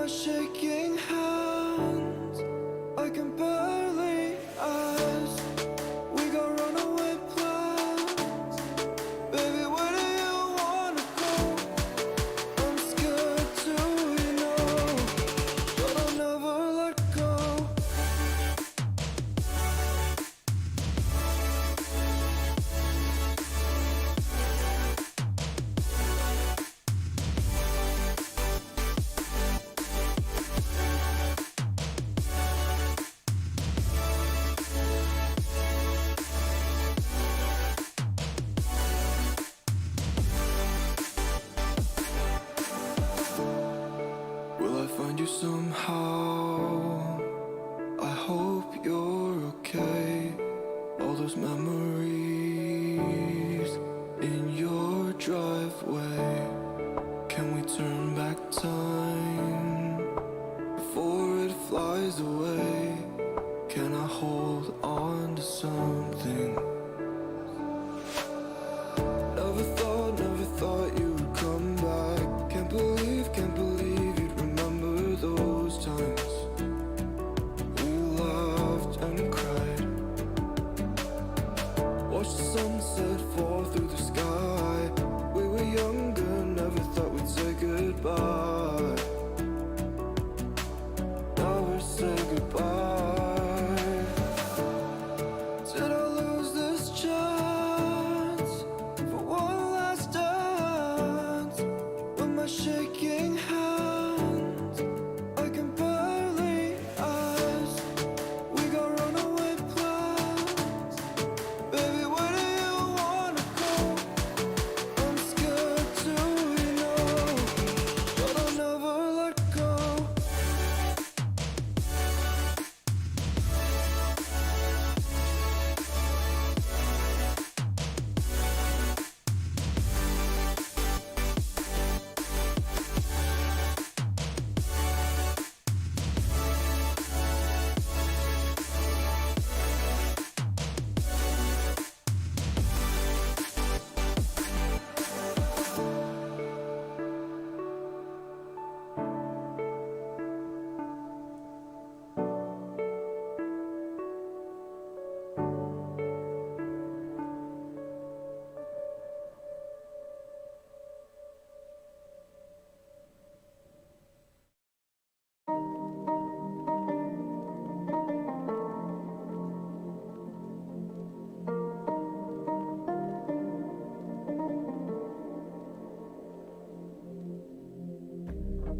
shaking hands, I can barely ask. We got runaway plans. Baby, where do you wanna go? I'm scared too, you know, but I'll never let go. Will I find you somehow? I hope you're okay. All those memories in your driveway. Can we turn back time before it flies away? Can I hold on to something? Never thought you would come back. Can't believe you'd remember those times. We laughed and cried. Watched the sunset fall through the sky. We were younger, never thought we'd say goodbye. Now we're saying goodbye. Did I lose this chance for one last dance? With my shaking hands, I can barely ask. We got runaway plans. Baby, where do you wanna go? I'm scared too, you know, but I'll never let go.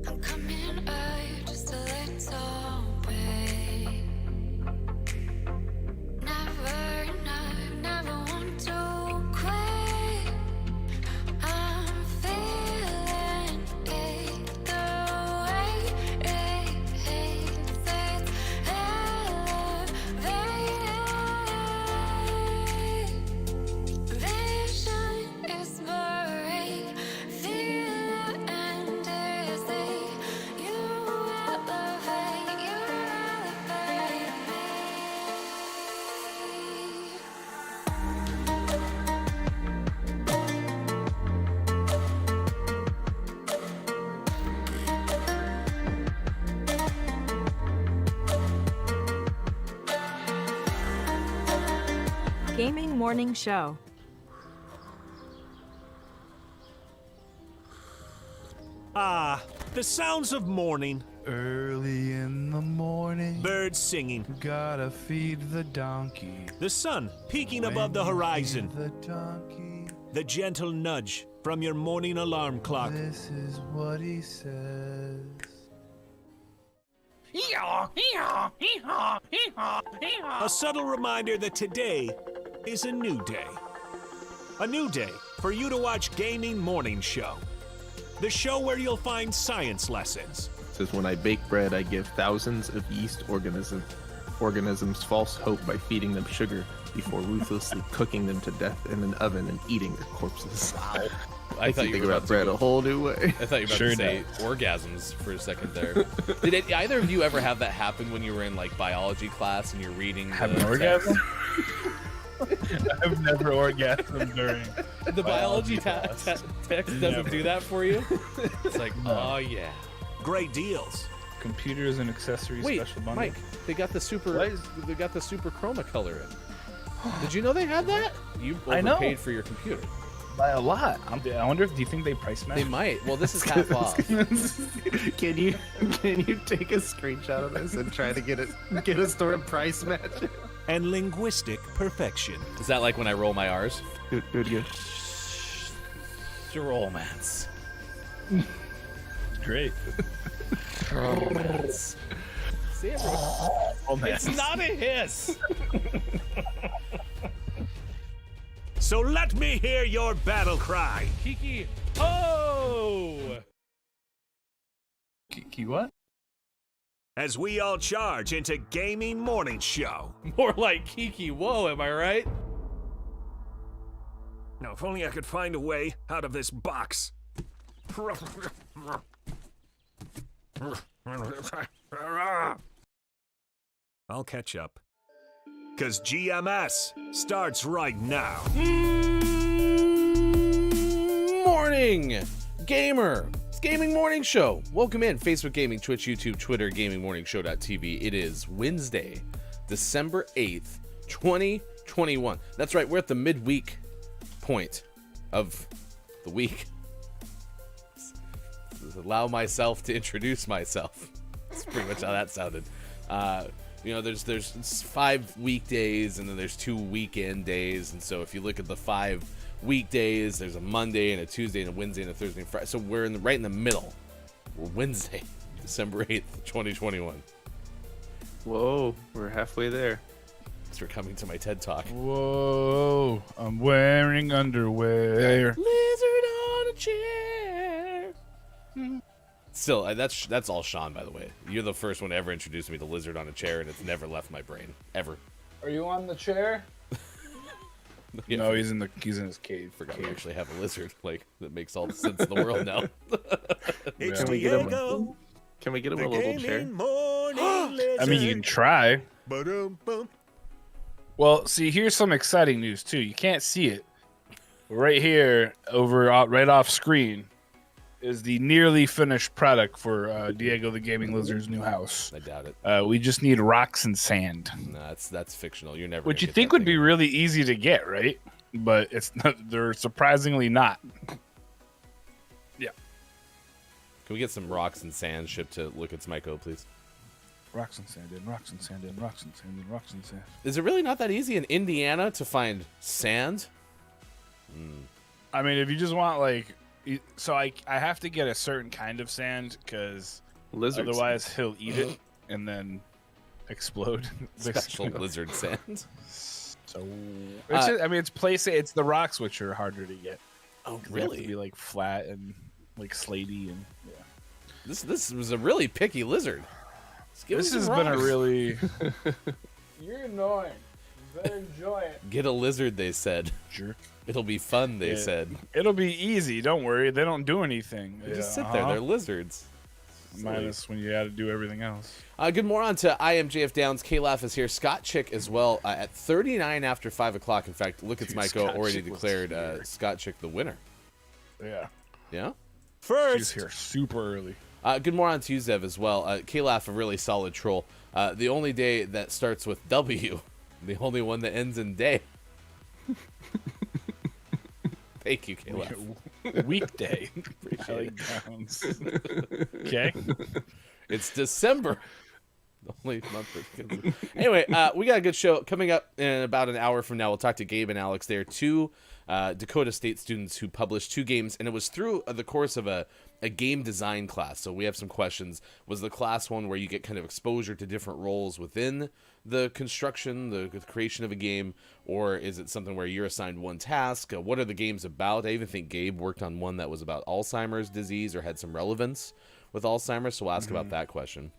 I'm coming out just a little bit. Never want to quit. I'm feeling it the way it hits. It's elevated. Vision is blurry. Feel it and dizzy. You elevate me. Gaming Morning Show. Ah, the sounds of morning. Early in the morning, Birds singing. gotta feed the donkey. The sun peeking above the When you horizon. feed the donkey, The gentle nudge from your morning alarm clock. this is what he says. A subtle reminder that today is a new day. A new day for you to watch Gaming Morning Show. The show where you'll find science lessons. Says, when I bake bread, I give thousands of yeast organisms false hope by feeding them sugar before ruthlessly cooking them to death in an oven and eating their corpses. Wow. I thought you think about bread a whole new way. I thought you were about to say orgasms for a second there. Did either of you ever have that happen when you were in like biology class and you're reading? Have an orgasm? I've never orgasmed during the biology text doesn't do that for you. It's like, oh yeah. Great deals, Computers and accessories Wait, special bundle. Mike, they got the super. What is- They got the super chroma color in. Did you know they had that? You I know. overpaid for your computer. By a lot. I wonder if do you think they price match? They might. Well, this is half off. Can you take a screenshot of this and try to get a store price match? And linguistic perfection. Is that like when I roll my R's? Dude, good. Romance. Great. Romance. See, everyone? man. It's not a hiss. So let me hear your battle cry. Kiki. Oh. Key what? As we all charge into Gaming Morning Show. More like Kiki. Whoa, am I right? Now, if only I could find a way out of this box. I'll catch up. Because GMS starts right now. Morning, gamer. It's Gaming Morning Show. Welcome in. Facebook Gaming, Twitch, YouTube, Twitter, GamingMorningShow.tv. It is Wednesday, December 8th, 2021. That's right, we're at the midweek point of the week. Allow myself to introduce myself. That's pretty much how that sounded. You know, there's 5 weekdays and then there's 2 weekend days, and so if you look at the 5 weekdays, there's a Monday and a Tuesday and a Wednesday and a Thursday and Friday. So we're right in the middle. We're Wednesday, December 8th, 2021. Whoa, we're halfway there. Thanks for coming to my TED Talk. Whoa, I'm wearing underwear. Lizard on a chair. Still, that's all Sean, by the way. You're the first one to ever introduce me to Lizard on a chair, and it's never left my brain ever. Are you on the chair? Yeah, No, he's in his cave. forgot we actually have a lizard. Like, that makes all the sense in the world now. It's Can we get him Diego, Can we get him the a little chair? Gaming Morning Lizard. I mean, you can try. Ba-dum-bum. Well, see, here's some exciting news too. You can't see it. Right here, right off screen, is the nearly finished product for Diego the Gaming Lizard's new house. I doubt it. We just need rocks and sand, No, that's fictional. You're never. which gonna you get think that would thing be in. really easy to get, right? But it's not. They're surprisingly not. Can we get some rocks and sand shipped to Look at Smyko, please? Rocks and sand in, rocks and sand in, rocks and sand in, rocks and sand. Is it really not that easy in Indiana to find sand? I mean, if you just want so I have to get a certain kind of sand because Lizards. otherwise he'll eat it and then explode. Special lizard sand. So it's just, I mean, it's the rocks which are harder to get. Oh, They have to really? be like flat and like slatey and yeah. This was a really picky lizard. Let's give This him has some been a rocks. really. You're annoying. You better enjoy it. Get a lizard, they said. Jerk. It'll be fun, they Yeah. said. It'll be easy. Don't worry. They don't do anything. They just sit there. They're lizards. minus when you got to do everything else. Good morning to IMJF Downs. K-Laugh is here. Scott Chick as well at 39 after 5 o'clock. In fact, look at Dude, Smyko Scott already Chick was declared here. Scott Chick the winner. Yeah. Yeah? She's First, here super early. Good morning to you, Zev, as well. K-Laugh, a really solid troll. The only day that starts with W. The only one that ends in day. Thank you, K-Laugh. Weekday. Appreciate it. Okay. It's December. The only month that Anyway, we got a good show coming up in about an hour from now. We'll talk to Gabe and Alex. They're two Dakota State students who published 2 games, and it was through the course of a game design class. So we have some questions. Was the class one where you get kind of exposure to different roles within the construction, the creation of a game, or is it something where you're assigned one task? What are the games about? I even think Gabe worked on one that was about Alzheimer's disease or had some relevance with Alzheimer's, so we'll ask about that question.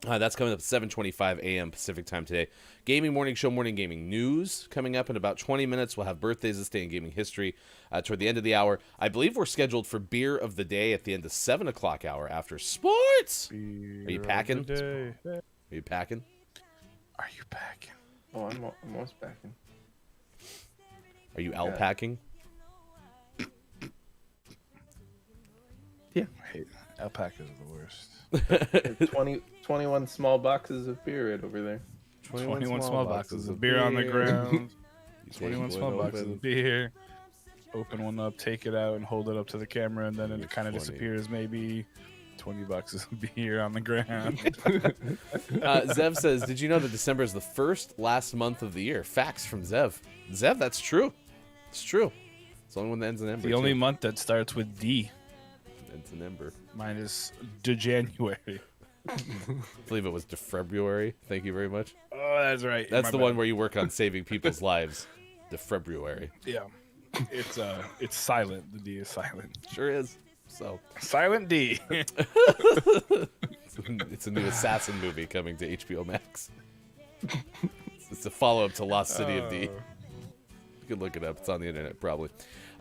That's coming up at 7:25 a.m. Pacific time today. Gaming Morning Show, Morning Gaming News coming up in about 20 minutes. We'll have birthdays this day in gaming history toward the end of the hour. I believe we're scheduled for beer of the day at the end of 7 o'clock hour after sports. Are you packing? Are you packing? Are you packing? Oh, I'm almost back in. Are you alpacking? Yeah. Alpacas are the worst. 21 small boxes of beer right over there. 21 small boxes of beer on the ground. You take 21 one small boxes open. of beer. Open one up, take it out, and hold it up to the camera, and then it kind of 20. disappears. Maybe 20 boxes of beer on the ground. Zev says, "Did you know that December is the last month of the year?" Facts from Zev. Zev, that's true. It's true. It's the only one that ends in Ember. The only too. month that starts with D. Ends in Ember. Mine is January. I believe it was February. Thank you very much. Oh, that's right. That's My the bad. one where you work on saving people's lives. February. Yeah. It's silent. The D is silent. Sure is. So Silent D. it's a new assassin movie coming to HBO Max. It's a follow-up to Lost City of D. You can look it up. It's on the internet, probably.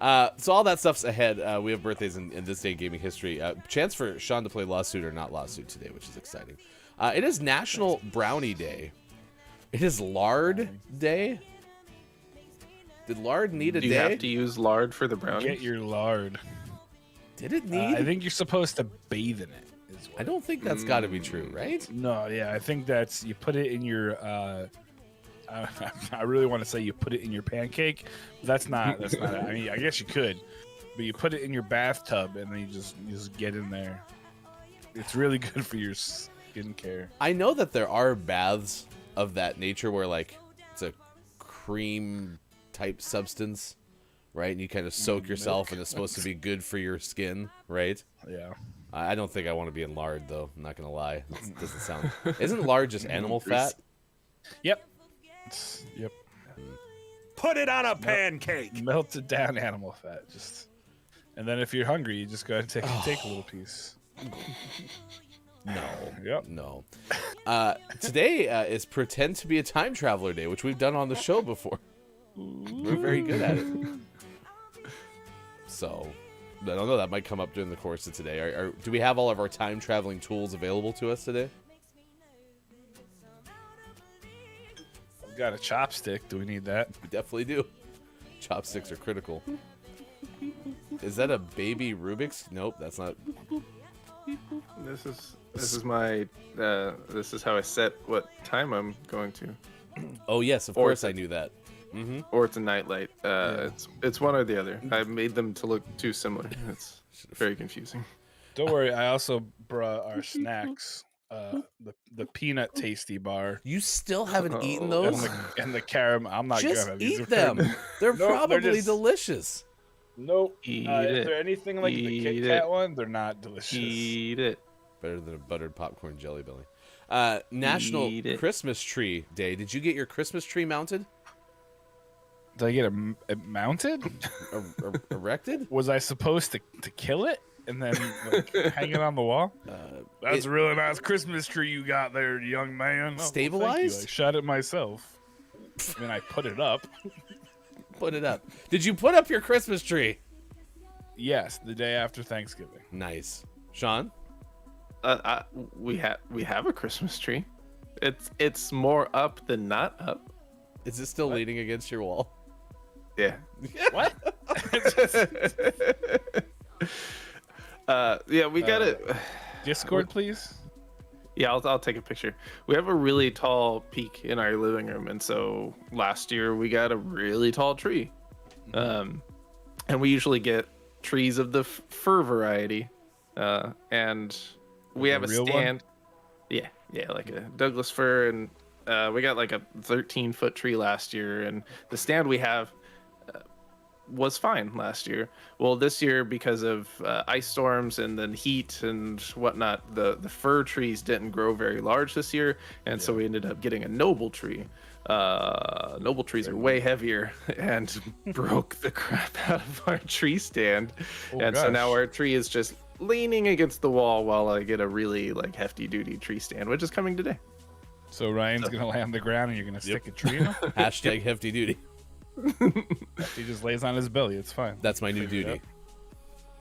So all that stuff's ahead. We have birthdays in this day in gaming history. Chance for Sean to play Lawsuit or not Lawsuit today, which is exciting. It is National Brownie Day. It is Lard Day. Did Lard need a Do you day? have to use lard for the brownies? Get your lard. Did it need? I think you're supposed to bathe in it. Is what I don't think that's got to be true, right? No, yeah, I think that's you put it in your. I really want to say you put it in your pancake. But that's not. That's not. I mean, I guess you could, but you put it in your bathtub and then you just get in there. It's really good for your skincare. I know that there are baths of that nature where like it's a cream type substance, right? And you kind of soak yourself, and it's supposed to be good for your skin, right? Yeah. I don't think I want to be in lard though. I'm not gonna lie. It doesn't sound. Isn't lard just animal fat? Yep. Yep. Put it on a pancake. Melted down animal fat. Just, and then if you're hungry, you just go ahead and take a little piece. No. Yep. No. Today is Pretend to be a Time Traveler Day, which we've done on the show before. We're very good at it. So, I don't know. That might come up during the course of today. Do we have all of our time traveling tools available to us today? We've got a chopstick. Do we need that? We definitely do. Chopsticks are critical. Is that a baby Rubik's? Nope, that's not. This is my this is how I set what time I'm going to. Oh yes, of course I knew that. Mm-hmm. Or it's a nightlight. It's one or the other. I made them to look too similar. It's very confusing. Don't worry. I also brought our snacks. The peanut tasty bar You still haven't eaten and those? the caramel. I'm not Just gonna. These eat are them. pretty- They're No, they're probably just- delicious. Nope. Eat Is it. there anything like the Eat Kit it. Kat one? They're not delicious. Eat it. Better than a buttered popcorn jelly belly. National Eat it. Christmas Tree Day. Did you get your Christmas tree mounted? Did I get it mounted? Erected? Was I supposed to kill it and then like, hang it on the wall? That's a really nice Christmas tree you got there, young man. Oh, well, thank you. Stabilized? I shot it myself. I mean, I put it up. Put it up. Did you put up your Christmas tree? Yes, the day after Thanksgiving. Nice. Sean? We have a Christmas tree. It's more up than not up. Is it still leaning against your wall? Yeah. What? Yeah, we got it. Discord, please. Yeah, I'll take a picture. We have a really tall peak in our living room, and so last year we got a really tall tree. And we usually get trees of the fir variety, and we have a real one? stand. Yeah, like a Douglas fir, and we got like a 13-foot tree last year, and the stand we have was fine last year. Well, this year, because of ice storms and then heat and whatnot, the fir trees didn't grow very large this year, and so we ended up getting a noble tree. Noble trees are way heavier and broke the crap out of our tree stand, and so now gosh. our tree is just leaning against the wall while I get a really like hefty duty tree stand, which is coming today. So Ryan's gonna lay on the ground and you're gonna stick a tree in him? Hashtag hefty duty. He just lays on his belly. It's fine. That's my new duty.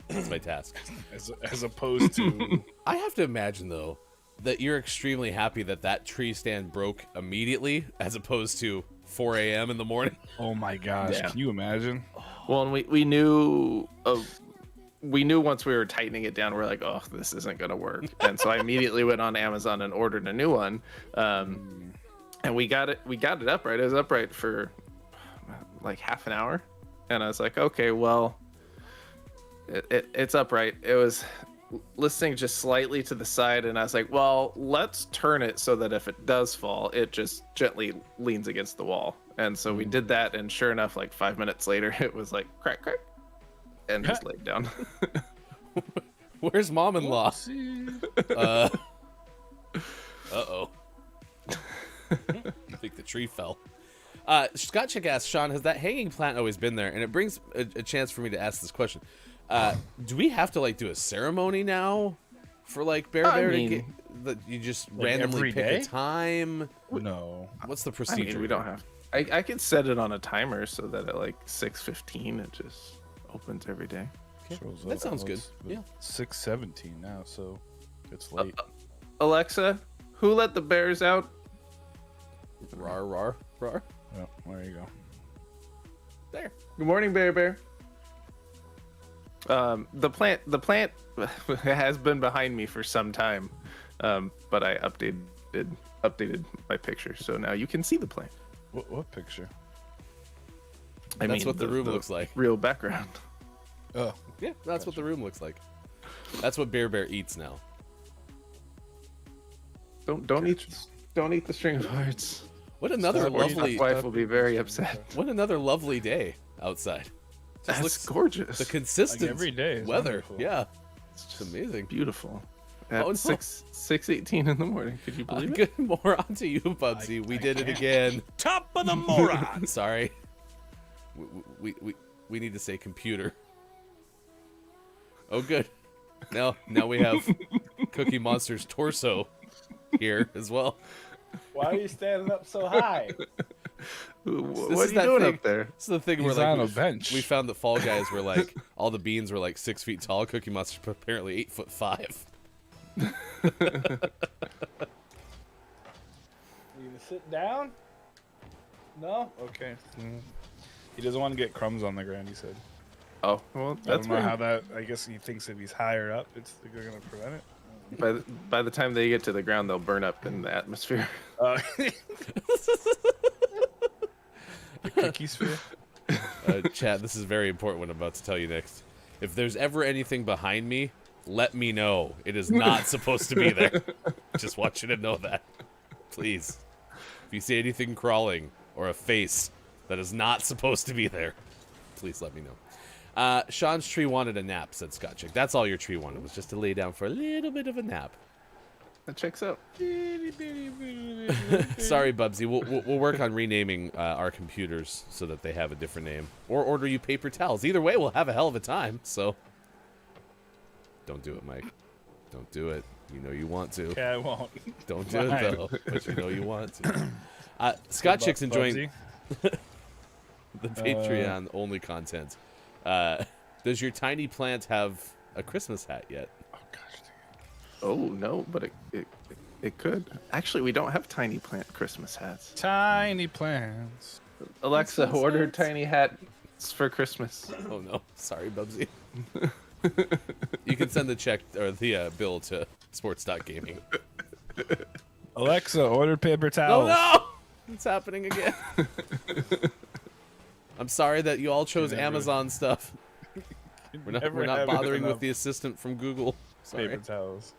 That's my task. As opposed to I have to imagine, though, that you're extremely happy that that tree stand broke immediately as opposed to 4 a.m. in the morning. oh my gosh, Yeah. can you imagine? Well, and we knew we knew once we were tightening it down, we're like, oh, this isn't gonna work. And so I immediately went on Amazon and ordered a new one. And we got it upright. It was upright for like half an hour, and I was like, okay, well, it's upright. It was listing just slightly to the side, and I was like, well, let's turn it so that if it does fall, it just gently leans against the wall. And so we did that, and sure enough, like 5 minutes later, it was like crack, crack, and just laid down. Where's mom-in-law? Uh-oh. I think the tree fell. Scott Chick asks, Sean, has that hanging plant always been there? And it brings a chance for me to ask this question. Do we have to like do a ceremony now for like Bear to get that you just like randomly pick a time? No. What's the I procedure? mean, we don't have. I could set it on a timer so that at like 6:15 it just opens every day. That sounds good. Yeah. 6:17 now, so it's late. Alexa, who let the bears out? Rar, rar, rar. Oh, there you go. There. Good morning, Bear. The plant has been behind me for some time, but I updated my picture, so now you can see the plant. What picture? That's what the room looks like. Real background. Oh, Yeah, that's what the room looks like. That's what Bear eats now. Don't eat the string of hearts. What another lovely My wife will be very upset. What another lovely day outside. That's looks gorgeous. The consistent Like every day is weather. wonderful. Yeah. It's amazing. Beautiful. At Oh, no. 6:18 in the morning. Could you believe it? Good more on to you, Bubsy. We did it again. Top of the moron. Sorry. We need to say computer. Oh, good. Now we have Cookie Monster's torso here as well. Why are you standing up so high? What are you doing up there? This is the thing He's where on like a bench. we found that Fall Guys were like all the beans were like 6 feet tall. Cookie Monster's apparently 8'5". You gonna sit down? No? Okay. He doesn't want to get crumbs on the ground, he said. Oh, well, I that's don't know where how that. I guess he thinks if he's higher up, they're gonna prevent it. by the time they get to the ground, they'll burn up in the atmosphere. The cookie sphere. Chad, this is very important what I'm about to tell you next. If there's ever anything behind me, let me know. It is not supposed to be there. Just want you to know that. Please. If you see anything crawling or a face that is not supposed to be there, please let me know. Sean's tree wanted a nap, said Scott Chick. That's all your tree wanted, was just to lay down for a little bit of a nap. That checks out. Sorry, Bubsy. We'll work on renaming our computers so that they have a different name. Or order you paper towels. Either way, we'll have a hell of a time, so... Don't do it, Mike. Don't do it. You know you want to. Yeah, I won't. Don't do it, though. But you know you want to. Scott Chick's enjoying the Patreon-only content. Does your tiny plant have a Christmas hat yet? Oh gosh. Oh no, but it could. Actually, we don't have tiny plant Christmas hats. Tiny plants. Alexa, order tiny hats for Christmas. Oh no, sorry, Bubsy. You can send the check or the bill to sports.gaming. Alexa, order paper towels. Oh no! It's happening again. I'm sorry that you all chose Amazon stuff. We're not bothering with the assistant from Google. Sorry. Paper towels.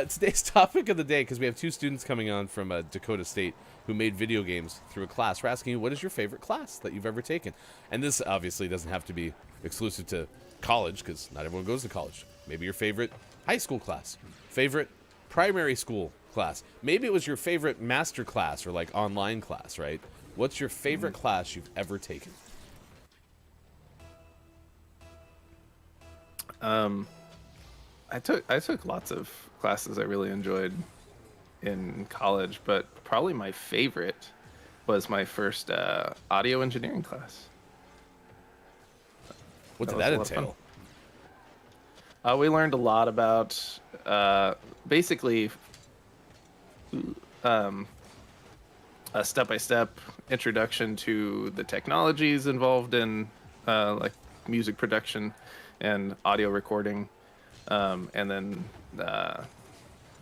Today's topic of the day, because we have two students coming on from Dakota State who made video games through a class. We're asking you, what is your favorite class that you've ever taken? And this obviously doesn't have to be exclusive to college, because not everyone goes to college. Maybe your favorite high school class, favorite primary school class. Maybe it was your favorite master class or like online class, right? What's your favorite class you've ever taken? I took lots of classes I really enjoyed in college, but probably my favorite was my first audio engineering class. What did was that a lot of entail? We learned a lot about basically a step-by-step introduction to the technologies involved in like like music production and audio recording. And then that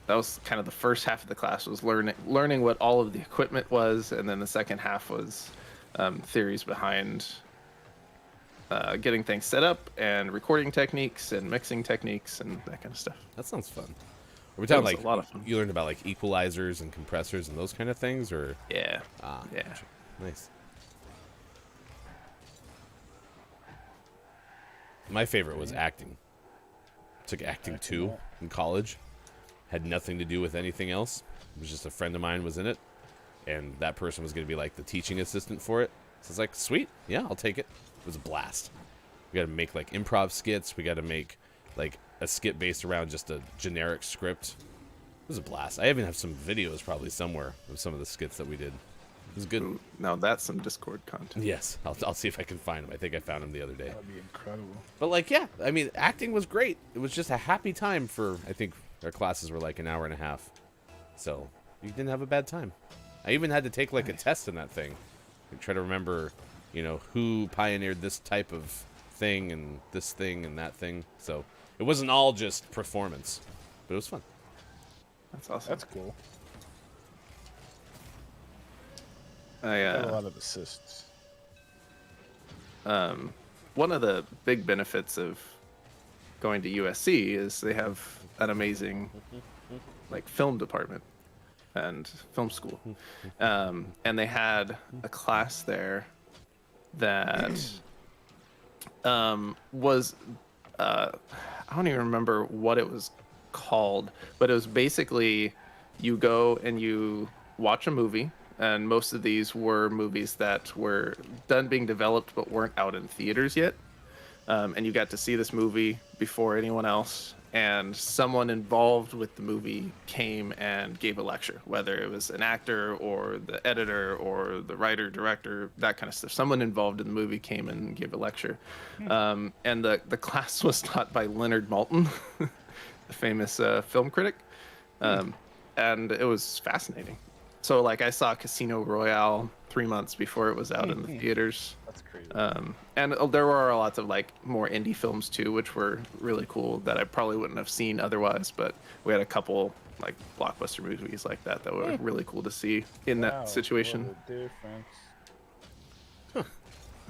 was kind of the first half of the class was learning what all of the equipment was, and then the second half was theories behind getting things set up and recording techniques and mixing techniques and that kind of stuff. That sounds fun. Are we talking was like a lot of fun. you learned about like equalizers and compressors and those kind of things, or Yeah. Yeah. gotcha. Nice. My favorite was acting. Took acting 2 in college. Had nothing to do with anything else. It was just a friend of mine was in it, and that person was going to be like the teaching assistant for it. So it's like, sweet, yeah, I'll take it. It was a blast. We got to make like improv skits. We got to make like a skit based around just a generic script. It was a blast. I even have some videos probably somewhere of some of the skits that we did. It was good. Ooh, now that's some Discord content. Yes, I'll see if I can find them. I think I found them the other day. That'd be incredible. But like, yeah, I mean, acting was great. It was just a happy time for, I think our classes were like an hour and a half. So you didn't have a bad time. I even had to take like a test in that thing. And try to remember, you know, who pioneered this type of thing and this thing and that thing. So it wasn't all just performance, but it was fun. That's awesome. That's cool. I Got a lot of assists. one of the big benefits of going to USC is they have an amazing like film department and film school. And they had a class there that was I don't even remember what it was called, but it was basically you go and you watch a movie, and most of these were movies that were done being developed but weren't out in theaters yet. And you got to see this movie before anyone else, and someone involved with the movie came and gave a lecture, whether it was an actor or the editor or the writer, director, that kind of stuff. Someone involved in the movie came and gave a lecture. And the class was taught by Leonard Maltin, the famous film critic. And it was fascinating. So like I saw Casino Royale 3 months before it was out in the theaters. That's crazy. And there were lots of like more indie films too, which were really cool that I probably wouldn't have seen otherwise. But we had a couple like blockbuster movies like that were really cool to see in Wow, that situation. what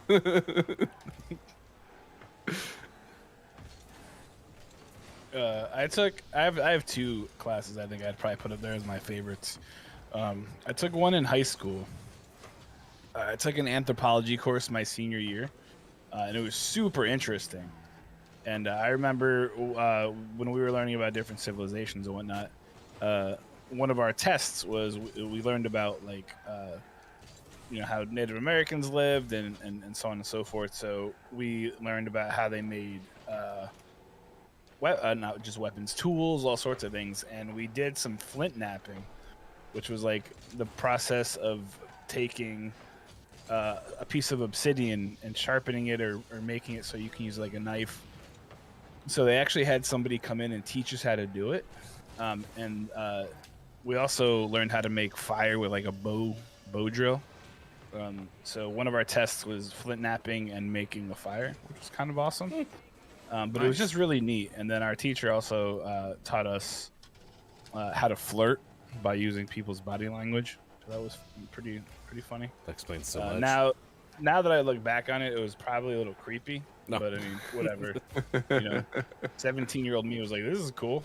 a difference. I have two classes I think I'd probably put up there as my favorites. I took one in high school. I took an anthropology course my senior year, and it was super interesting. And I remember when we were learning about different civilizations and whatnot, one of our tests was we learned about like how Native Americans lived and so on and so forth. So we learned about how they made not just weapons, tools, all sorts of things. And we did some flint knapping, which was like the process of taking a piece of obsidian and sharpening it or making it so you can use like a knife. So they actually had somebody come in and teach us how to do it. And we also learned how to make fire with like a bow drill. So one of our tests was flint knapping and making a fire, which was kind of awesome. But it was just really neat. And then our teacher also taught us how to flirt by using people's body language. So that was pretty funny. That explains so much. Now that I look back on it, it was probably a little creepy. No. But I mean, whatever. 17-year-old me was like, "This is cool."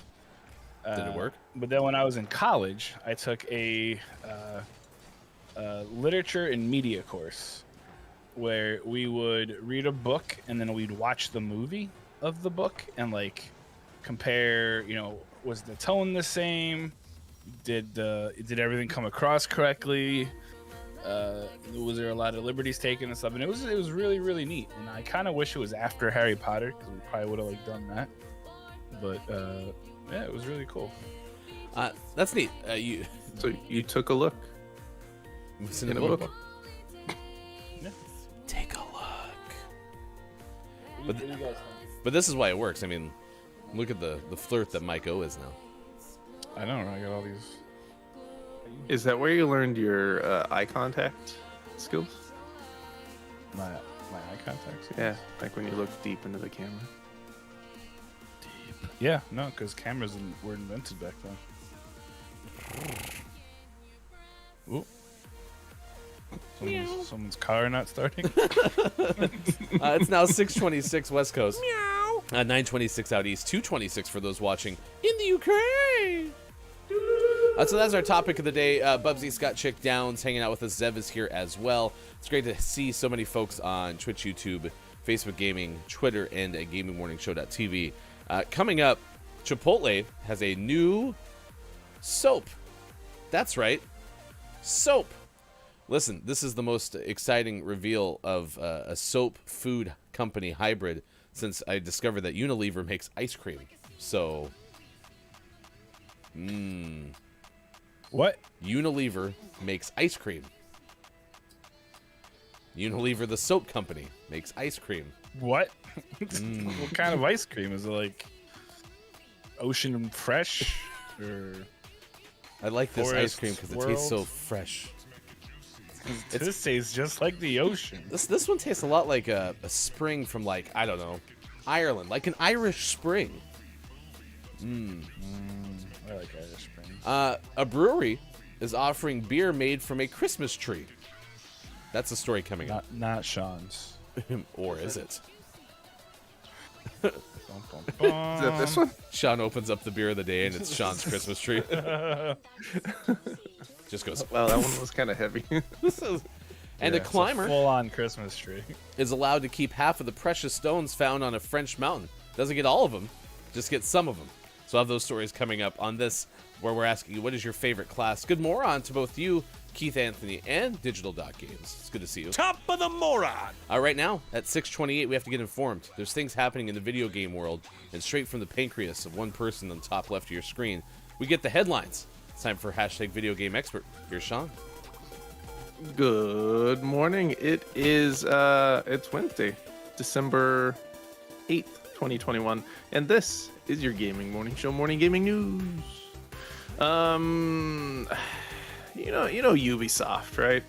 Did it work? But then when I was in college, I took a literature and media course where we would read a book and then we'd watch the movie of the book and like compare. Was the tone the same? Did everything come across correctly? Was there a lot of liberties taken and stuff? And it was really, really neat. And I kind of wish it was after Harry Potter because we probably would have like done that. But yeah, it was really cool. That's neat. So you took a look It's in a book. Yeah. Take a look. But this is why it works. I mean, look at the flirt that Mike O is now. I know. I got all these. Is that where you learned your eye contact skills? My eye contact. Yeah, like when you look deep into the camera. Yeah, no, because cameras were invented back then. Ooh. Someone's car not starting. It's now 6:26 West Coast. 9:26 out east. 2:26 for those watching in the Ukraine. So that's our topic of the day. Bubsy Scott Chick Downs hanging out with us. Zev is here as well. It's great to see so many folks on Twitch, YouTube, Facebook Gaming, Twitter, and at GamingMorningShow.tv. Coming up, Chipotle has a new soap. That's right, soap. Listen, this is the most exciting reveal of a soap food company hybrid since I discovered that Unilever makes ice cream. So, What? Unilever makes ice cream. Unilever, the soap company, makes ice cream. What? What kind of ice cream? Is it like ocean fresh? Or I like this ice Forest cream because it World? tastes so fresh. this tastes just like the ocean. This one tastes a lot like a spring from, like, I don't know, Ireland, like an Irish spring. I like Irish Spring. A brewery is offering beer made from a Christmas tree. That's the story coming up. Not Sean's. Or is it? Bum, bum, bum. Is that this one? Sean opens up the beer of the day and it's Sean's Christmas tree. Just goes. Well, that one was kind of heavy. And a climber Full-on Christmas tree. is allowed to keep half of the precious stones found on a French mountain. Doesn't get all of them, just get some of them. So I'll have those stories coming up on this, where we're asking you, what is your favorite class? Good moron to both you, Keith Anthony, and Digital Dot Games. It's good to see you. Top of the moron. Right now, at 6:28, we have to get informed. There's things happening in the video game world, and straight from the pancreas of one person on the top left of your screen, we get the headlines. It's time for hashtag Video Game Expert. Here's Sean. Good morning. It is it's Wednesday, December 8th, 2021, and this is your Gaming Morning Show morning gaming news. You know Ubisoft, right?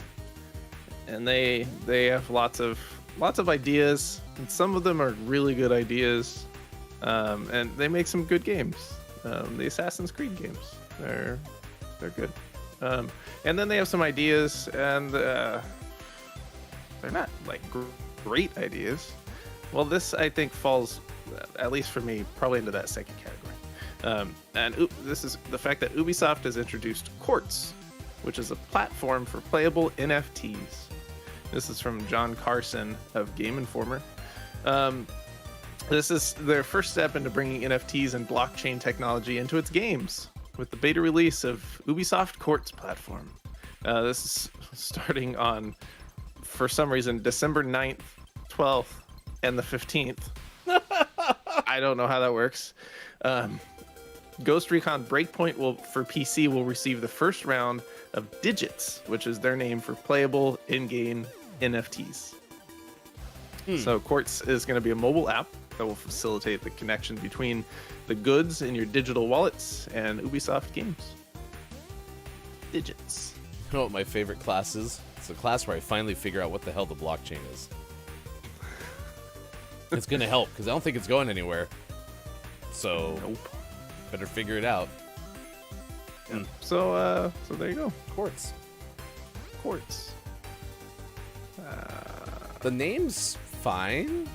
And they have lots of ideas, and some of them are really good ideas. And they make some good games. The Assassin's Creed games, they're good. And then they have some ideas, and they're not like great ideas. Well, this I think falls, at least for me, probably into that second category. This is the fact that Ubisoft has introduced Quartz, which is a platform for playable NFTs. This is from John Carson of Game Informer. This is their first step into bringing NFTs and blockchain technology into its games, with the beta release of Ubisoft Quartz platform. This is starting on, for some reason, December 9th, 12th, and the 15th. I don't know how that works. Ghost Recon Breakpoint for PC will receive the first round of Digits, which is their name for playable in-game NFTs. So Quartz is going to be a mobile app that will facilitate the connection between the goods in your digital wallets and Ubisoft games. Digits. You know what my favorite class is? It's a class where I finally figure out what the hell the blockchain is. It's going to help, because I don't think it's going anywhere. So, Nope. better figure it out. So there you go. Quartz. Quartz. The name's fine.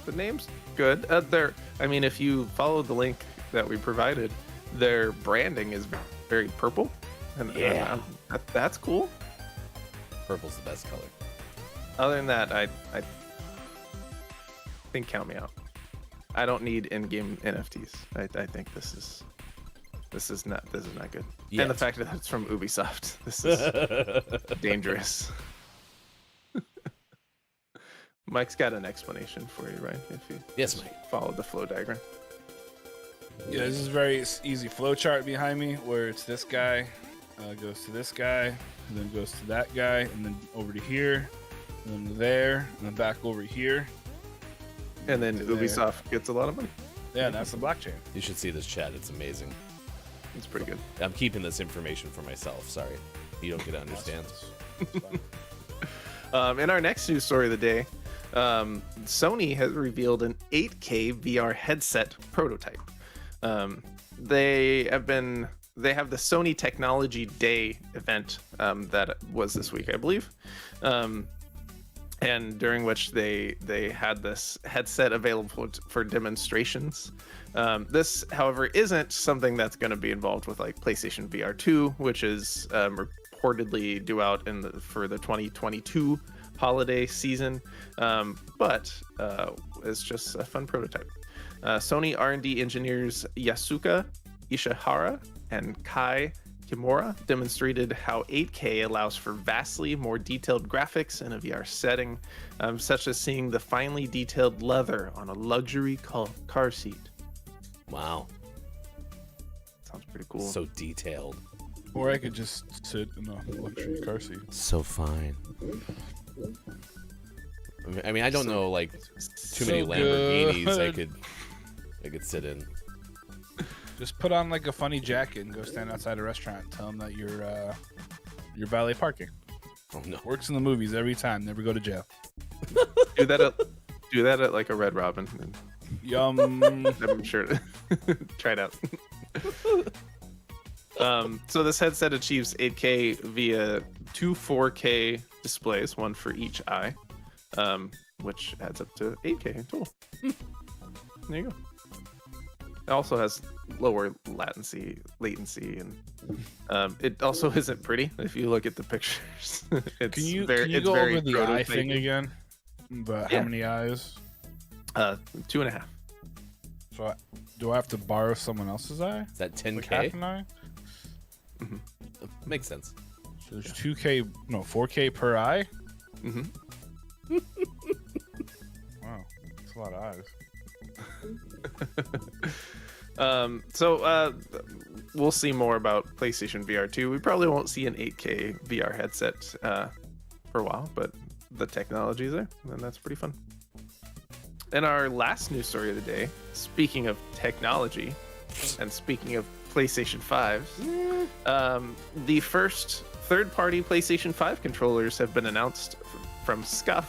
The name's good. I mean, if you follow the link that we provided, their branding is very purple. And Yeah. That's cool. Purple's the best color. Other than that, I think count me out. I don't need in-game NFTs. I think this is not good. Yet. And the fact that it's from Ubisoft, this is dangerous. Mike's got an explanation for you, right? If you Yes, Mike. follow the flow diagram. Yeah, this is a very easy flow chart behind me, where it's this guy goes to this guy, and then goes to that guy, and then over to here, and then there, and then back over here. And then To there. Ubisoft gets a lot of money. Yeah, and that's the blockchain. You should see this chat. It's amazing. It's pretty good. I'm keeping this information for myself. Sorry. You don't get to understand. In our next news story of the day, Sony has revealed an 8K VR headset prototype. They have the Sony Technology Day event that was this week, I believe, and during which they had this headset available for demonstrations. This, however, isn't something that's going to be involved with like PlayStation VR 2, which is reportedly due out for the 2022 holiday season, but it's just a fun prototype. Sony R&D engineers Yasuka Ishihara and Kai Kimura demonstrated how 8K allows for vastly more detailed graphics in a VR setting, such as seeing the finely detailed leather on a luxury car seat. Wow. Sounds pretty cool. So detailed. Or I could just sit in a luxury car seat. So fine. I mean, I don't know like too many Lamborghinis I could sit in. Just put on like a funny jacket and go stand outside a restaurant and tell them that you're valet parking. Oh no. Works in the movies every time. Never go to jail. do that at like a Red Robin. And Yum. I'm sure to try it out. So this headset achieves 8K via two 4K displays, one for each eye, which adds up to 8K in total. There you go. It also has lower latency, and it also isn't pretty. If you look at the pictures, Can you go over the eye thing again? How many eyes? 2.5. So do I have to borrow someone else's eye? Is that Like half 10K? an eye? Makes sense. So there's 4K per eye? Mm-hmm. Wow, that's a lot of eyes. We'll see more about PlayStation VR 2. We probably won't see an 8K VR headset for a while, but the technology is there, and that's pretty fun. And our last news story of the day, speaking of technology, and speaking of PlayStation 5s, the first third-party PlayStation 5 controllers have been announced from Scuff,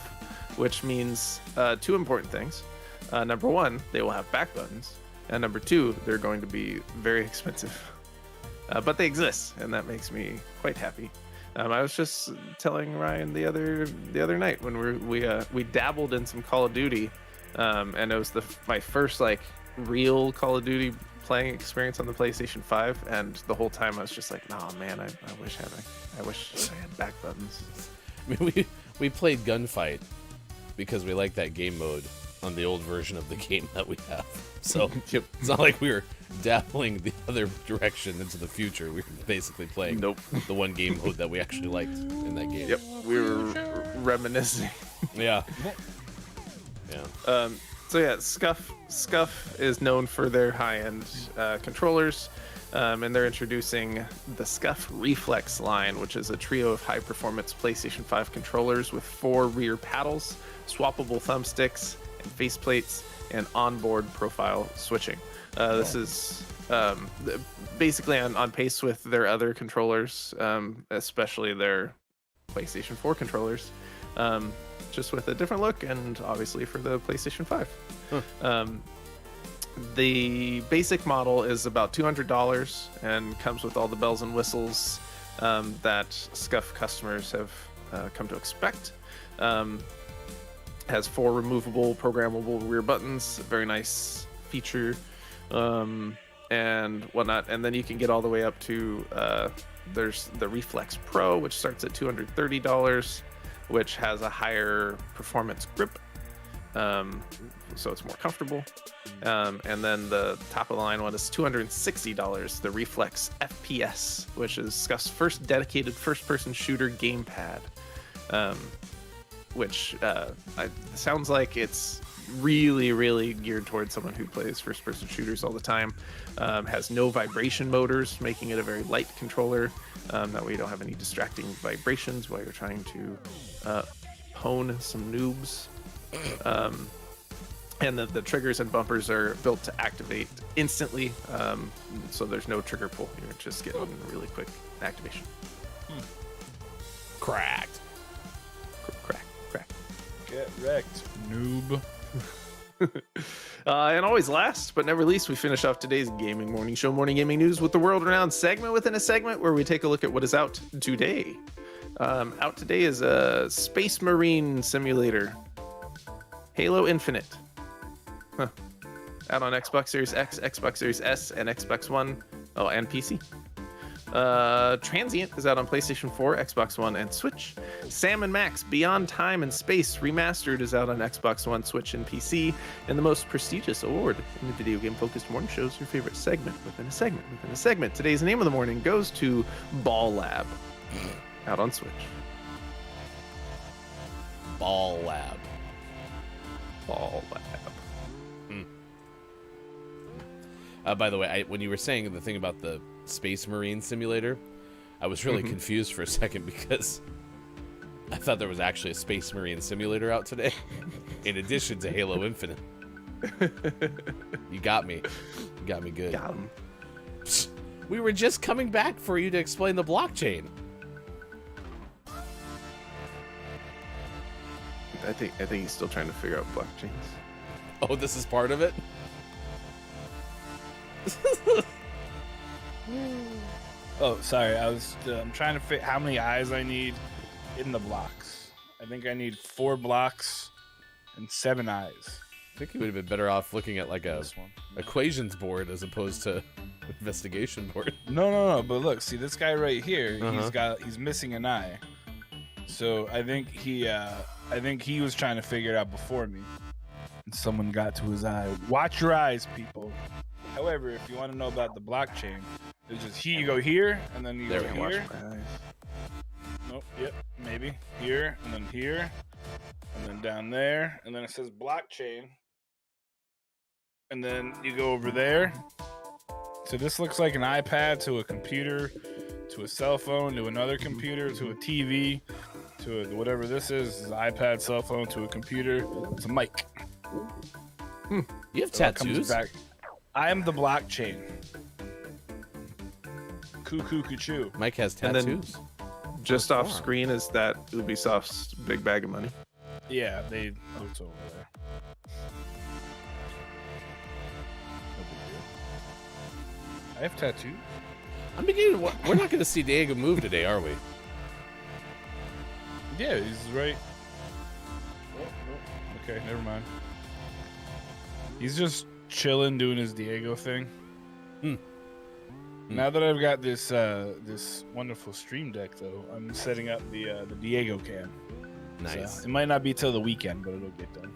which means two important things. Number one, they will have back buttons, and number two, they're going to be very expensive. But they exist, and that makes me quite happy. I was just telling Ryan the other night when we dabbled in some Call of Duty, and it was my first like real Call of Duty playing experience on the PlayStation 5, and the whole time I was just like, nah, man, I wish I had back buttons. I mean, we played Gunfight because we like that game mode on the old version of the game that we have. So It's not like we were dabbling the other direction into the future. We were basically playing the one game mode that we actually liked in that game. Yep, we were reminiscing. Yeah. Yeah. So yeah, Scuff is known for their high-end controllers, and they're introducing the Scuff Reflex line, which is a trio of high-performance PlayStation 5 controllers with 4 rear paddles, swappable thumbsticks, and faceplates, and onboard profile switching. This is basically on pace with their other controllers, especially their PlayStation 4 controllers. Just with a different look, and obviously for the PlayStation 5. The basic model is about $200 and comes with all the bells and whistles that Scuff customers have come to expect. Has 4 removable programmable rear buttons, a very nice feature, and whatnot. And then you can get all the way up to there's the Reflex Pro, which starts at $230, which has a higher performance grip, so it's more comfortable. And then the top of the line one is $260, the Reflex FPS, which is Scuff's first dedicated first-person shooter gamepad, which sounds like it's really, really geared towards someone who plays first-person shooters all the time. Has no vibration motors, making it a very light controller. That way you don't have any distracting vibrations while you're trying to pwn some noobs. And the triggers and bumpers are built to activate instantly, so there's no trigger pull. You're just getting really quick activation. Cracked. Crack. Get wrecked, noob. And always last but never least, we finish off today's Gaming Morning Show morning gaming news with the world-renowned segment within a segment where we take a look at what is out today. Out today is a Space Marine simulator, Halo Infinite. Huh. Out on Xbox Series X, Xbox Series S, and Xbox One. Oh, and PC. Transient is out on PlayStation 4, Xbox One, and Switch. Sam and Max Beyond Time and Space Remastered is out on Xbox One, Switch, and PC. And the most prestigious award in the video game focused morning shows, your favorite segment within a segment within a segment. Today's name of the morning goes to Ball Lab, out on Switch. Ball Lab. Ball Lab. By the way, when you were saying the thing about the Space Marine simulator, I was really confused for a second because I thought there was actually a Space Marine simulator out today, in addition to Halo Infinite. You got me. You got me good. Got him. Psst, we were just coming back for you to explain the blockchain. I think he's still trying to figure out blockchains. Oh, this is part of it? Oh, sorry. I'm trying to fit how many eyes I need in the blocks. I think I need 4 blocks and 7 eyes. I think you would have been better off looking at like a This one. equations board as opposed to investigation board. No. But look, see this guy right here. He's missing an eye. So I think he was trying to figure it out before me, and someone got to his eye. Watch your eyes, people. However, if you want to know about the blockchain, it's just here. You go here, and then you There go we go. Watch here. my eyes. Nope. Yep. Maybe here, and then here, and then down there, and then it says blockchain, and then you go over there. So this looks like an iPad to a computer, to a cell phone, to another computer, to a TV, to whatever this is an iPad, cell phone, to a computer. It's a mic. You have So it comes tattoos? back. I am the blockchain. Cuckoo, cuckoo. Mike has And then- tattoos. Just Oh, off wow. screen is that Ubisoft's big bag of money. Yeah, it's over there. I have tattoos. I'm beginning. We're not going to see Diego move today, are we? Yeah, he's right. Oh, okay, never mind. He's just chilling, doing his Diego thing. Now that I've got this this wonderful stream deck, though, I'm setting up the Diego cam. Nice. So it might not be till the weekend, but it'll get done.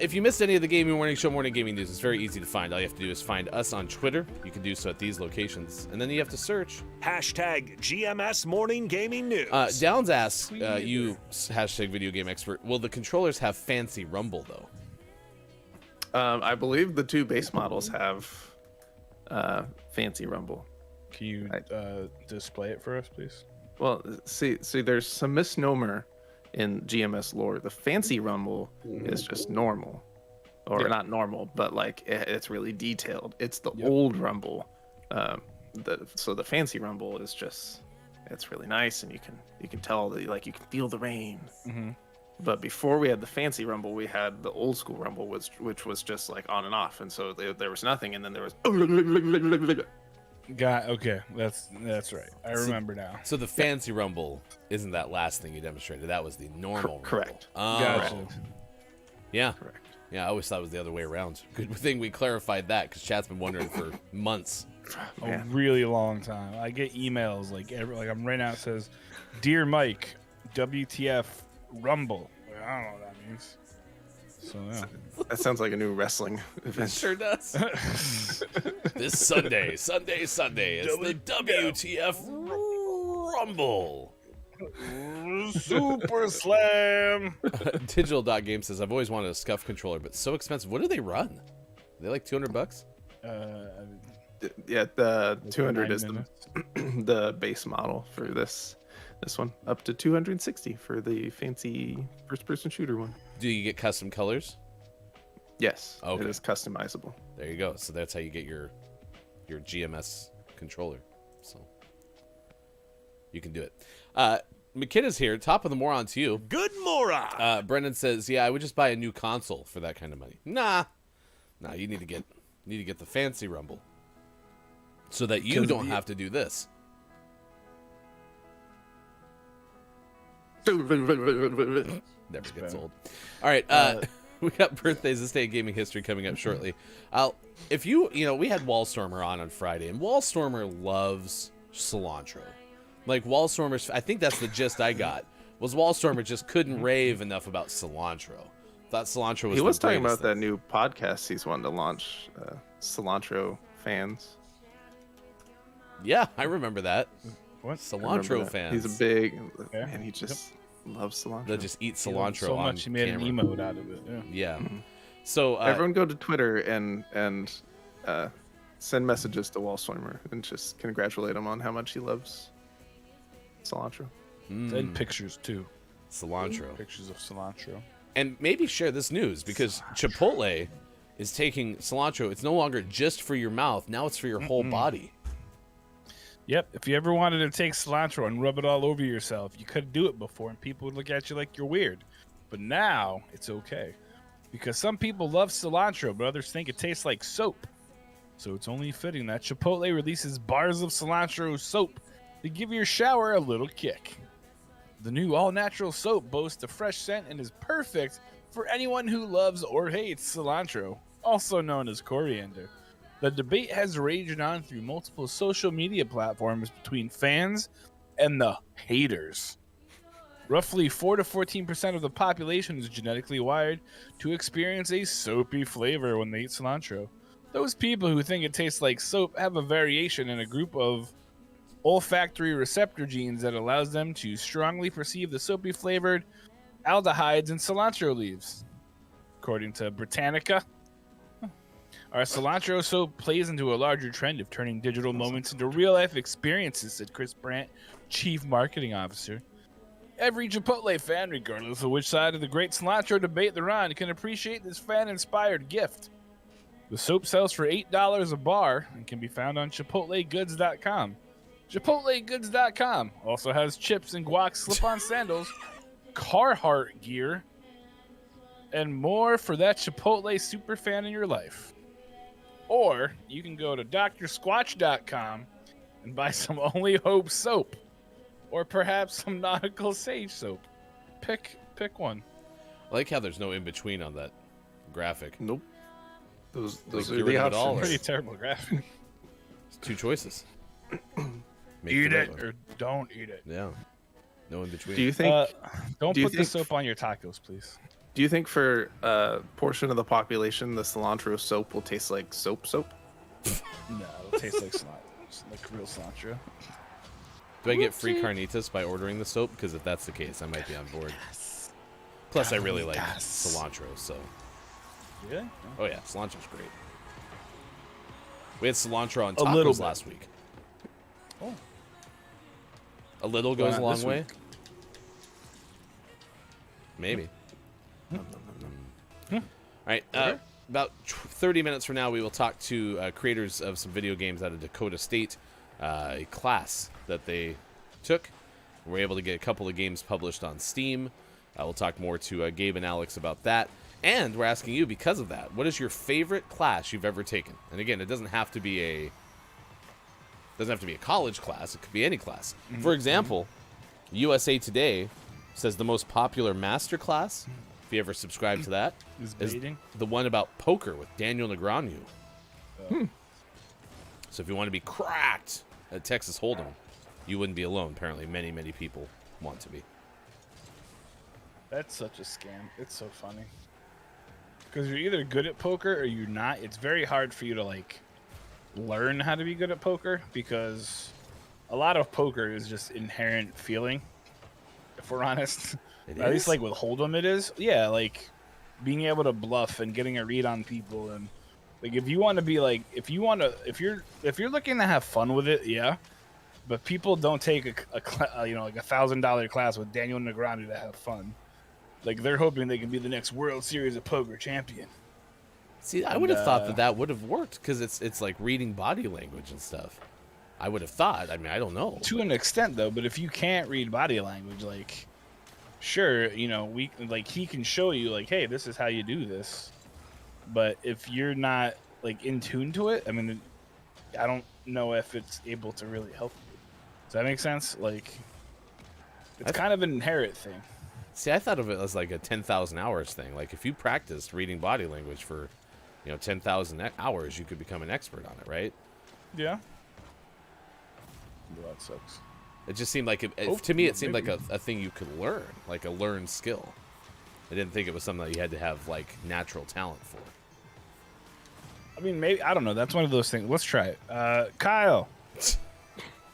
If you missed any of the Gaming Morning Show morning gaming news, it's very easy to find. All you have to do is find us on Twitter. You can do so at these locations, and then you have to search. Hashtag GMS Morning Gaming News. Downs asks, you hashtag video game expert, will the controllers have fancy rumble though? I believe the 2 base models have fancy rumble. Can you display it for us, please? Well, see, there's some misnomer in GMS lore. The fancy rumble is just normal, or not normal, but like it's really detailed. It's the old rumble. So the fancy rumble is just, it's really nice, and you can tell that you can feel the rain. But before we had the fancy rumble, we had the old school rumble, which was just like on and off, and so there was nothing, and then there was. Okay, that's right. I remember now. So the fancy rumble isn't that last thing you demonstrated. That was the normal Correct. rumble. Oh, Gotcha. yeah. Correct. Yeah, I always thought it was the other way around. Good thing we clarified that because chat's been wondering for months. A really long time. I get emails like I'm right now. It says, "Dear Mike, WTF Rumble." Like, I don't know what that means. So yeah. That sounds like a new wrestling It event. sure does. This Sunday, it's the WTF Rumble. Super Slam. Digital.game says, I've always wanted a Scuff controller, but so expensive. What do they run? Are they like $200? Yeah, the 200 is 9 minutes. the base model for this one. Up to 260 for the fancy first-person shooter one. Do you get custom colors? Yes, Okay. it is customizable. There you go. So that's how you get your GMS controller. So you can do it. McKenna's here. Top of the moron to you. Good moron. Brendan says, "Yeah, I would just buy a new console for that kind of money." Nah. You need to get the fancy Rumble, so that you don't have to do this. Never gets old. All right, we got birthdays this day in gaming history coming up shortly. If we had Wallstormer on Friday, and Wallstormer loves cilantro. Like Wallstormer's, I think that's the gist I got. Was Wallstormer just couldn't rave enough about cilantro? Thought cilantro was. He was talking about thing. that new podcast he's wanting to launch, cilantro fans. Yeah, I remember that. What? Cilantro fans. He's a big, Yeah. and he just loves cilantro. That just eat cilantro so on much he made camera. an emote out of it. Yeah. Yeah. So Everyone go to Twitter and send messages to Wallstormer and just congratulate him on how much he loves cilantro. Send pictures too. cilantro. Pictures of cilantro. And maybe share this news because Chipotle is taking cilantro. It's no longer just for your mouth. Now it's for your whole body. Yep. If you ever wanted to take cilantro and rub it all over yourself, you could do it before, and people would look at you like you're weird. But now it's okay, because some people love cilantro, but others think it tastes like soap. So it's only fitting that Chipotle releases bars of cilantro soap to give your shower a little kick. The new all-natural soap boasts a fresh scent and is perfect for anyone who loves or hates cilantro, also known as coriander. The debate has raged on through multiple social media platforms between fans and the haters. Roughly 4 to 14% of the population is genetically wired to experience a soapy flavor when they eat cilantro. Those people who think it tastes like soap have a variation in a group of olfactory receptor genes that allows them to strongly perceive the soapy flavored aldehydes in cilantro leaves. According to Britannica, our cilantro soap plays into a larger trend of turning digital moments into real-life experiences, said Chris Brandt, Chief Marketing Officer. Every Chipotle fan, regardless of which side of the great cilantro debate they're on, can appreciate this fan-inspired gift. The soap sells for $8 a bar and can be found on ChipotleGoods.com. ChipotleGoods.com also has chips and guac slip-on sandals, Carhartt gear, and more for that Chipotle superfan in your life. Or you can go to drsquatch.com and buy some Only Hope soap, or perhaps some Nautical Sage soap. Pick one. I like how there's no in between on that graphic. Nope. Those Like, are get the rid of it all, options. Pretty terrible graphic. It's two choices. Make Eat the right it one. or don't eat it. Yeah. No in between. Do you think? Don't do you put the think- soap on your tacos, please. Do you think for a portion of the population, the cilantro soap will taste like soap? No, it'll taste like cilantro. It's like real cilantro. Do I get free carnitas by ordering the soap? Because if that's the case, I might be on board. Plus, I really like cilantro, so. Really? Oh, yeah, cilantro's great. We had cilantro on A little tacos bit. last week. Oh. A little goes not a long this way. week? Maybe. All right. About 30 minutes from now, we will talk to creators of some video games out of Dakota State, a class that they took. We're able to get a couple of games published on Steam. We'll talk more to Gabe and Alex about that. And we're asking you, because of that, what is your favorite class you've ever taken? And again, it doesn't have to be a college class. It could be any class. For example, USA Today says the most popular master class, if you ever subscribe to that, Is is baiting? the one about poker with Daniel Negreanu. So if you want to be cracked at Texas Hold'em, you wouldn't be alone. Apparently, many, many people want to be. That's such a scam. It's so funny. Because you're either good at poker or you're not. It's very hard for you to like learn how to be good at poker, because a lot of poker is just inherent feeling, if we're honest. It At least is? like with Hold'em it is. Yeah, like being able to bluff and getting a read on people, and like if you want to be like if you're looking to have fun with it, yeah. But people don't take like a $1,000 class with Daniel Negreanu to have fun. Like they're hoping they can be the next World Series of Poker champion. See, I would have thought that would have worked because it's like reading body language and stuff. I would have thought. I mean, I don't know. To an extent, though, but if you can't read body language, like, sure, he can show you, like, hey, this is how you do this. But if you're not, like, in tune to it, I mean, I don't know if it's able to really help you. Does that make sense? Like, it's kind of an inherent thing. See, I thought of it as like a 10,000 hours thing. Like, if you practiced reading body language for, 10,000 hours, you could become an expert on it, right? Yeah. Well, that sucks. It just seemed like, to me, it seemed like a thing you could learn, like a learned skill. I didn't think it was something that you had to have, like, natural talent for. I mean, maybe, I don't know. That's one of those things. Let's try it. Kyle,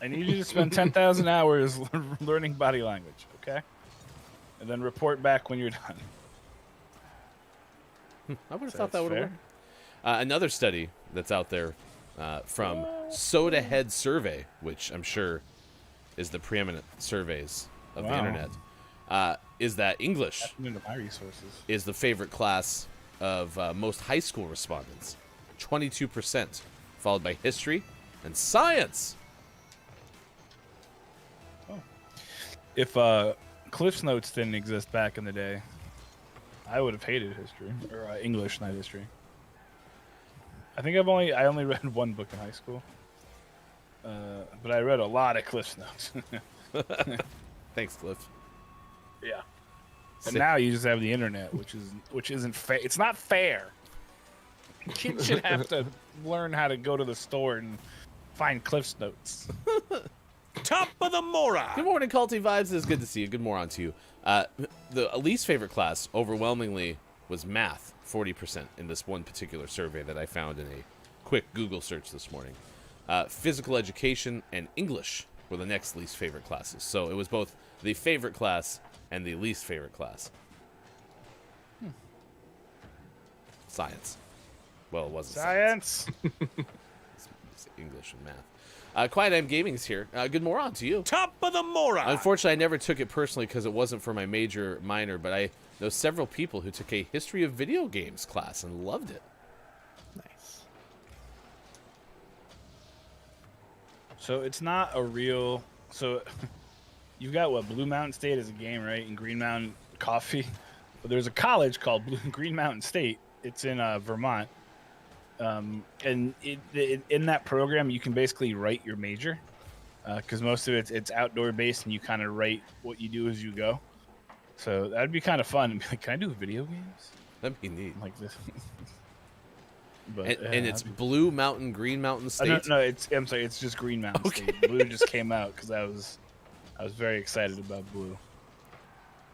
I need you to spend 10,000 hours learning body language, okay? And then report back when you're done. I would have thought that would have worked. Another study that's out there from Soda Head Survey, which I'm sure is the preeminent surveys of the internet, is that English Into my resources. is the favorite class of most high school respondents. 22%, followed by history and science. If Cliff's Notes didn't exist back in the day, I would have hated history or English, not history. I think I only read one book in high school, but I read a lot of Cliff's Notes. Thanks, Cliff. Yeah. And now you just have the internet, which isn't fair. It's not fair. Kids should have to learn how to go to the store and find Cliff's Notes. Top of the moron. Good morning, Culty Vibes. It's good to see you. Good morning to you. The least favorite class, overwhelmingly, was math, 40% in this one particular survey that I found in a quick Google search this morning. Physical education and English were the next least favorite classes. So it was both the favorite class and the least favorite class. Science. Well, it wasn't science. It's English and math. Quiet M Gaming's here. Good morning to you. Top of the moron. Unfortunately, I never took it personally because it wasn't for my minor, but I know several people who took a history of video games class and loved it. Nice. So it's not a real. So you've got what Blue Mountain State is a game, right? And Green Mountain Coffee. But there's a college called Green Mountain State. It's in Vermont. And in that program, you can basically write your major, because most of it's outdoor based, and you kind of write what you do as you go. So that'd be kind of fun. And be like, can I do video games? That'd be neat. Like this. But And it's Blue Mountain, Green Mountain State. No, I'm sorry, it's just Green Mountain State. Blue just came out because I was very excited about Blue.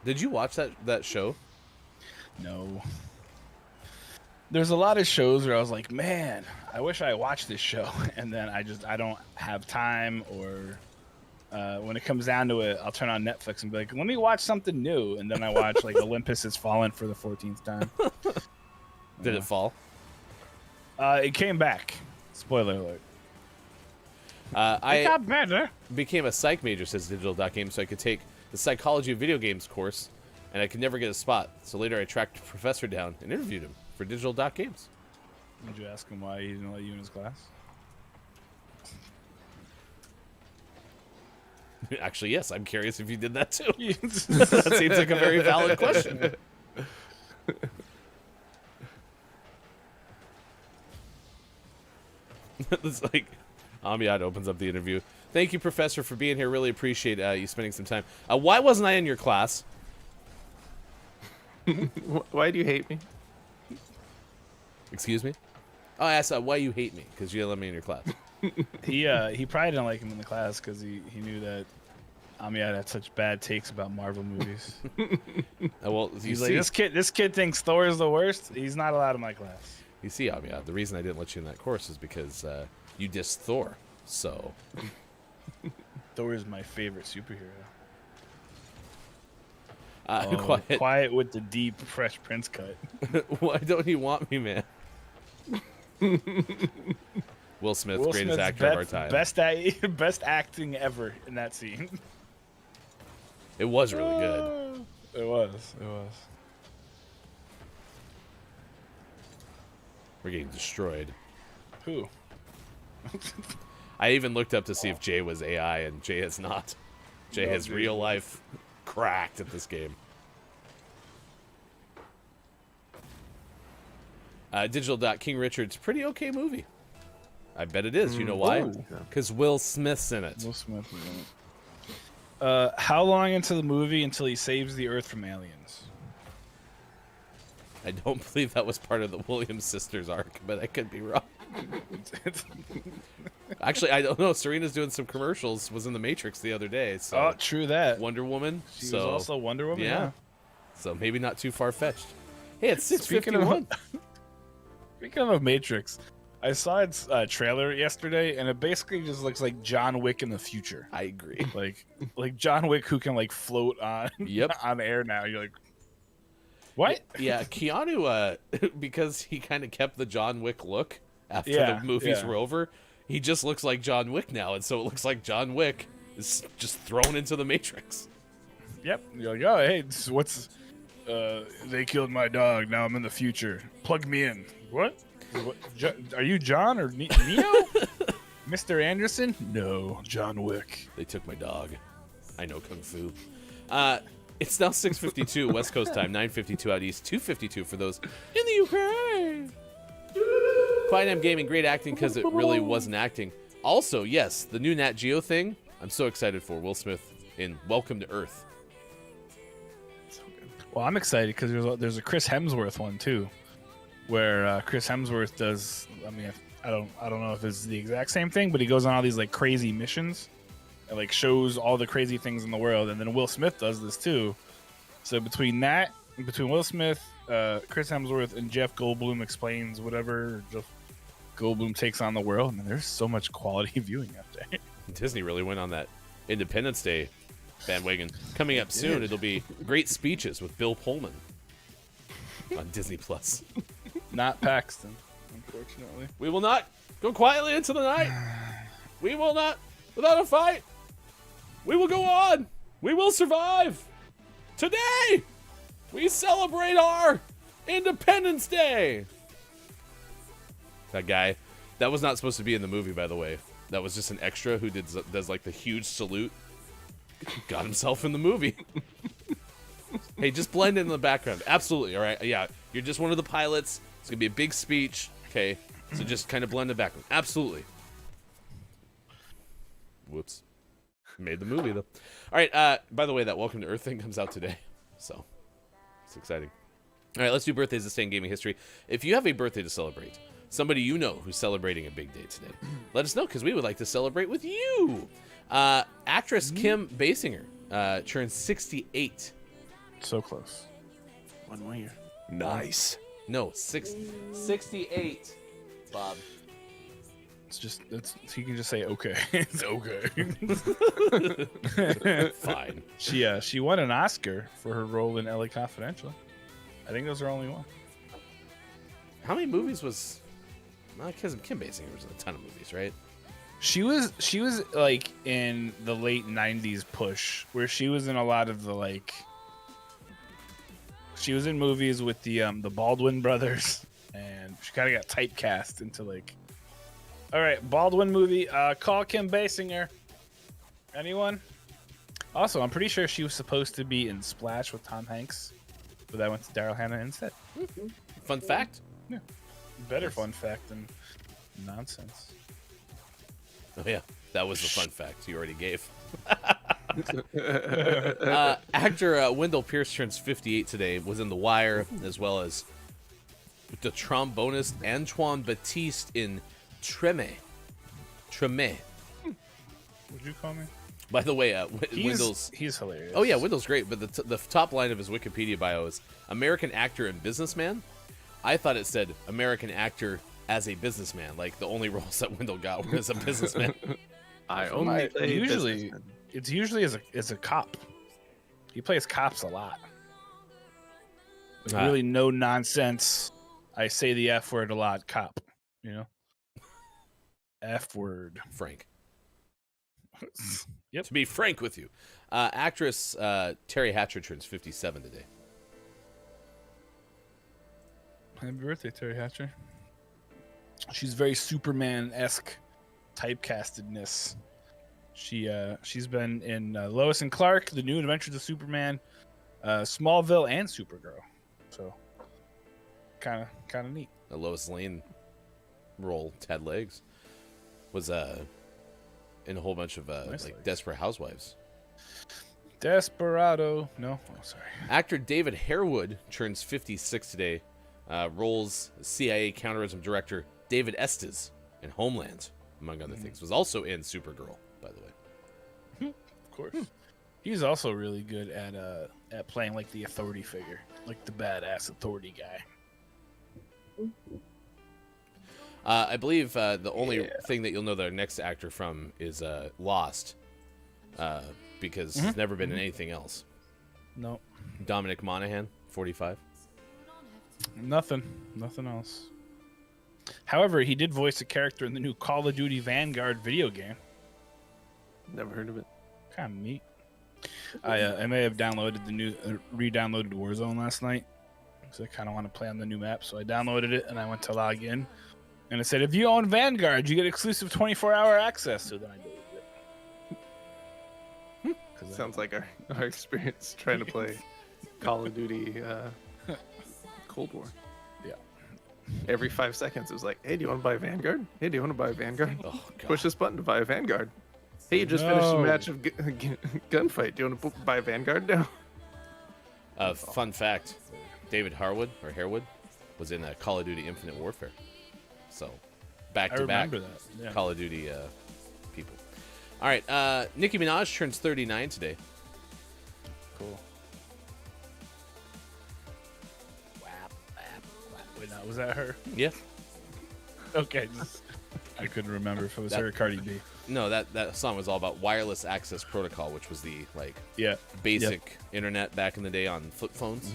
Did you watch that show? No. There's a lot of shows where I was like, man, I wish I watched this show, and then I don't have time, or when it comes down to it, I'll turn on Netflix and be like, let me watch something new, and then I watch like Olympus Has Fallen for the 14th time. Did it fall? It came back. Spoiler alert. I got better. became a psych major, says Digital.game, so I could take the psychology of video games course, and I could never get a spot. So later I tracked a professor down and interviewed him for Digital.games. Did you ask him why he didn't let you in his class? Actually, yes. I'm curious if you did that too. That seems like a very valid question. It's like Amiyad opens up the interview. Thank you, Professor, for being here. Really appreciate you spending some time. Why wasn't I in your class? Why do you hate me? Excuse me? Oh, I asked why you hate me, because you didn't let me in your class. He probably didn't like him in the class because he knew that Amiyad had such bad takes about Marvel movies. Well, He's like, this kid thinks Thor is the worst. He's not allowed in my class. You see, Amiyad, the reason I didn't let you in that course is because you dissed Thor. So Thor is my favorite superhero. quiet. With the deep Fresh Prince cut. Why don't you want me, man? Will Smith, greatest Smith's actor of our time. Best acting ever in that scene. It was really good. It was. We're getting destroyed. Who? I even looked up to see if Jay was AI, and Jay is not. Jay has real life cracked at this game. Digital.King Richard's pretty okay movie. I bet it is. You know why? Because Will Smith's in it. Will Smith is in it. How long into the movie until he saves the Earth from aliens? I don't believe that was part of the Williams sisters arc, but I could be wrong. Actually, I don't know. Serena's doing some commercials. Was in the Matrix the other day. So Oh, true that. Wonder Woman. She was also Wonder Woman. Yeah. So maybe not too far fetched. Hey, it's 6:51. Speaking of Matrix, I saw its trailer yesterday, and it basically just looks like John Wick in the future. I agree. Like John Wick who can like float on on air now. You're like, what? Yeah, Keanu, because he kind of kept the John Wick look after the movies were over, he just looks like John Wick now, and so it looks like John Wick is just thrown into the Matrix. Yep. You're like, oh, hey, what's... they killed my dog, now I'm in the future. Plug me in. What? Are you John or Neo? Mr. Anderson? No, John Wick. They took my dog. I know Kung Fu. It's now 6:52 West Coast time, 9:52 out east, 2:52 for those in the Ukraine. Fine, I'm gaming. Great acting because it really wasn't acting. Also, yes, the new Nat Geo thing, I'm so excited for. Will Smith in Welcome to Earth. Well, I'm excited because there's a Chris Hemsworth one too, where Chris Hemsworth does. I mean, I don't know if it's the exact same thing, but he goes on all these like crazy missions, and like shows all the crazy things in the world. And then Will Smith does this too. So between Will Smith, Chris Hemsworth, and Jeff Goldblum explains whatever Jeff Goldblum takes on the world. I mean, there's so much quality viewing out there. Disney really went on that Independence Day bandwagon. Coming up soon, it'll be Great Speeches with Bill Pullman on Disney Plus. Not Paxton, unfortunately. We will not go quietly into the night. We will not, without a fight. We will go on. We will survive. Today, we celebrate our Independence Day. That guy, that was not supposed to be in the movie, by the way. That was just an extra who does like the huge salute. Got himself in the movie. Hey, just blend in the background. Absolutely, all right? Yeah, you're just one of the pilots. It's going to be a big speech, okay? So just kind of blend the background. Absolutely. Whoops. Made the movie, though. All right, by the way, that Welcome to Earth thing comes out today. So, it's exciting. All right, let's do birthdays this day in gaming history. If you have a birthday to celebrate, somebody you know who's celebrating a big day today, let us know because we would like to celebrate with you. Actress Kim Basinger turns 68. So close. One more year. Nice. No, 68, Bob. You can just say okay. It's okay. Fine. She won an Oscar for her role in LA Confidential. I think those are only one. How many movies was... Well, because Kim Basinger was in a ton of movies, right? She was like in the late 90s push where she was in a lot of the like she was in movies with the Baldwin brothers, and she kind of got typecast into like, all right, Baldwin movie, call Kim Basinger. Anyone? Also, I'm pretty sure she was supposed to be in Splash with Tom Hanks, but I went to Daryl Hannah instead. Fun fact. Yeah. Better fun fact than nonsense. Oh, yeah. That was the fun fact you already gave. Actor Wendell Pierce turns 58 today, was in The Wire, as well as the trombonist Antoine Batiste in Treme. Would you call me? By the way, Wendell's... He's hilarious. Oh, yeah, Wendell's great, but the top line of his Wikipedia bio is American actor and businessman. I thought it said American actor as a businessman, like the only roles that Wendell got were as a businessman. It's usually as a cop. He plays cops a lot. Like really no nonsense. I say the F word a lot. Cop, you know. F word. Frank. Yep. To be frank with you, actress Teri Hatcher turns 57 today. Happy birthday, Teri Hatcher. She's very Superman-esque typecastedness. She's been in Lois and Clark, The New Adventures of Superman, Smallville, and Supergirl. So kind of neat. The Lois Lane role, Ted Legs, was in a whole bunch of Nice like legs. Desperate Housewives. Desperado. No, oh sorry. Actor David Harewood turns 56 today. Roles CIA counterterrorism director David Estes in Homeland, among other things. Was also in Supergirl, by the way. Of course. He's also really good at playing like the authority figure, like the badass authority guy. I believe the only thing that you'll know their next actor from is Lost, because he's never been in anything else. No, Dominic Monaghan, 45. nothing else. However, he did voice a character in the new Call of Duty Vanguard video game. Never heard of it. Kind of neat. I may have downloaded the new, re-downloaded Warzone last night because I kind of want to play on the new map. So I downloaded it and I went to log in, and it said if you own Vanguard, you get exclusive 24-hour access. So then I deleted it. Sounds like our experience trying to play Call of Duty Cold War. Yeah. Every 5 seconds, it was like, hey, do you want to buy Vanguard? Hey, do you want to buy Vanguard? Oh, God. Push this button to buy a Vanguard. Hey, you just finished a match of gunfight. Do you want to buy Vanguard now? Fun fact, David Harewood was in Call of Duty Infinite Warfare. So, back I to back remember that. Yeah. Call of Duty people. All right, Nicki Minaj turns 39 today. Cool. Wait, now, was that her? Yeah. Okay. I couldn't remember if it was her or Cardi B. No, that song was all about wireless access protocol, which was the Yeah. basic internet back in the day on flip phones.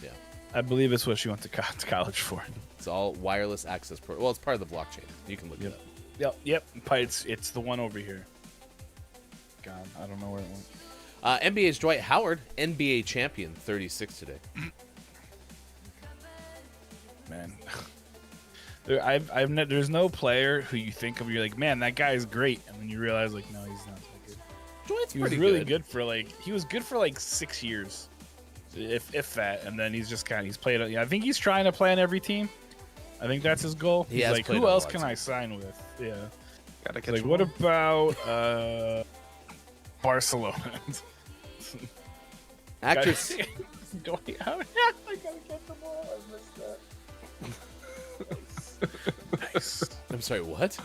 Yeah, I believe it's what she went to college for. it's all wireless access protocol. Well, it's part of the blockchain. You can look it up. Yep. It's the one over here. God, I don't know where it went. NBA's Dwight Howard, NBA champion, 36 today. Man. There's no player who you think of, you're like, man, that guy is great, and then you realize, like, no, he's not that good. Dwight's He was pretty really good for he was good for 6 years, if that, and then he's just he's played. I think he's trying to play on every team. I think that's his goal. He He's has like, played who on a else lot can of I sign with? Yeah. Gotta catch Like, them what all. about Barcelona? Actress. Dwight Howard. I gotta get them all. I missed that. Nice. I'm sorry, what?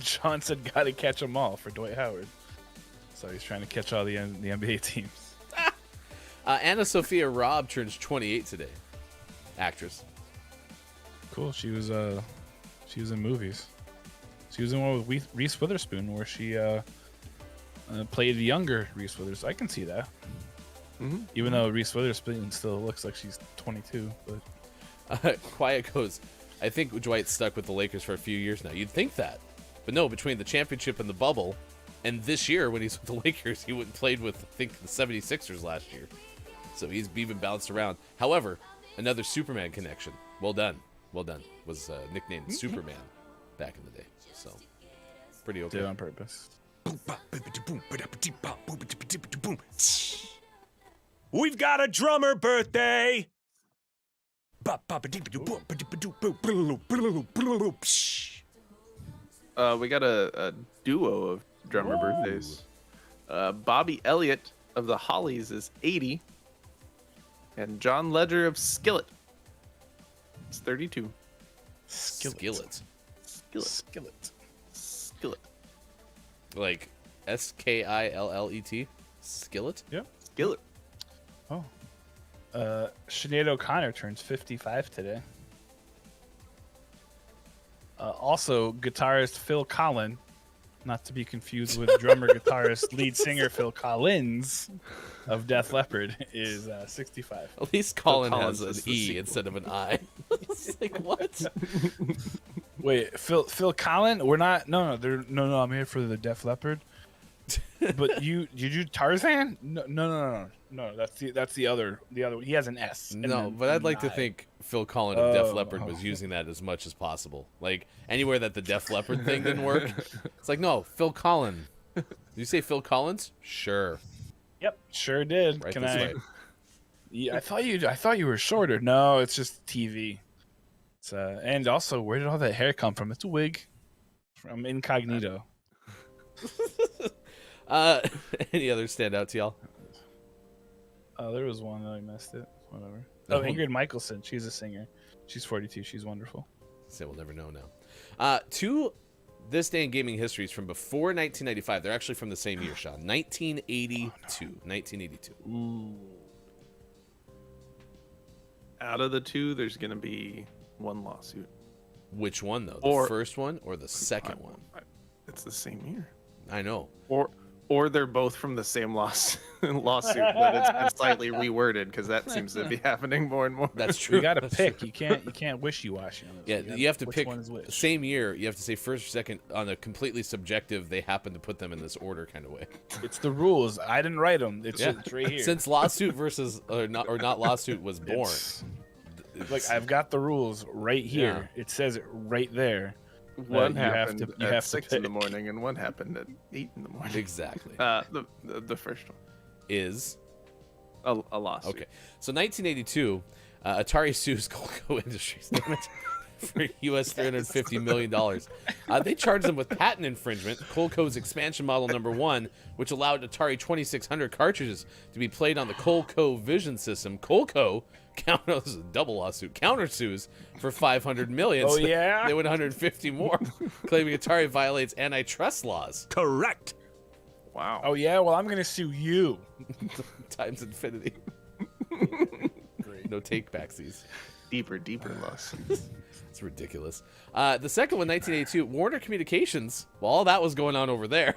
John said, "Gotta catch them all" for Dwight Howard. So he's trying to catch all the NBA teams. AnnaSophia Robb turns 28 today. Actress. Cool. She was in movies. She was in one with Reese Witherspoon where she played the younger Reese Witherspoon. I can see that. Mm-hmm. Even though Reese Witherspoon still looks like she's 22, but Quiet goes, I think Dwight's stuck with the Lakers for a few years now. You'd think that. But no, between the championship and the bubble, and this year when he's with the Lakers, he went and played with, I think, the 76ers last year. So he's even bounced around. However, another Superman connection. Well done. Was nicknamed Superman back in the day. So, pretty okay. did it on purpose. We've got a drummer birthday. We got a duo of drummer birthdays. Bobby Elliott of the Hollies is 80, and John Ledger of Skillet is 32. Skillet. Skillet. Like Skillet? Skillet? Yep. Skillet. Oh. Sinead O'Connor turns 55 today. Also, guitarist Phil Collin, not to be confused with drummer, guitarist, lead singer Phil Collins of Def Leppard, is 65. At least Colin Collins has an is the E sequel. instead of an I. It's like, what? Wait, Phil Collin? We're not. No. I'm here for the Def Leppard. But you Tarzan? No. No, that's the other. He has an S. and No, then but I'd like to an I. think Phil Collins of Def Oh. Leppard was using that as much as possible. Like anywhere that the Def Leppard thing didn't work, it's like no, Phil Collins. Did you say Phil Collins? Sure. Yep, sure did. Right Can this I? way. Yeah, I thought you were shorter. No, it's just TV. It's and also, where did all that hair come from? It's a wig from Incognito. Any others stand out to y'all? Oh, there was one that I missed it. Whatever. Oh. Oh, Ingrid Michaelson. She's a singer. She's 42. She's wonderful. Say we'll never know now. Two this day in gaming histories from before 1995. They're actually from the same year, Sean. 1982. 1982. Ooh. Out of the two, there's gonna be one lawsuit. Which one though? The Or- first one or the second one? It's the same year. I know. Or they're both from the same lawsuit, but it's been slightly reworded because that seems to be happening more and more. That's true. You got to That's pick. true. You can't wishy-washy on this. Yeah, gotta you have to which pick one is which. same year. You have to say first or second on a completely subjective. They happen to put them in this order kind of way. It's the rules. I didn't write them. It's, Yeah. it's right here. Since lawsuit versus or not lawsuit was born. Look, I've got the rules right here. It says it right there. One you have happened to- you at have to 6 in the pick. morning, and one happened at 8 in the morning. Exactly. The first one, Is a lawsuit. okay. So 1982, Atari sues Coleco Industries damn it, for US $350 million. They charged them with patent infringement. Coleco's expansion model number 1, which allowed Atari 2600 cartridges to be played on the Coleco Vision system. Coleco this is a double lawsuit, countersues for $500 million. Oh, So yeah? they win 150 more, claiming Atari violates antitrust laws. Correct. Wow. Oh yeah. Well, I'm gonna sue you. Times infinity. No take backsies. Deeper loss. It's ridiculous. The second one, 1982, Warner Communications. Well, all that was going on over there.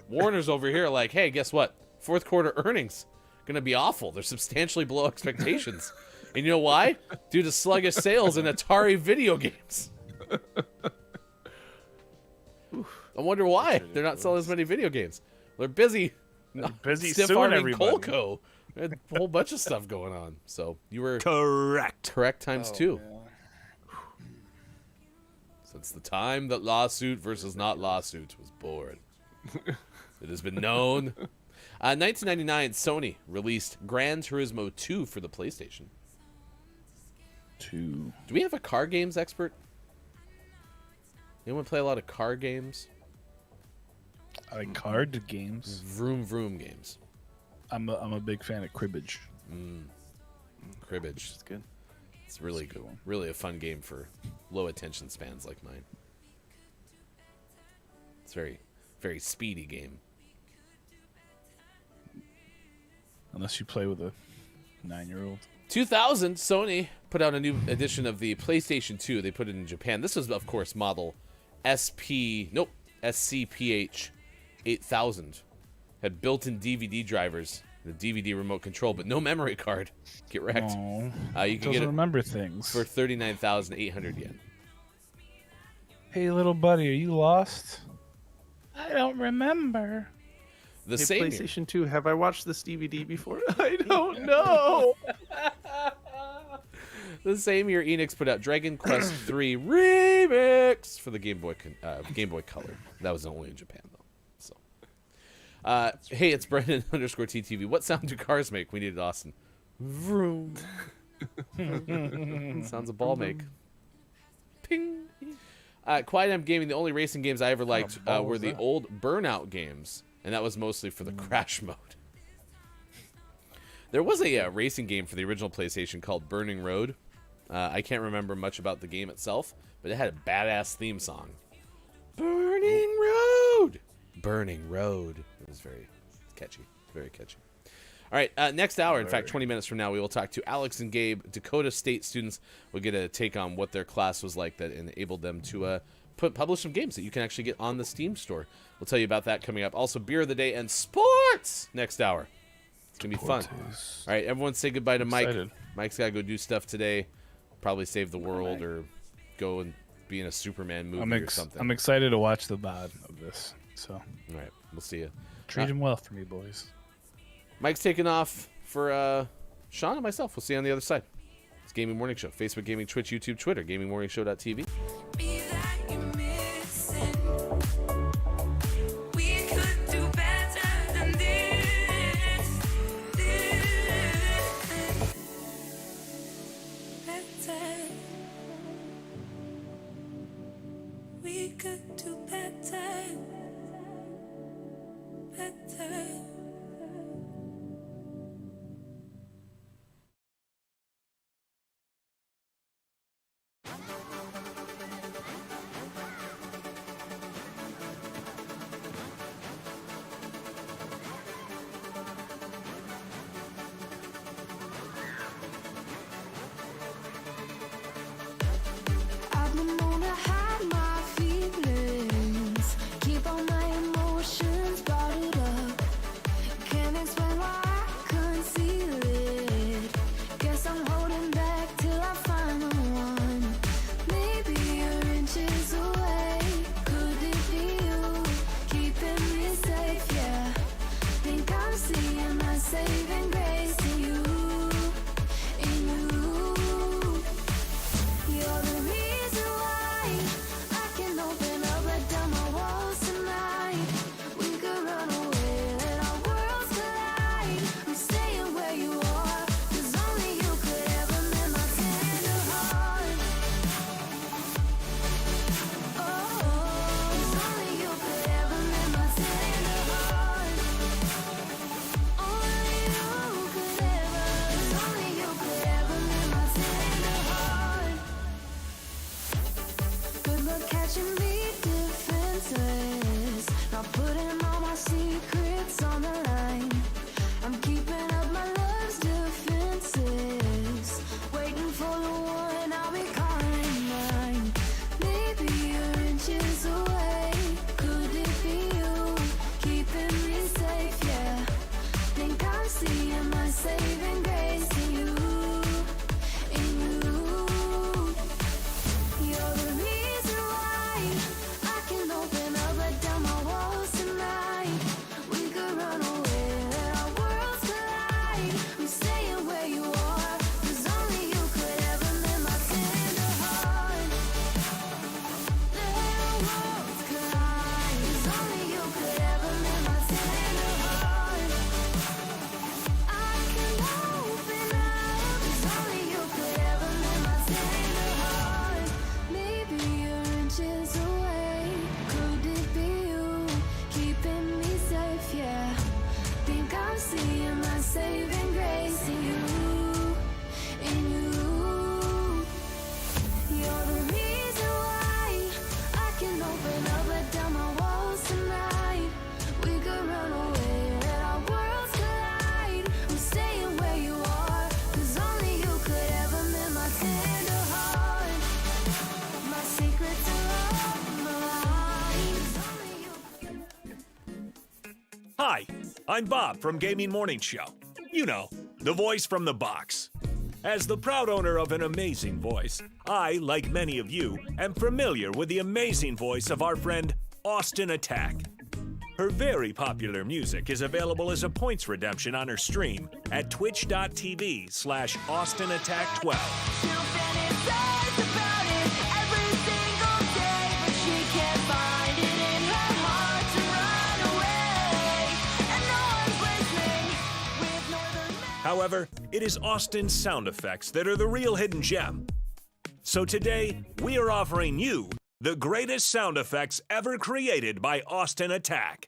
Warner's over here like, hey, guess what? Fourth quarter earnings going to be awful. They're substantially below expectations. And you know why? Due to sluggish sales in Atari video games. I wonder why they're not selling as many video games. They're busy. Busy Stiff suing arming everybody. Coleco. They had a whole bunch of stuff going on. So you were Correct. correct times two. Since the time that lawsuit versus not lawsuit was born, it has been known. 1999, Sony released Gran Turismo 2 for the PlayStation. Two. Do we have a car games expert? Anyone play a lot of car games? I like card games. Vroom vroom games. I'm a big fan of cribbage. Cribbage. It's good. It's really good. Really a fun game for low attention spans like mine. It's very, very speedy game. Unless you play with a 9-year-old. 2000, Sony put out a new edition of the PlayStation 2. They put it in Japan. This is, of course, model SCPH 8000. Had built-in DVD drivers, the DVD remote control, but no memory card. Get wrecked. Oh, You can doesn't get it remember things. for 39,800 yen. Hey, little buddy, are you lost? I don't remember. The Hey, same year. PlayStation 2, have I watched this DVD before? I don't know. The same year, Enix put out Dragon Quest III Remix for the Game Boy Color. That was only in Japan, though. So, hey, it's Brendan _TTV. What sound do cars make? We needed Austin. Vroom. Sounds a ball make. Ping. Quiet M Gaming. The only racing games I ever liked were the old Burnout games, and that was mostly for the crash mode. There was a racing game for the original PlayStation called Burning Road. I can't remember much about the game itself, but it had a badass theme song. Burning Road! Burning Road. It was very catchy. Very catchy. All right, next hour, in fact, 20 minutes from now, we will talk to Alex and Gabe, Dakota State students. We'll get a take on what their class was like that enabled them to publish some games that you can actually get on the Steam store. We'll tell you about that coming up. Also, Beer of the Day and sports next hour. It's going to be fun. All right, everyone say goodbye to Mike. Excited. Mike's got to go do stuff today. Probably save the world or go and be in a Superman movie or something. I'm excited to watch the VOD of this. So All right, we'll see you. treat him well for me, boys. Mike's taking off. for Sean and myself. We'll see you on the other side. It's Gaming Morning Show. Facebook, Gaming, Twitch, YouTube, Twitter, GamingMorningShow.tv. Be that you're missing. We could do better than this. Better. We could do better. Better. I've been known to hide my feelings, keep all my emotions bottled up. Can't explain why I conceal it. Guess I'm holding back till I find the one. Maybe you're inches away. Could it be you keeping me safe? Yeah, think I'm seeing my saving grace in you. In you. You're the reason why I can open up, let down my walls tonight. We could run away, let our worlds collide. I'm staying where you are, 'cause only you could ever mend my tender heart. Oh, 'cause only you could ever mend my tender heart. Only you could ever, 'cause only you could ever mend my tender heart. Good luck catching me defenseless. Not putting all my secrets on the line. I'm keeping up my love's defenses. Waiting for the one I'll be calling mine. Maybe you're inches away. Could it be you keeping me safe? Yeah, think I'm seeing my saving grace in you. In you. You're the reason why I can open up, let down my walls tonight. We could run away, let our worlds collide. I'm staying where you are, 'cause only you could ever mend my tender heart. Let our worlds collide, 'cause only you could ever mend my tender heart. I can open up, 'cause only you could ever mend my tender heart. Maybe you're inches away. Could it be you keeping me safe? Yeah, think I'm seeing my saving grace in you. In you. You're the reason why I can open up, let down my walls tonight. We could run away, let our worlds collide. I'm staying where you are, 'cause only you could ever mend my tender heart. My secrets are on the line. Only you. Hi, I'm Bob from Gaming Morning Show. You know, the voice from the box. As the proud owner of an amazing voice, I, like many of you, am familiar with the amazing voice of our friend Austin Attack. Her very popular music is available as a points redemption on her stream at twitch.tv/AustinAttack12. She'll fantasize about it every single day, but she can't find it in her heart to run away. And no one's listening with Northern However, it is Austin's sound effects that are the real hidden gem. So today, we are offering you the greatest sound effects ever created by Austin Attack.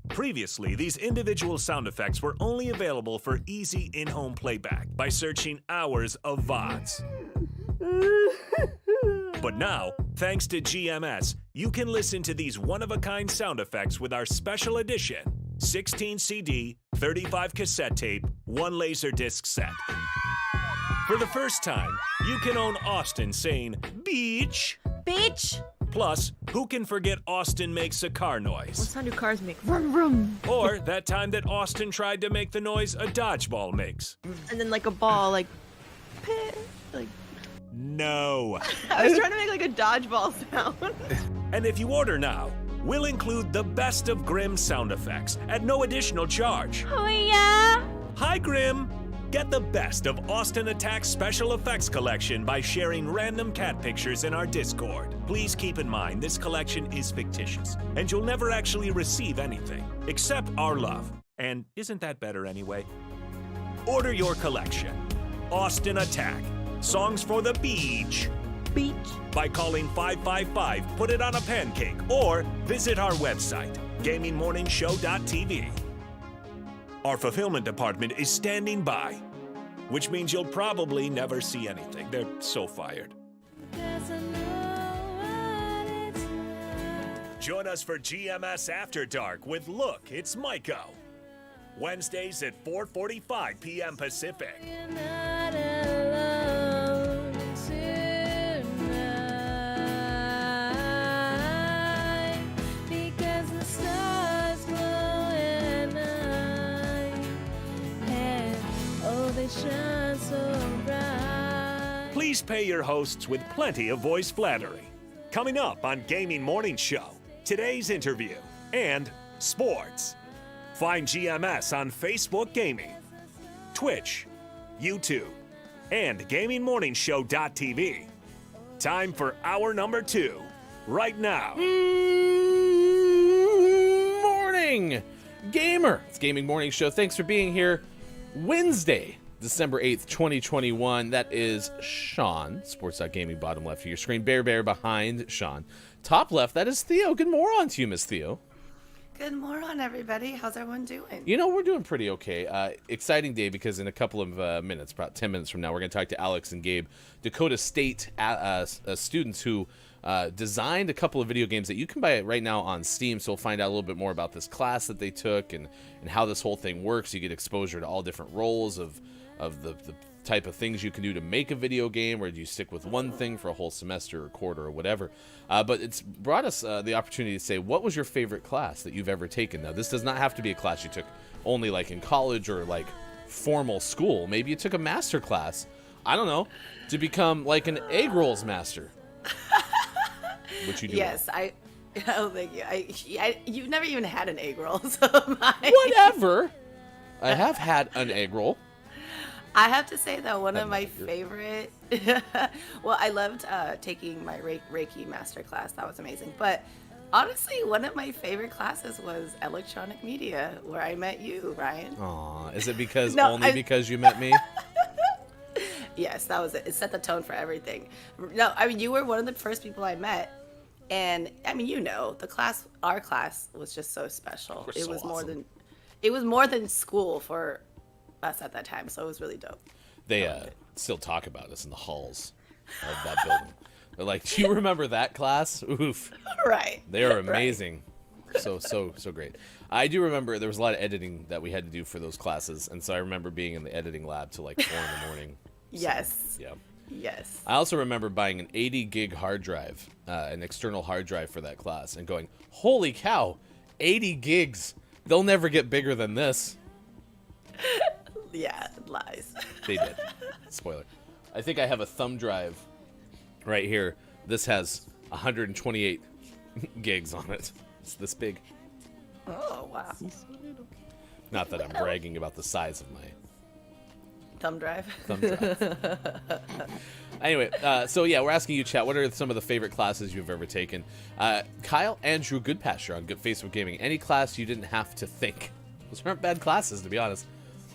Previously, these individual sound effects were only available for easy in-home playback by searching hours of VODs. But now, thanks to GMS, you can listen to these one-of-a-kind sound effects with our special edition 16 CD, 35 cassette tape, 1 Laserdisc set. For the first time, you can own Austin saying, "Beach." Beach? Plus, who can forget Austin makes a car What noise? sound do cars make? Vroom, vroom. Or that time that Austin tried to make the noise a dodgeball makes. And then like a ball, like, like. No. I was trying to make like a dodgeball sound. And if you order now, we'll include the best of Grimm sound effects at no additional charge. Oh yeah? Hi, Grim! Get the best of Austin Attack's special effects collection by sharing random cat pictures in our Discord. Please keep in mind this collection is fictitious, and you'll never actually receive anything, except our love. And isn't that better anyway? Order your collection. Austin Attack. Songs for the beach. Beach. By calling 555, put it on a pancake, or visit our website, GamingMorningShow.tv. Our fulfillment department is standing by, which means you'll probably never see anything. They're so fired. Join us for GMS After Dark with Look, It's Maiko. Wednesdays at 4:45 p.m. Pacific. Shine so bright. Please pay your hosts with plenty of voice flattery. Coming up on Gaming Morning Show, today's interview, and sports. Find GMS on Facebook Gaming, Twitch, YouTube, and GamingMorningshow.tv. Time for hour number 2, right now. Morning, gamer. It's Gaming Morning Show. Thanks for being here. Wednesday, December 8th, 2021. That is Sean, Sports.Gaming, bottom left of your screen. Bear behind Sean. Top left, that is Theo. Good morning to you, Miss Theo. Good morning, everybody. How's everyone doing? You know, we're doing pretty okay. Exciting day because in a couple of minutes, about 10 minutes from now, we're going to talk to Alex and Gabe, Dakota State students who designed a couple of video games that you can buy right now on Steam. So we'll find out a little bit more about this class that they took and how this whole thing works. You get exposure to all different roles of the type of things you can do to make a video game, or do you stick with one thing for a whole semester or quarter or whatever. But it's brought us the opportunity to say, what was your favorite class that you've ever taken? Now, this does not have to be a class you took only like in college or like formal school. Maybe you took a master class, I don't know, to become like an egg rolls master. Which you do. Yes, oh, thank you. You've never even had an egg roll, so Whatever. I have had an egg roll. I have to say, though, one of my favorite... well, I loved taking my Reiki master class. That was amazing. But honestly, one of my favorite classes was electronic media, where I met you, Ryan. Aw, is it because because you met me? Yes, that was it. It set the tone for everything. No, I mean, you were one of the first people I met. And I mean, you know, our class was just so special. It was more than school for us at that time. So it was really dope. They still talk about us in the halls of that building. They're like, do you remember that class? Oof. Right. They are amazing. Right. So great. I do remember there was a lot of editing that we had to do for those classes. And so I remember being in the editing lab till like 4 in the morning. Yes. So, yeah. Yes. I also remember buying an 80 gig hard drive, an external hard drive for that class, and going, holy cow, 80 gigs. They'll never get bigger than this. Yeah, lies. They did. Spoiler. I think I have a thumb drive right here. This has 128 gigs on it. It's this big. Oh, wow. Not that I'm bragging about the size of my thumb drive. Anyway, so yeah, we're asking you, chat, what are some of the favorite classes you've ever taken? Kyle Andrew Goodpasture on Good Facebook Gaming. Any class you didn't have to think. Those aren't bad classes, to be honest.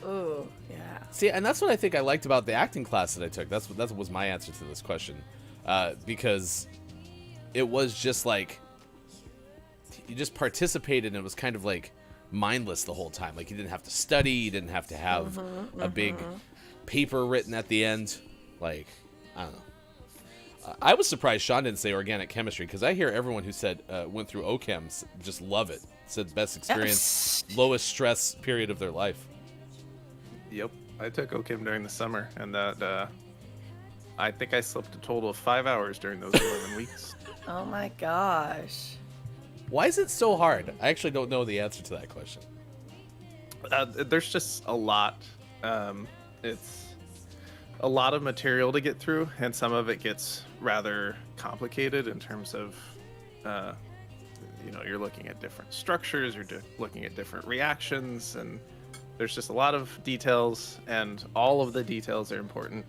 Ooh, yeah. See, and that's what I think I liked about the acting class that I took. That was my answer to this question. Because it was just like, you just participated and it was kind of like mindless the whole time. Like you didn't have to study, you didn't have to have a big paper written at the end. Like, I don't know. I was surprised Sean didn't say organic chemistry, because I hear everyone who said went through OChem just love it. Said best experience, lowest stress period of their life. Yep, I took OChem during the summer, and that I think I slept a total of 5 hours during those 11 weeks. Oh my gosh. Why is it so hard? I actually don't know the answer to that question. There's just a lot. It's a lot of material to get through, and some of it gets rather complicated in terms of, you're looking at different structures, you're looking at different reactions, and There's just a lot of details, and all of the details are important.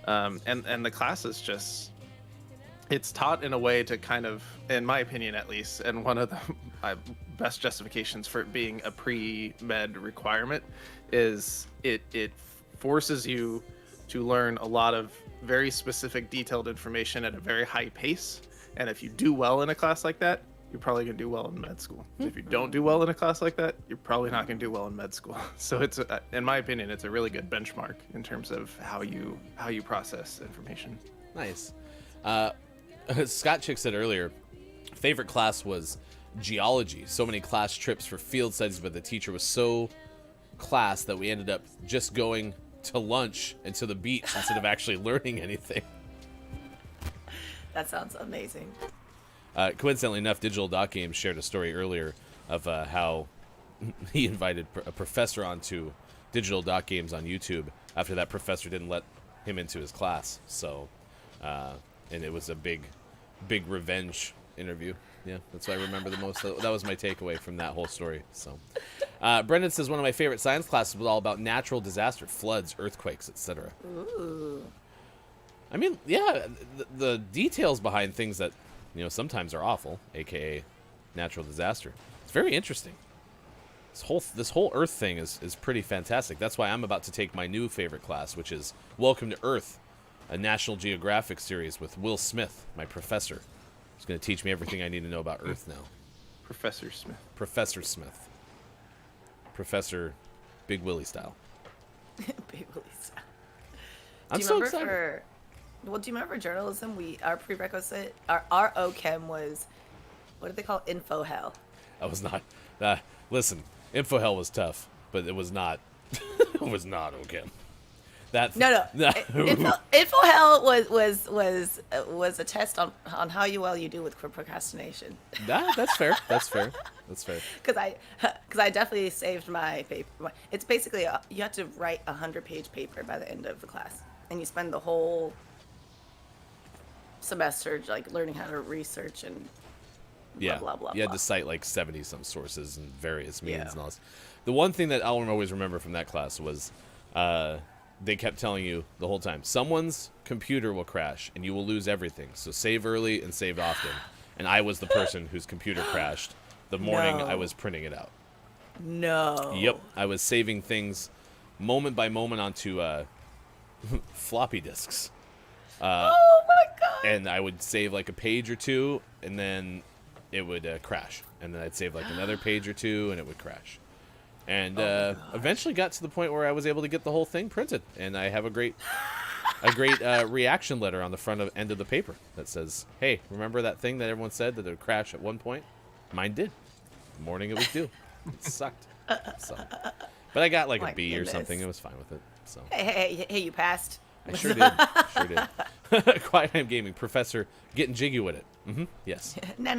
And the class is just, it's taught in a way to kind of, in my opinion at least, and one of the best justifications for it being a pre-med requirement is it forces you to learn a lot of very specific detailed information at a very high pace. And if you do well in a class like that, you're probably going to do well in med school. If you don't do well in a class like that, you're probably not going to do well in med school. So it's, in my opinion, it's a really good benchmark in terms of how you process information. Nice. Scott Chick said earlier, favorite class was geology. So many class trips for field studies, but the teacher was so class that we ended up just going to lunch and to the beach instead of actually learning anything. That sounds amazing. Coincidentally enough, Digital Doc Games shared a story earlier of how he invited a professor onto Digital Doc Games on YouTube after that professor didn't let him into his class. So, and it was a big revenge interview. Yeah, that's what I remember the most. That was my takeaway from that whole story. So, Brendan says one of my favorite science classes was all about natural disaster, floods, earthquakes, etc. Ooh. I mean, yeah, the details behind things that, you know, sometimes are awful, aka natural disaster. It's very interesting. This whole Earth thing is pretty fantastic. That's why I'm about to take my new favorite class, which is Welcome to Earth, a National Geographic series with Will Smith, my professor. He's going to teach me everything I need to know about Earth now. Professor Smith. Professor Smith. Professor Big Willie style. Big Willie style. I'm so excited. Do you remember journalism? Our prerequisite, our RO Chem was, what did they call it? Info hell. I was not. Listen, Info Hell was tough, but it was not. It was not okay. That No. Info hell was a test on how well you do with procrastination. That's fair. That's fair. That's fair. Because I definitely saved my paper. It's basically you have to write a 100-page paper by the end of the class, and you spend the whole semester like learning how to research and blah, blah, blah, you had blah. to cite like 70 some sources and various means and all this. The one thing that I'll always remember from that class was they kept telling you the whole time, someone's computer will crash and you will lose everything, so save early and save often. And I was the person whose computer crashed the morning I was printing it out. No. Yep, I was saving things moment by moment onto floppy disks. Oh my god. And I would save like a page or two, and then it would crash. And then I'd save like another page or two, and it would crash. And eventually got to the point where I was able to get the whole thing printed. And I have a great reaction letter on the end of the paper that says, hey, remember that thing that everyone said that it would crash at one point? Mine did. The morning it was due. It sucked. So. But I got like a B or something. I was fine with it. So. Hey, you passed. I sure did. Quiet Time Gaming professor getting jiggy with it. Yes. Nah.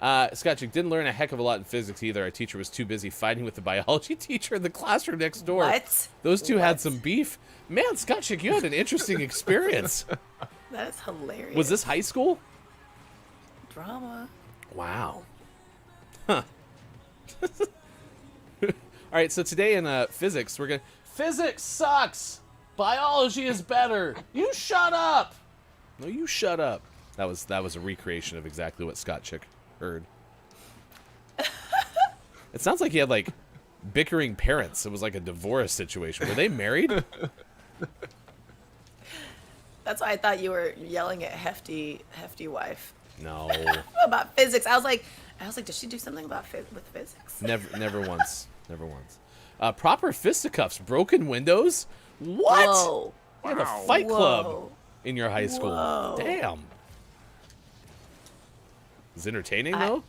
Scotchick didn't learn a heck of a lot in physics either. Our teacher was too busy fighting with the biology teacher in the classroom next door. What? Those two had some beef. Man, Scotchick, you had an interesting experience. That is hilarious. Was this high school? Drama. Wow. Huh. All right, so today in physics, we're going to... Physics sucks! Biology is better! You shut up! No, you shut up. That was a recreation of exactly what Scott Chick heard. It sounds like he had, like, bickering parents. It was like a divorce situation. Were they married? That's why I thought you were yelling at hefty wife. No. About physics. I was like, did she do something about with physics? Never once. Never once. Proper fisticuffs, broken windows? What? Whoa. You had a fight club Whoa. in your high school. Whoa. Damn. It's entertaining, though?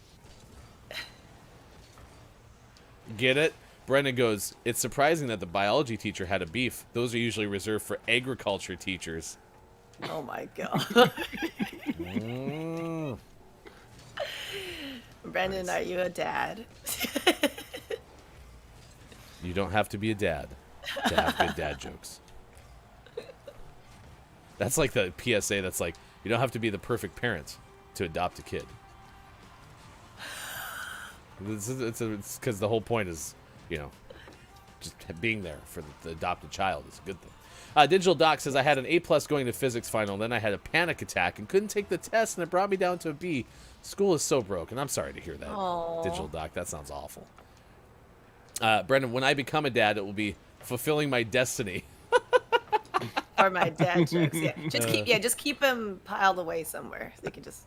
Get it? Brendan goes, it's surprising that the biology teacher had a beef. Those are usually reserved for agriculture teachers. Oh my god. Brendan, are you a dad? You don't have to be a dad to have good dad jokes. That's like the PSA that's like, you don't have to be the perfect parent to adopt a kid. It's because the whole point is, just being there for the adopted child is a good thing. Digital Doc says, I had an A+ going to physics final, then I had a panic attack and couldn't take the test, and it brought me down to a B. School is so broken. I'm sorry to hear that, Aw. Digital Doc. That sounds awful. Brendan, when I become a dad, it will be fulfilling my destiny. Or my dad jokes. Yeah, just keep him piled away somewhere. So you can just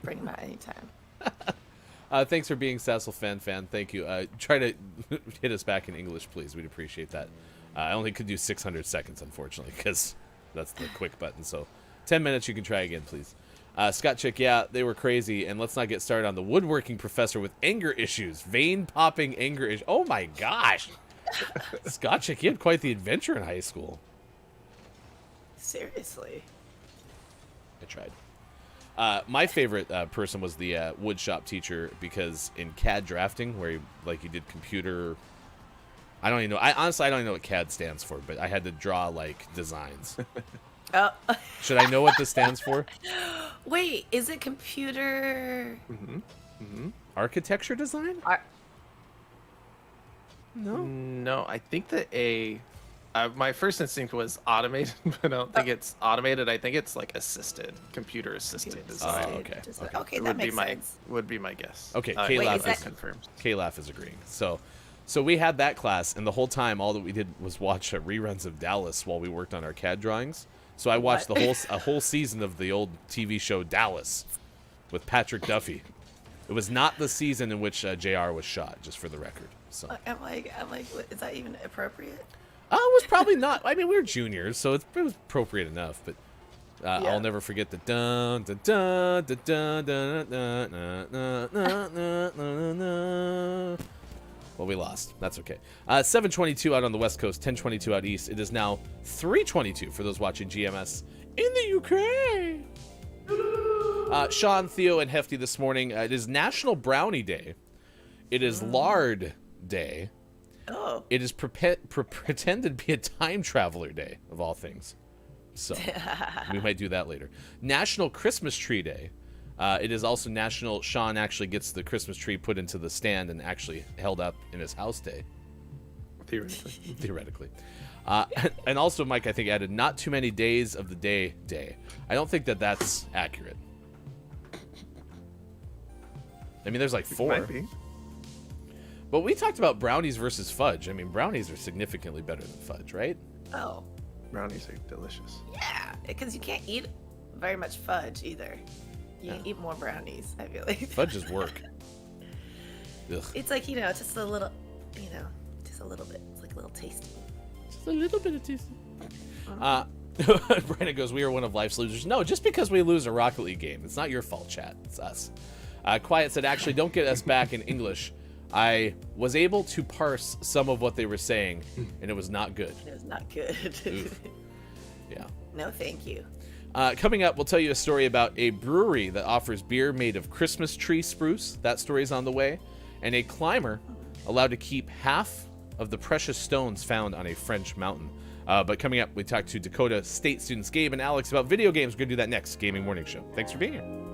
bring him out anytime. Thanks for being Sassel fan. Thank you. Try to hit us back in English, please. We'd appreciate that. I only could do 600 seconds, unfortunately, because that's the quick button. So 10 minutes, you can try again, please. Scott Chick, yeah, they were crazy. And let's not get started on the woodworking professor with anger issues. Vein-popping anger issues. Oh, my gosh. Scott Chick, you had quite the adventure in high school. Seriously. I tried. My favorite person was the woodshop teacher, because in CAD drafting, where you did computer... I don't even know. Honestly, I don't even know what CAD stands for, but I had to draw, designs. Oh. Should I know what this stands for? Wait, is it computer? Architecture design? No. No, I think that my first instinct was automated, but I don't think it's automated. I think it's computer assisted design. Oh, okay. Okay, that makes sense. Would be my guess. Okay, Wait, K-Laugh is that confirmed? K-Laugh is agreeing. So we had that class, and the whole time, all that we did was watch reruns of Dallas while we worked on our CAD drawings. So I watched a whole season of the old TV show Dallas with Patrick Duffy. It was not the season in which JR was shot, just for the record. So I'm like, what, is that even appropriate? it was probably not. I mean, we were juniors, so it was appropriate enough. But I'll never forget the dun dun dun dun dun dun dun dun dun dun dun. Well, we lost. That's okay. 7:22 out on the West Coast, 10:22 out east. It is now 3:22 for those watching GMS in the UK. Sean, Theo, and Hefty this morning. It is National Brownie Day. It is Lard Day. Oh. It is pretended to be a time traveler day, of all things. So we might do that later. National Christmas Tree Day. It is also National Sean actually gets the Christmas tree put into the stand and actually held up in his house day. Theoretically. And also, Mike, I think, added not too many days of the day. I don't think that's accurate. I mean, there's 4. Might be. But we talked about brownies versus fudge. I mean, brownies are significantly better than fudge, right? Oh. Brownies are delicious. Yeah, because you can't eat very much fudge either. You eat more brownies, I feel like. Fudge is work. Ugh. It's just a little, just a little bit. It's like a little tasty. Just a little bit of tasty. Brandon goes, we are one of life's losers. No, just because we lose a Rocket League game. It's not your fault, chat. It's us. Quiet said, actually, don't get us back in English. I was able to parse some of what they were saying, and it was not good. It was not good. Yeah. No, thank you. Coming up, we'll tell you a story about a brewery that offers beer made of Christmas tree spruce. That story's on the way. And a climber allowed to keep half of the precious stones found on a French mountain. But coming up, we talk to Dakota State students Gabe and Alex about video games. We're going to do that next. Gaming Morning Show. Thanks for being here.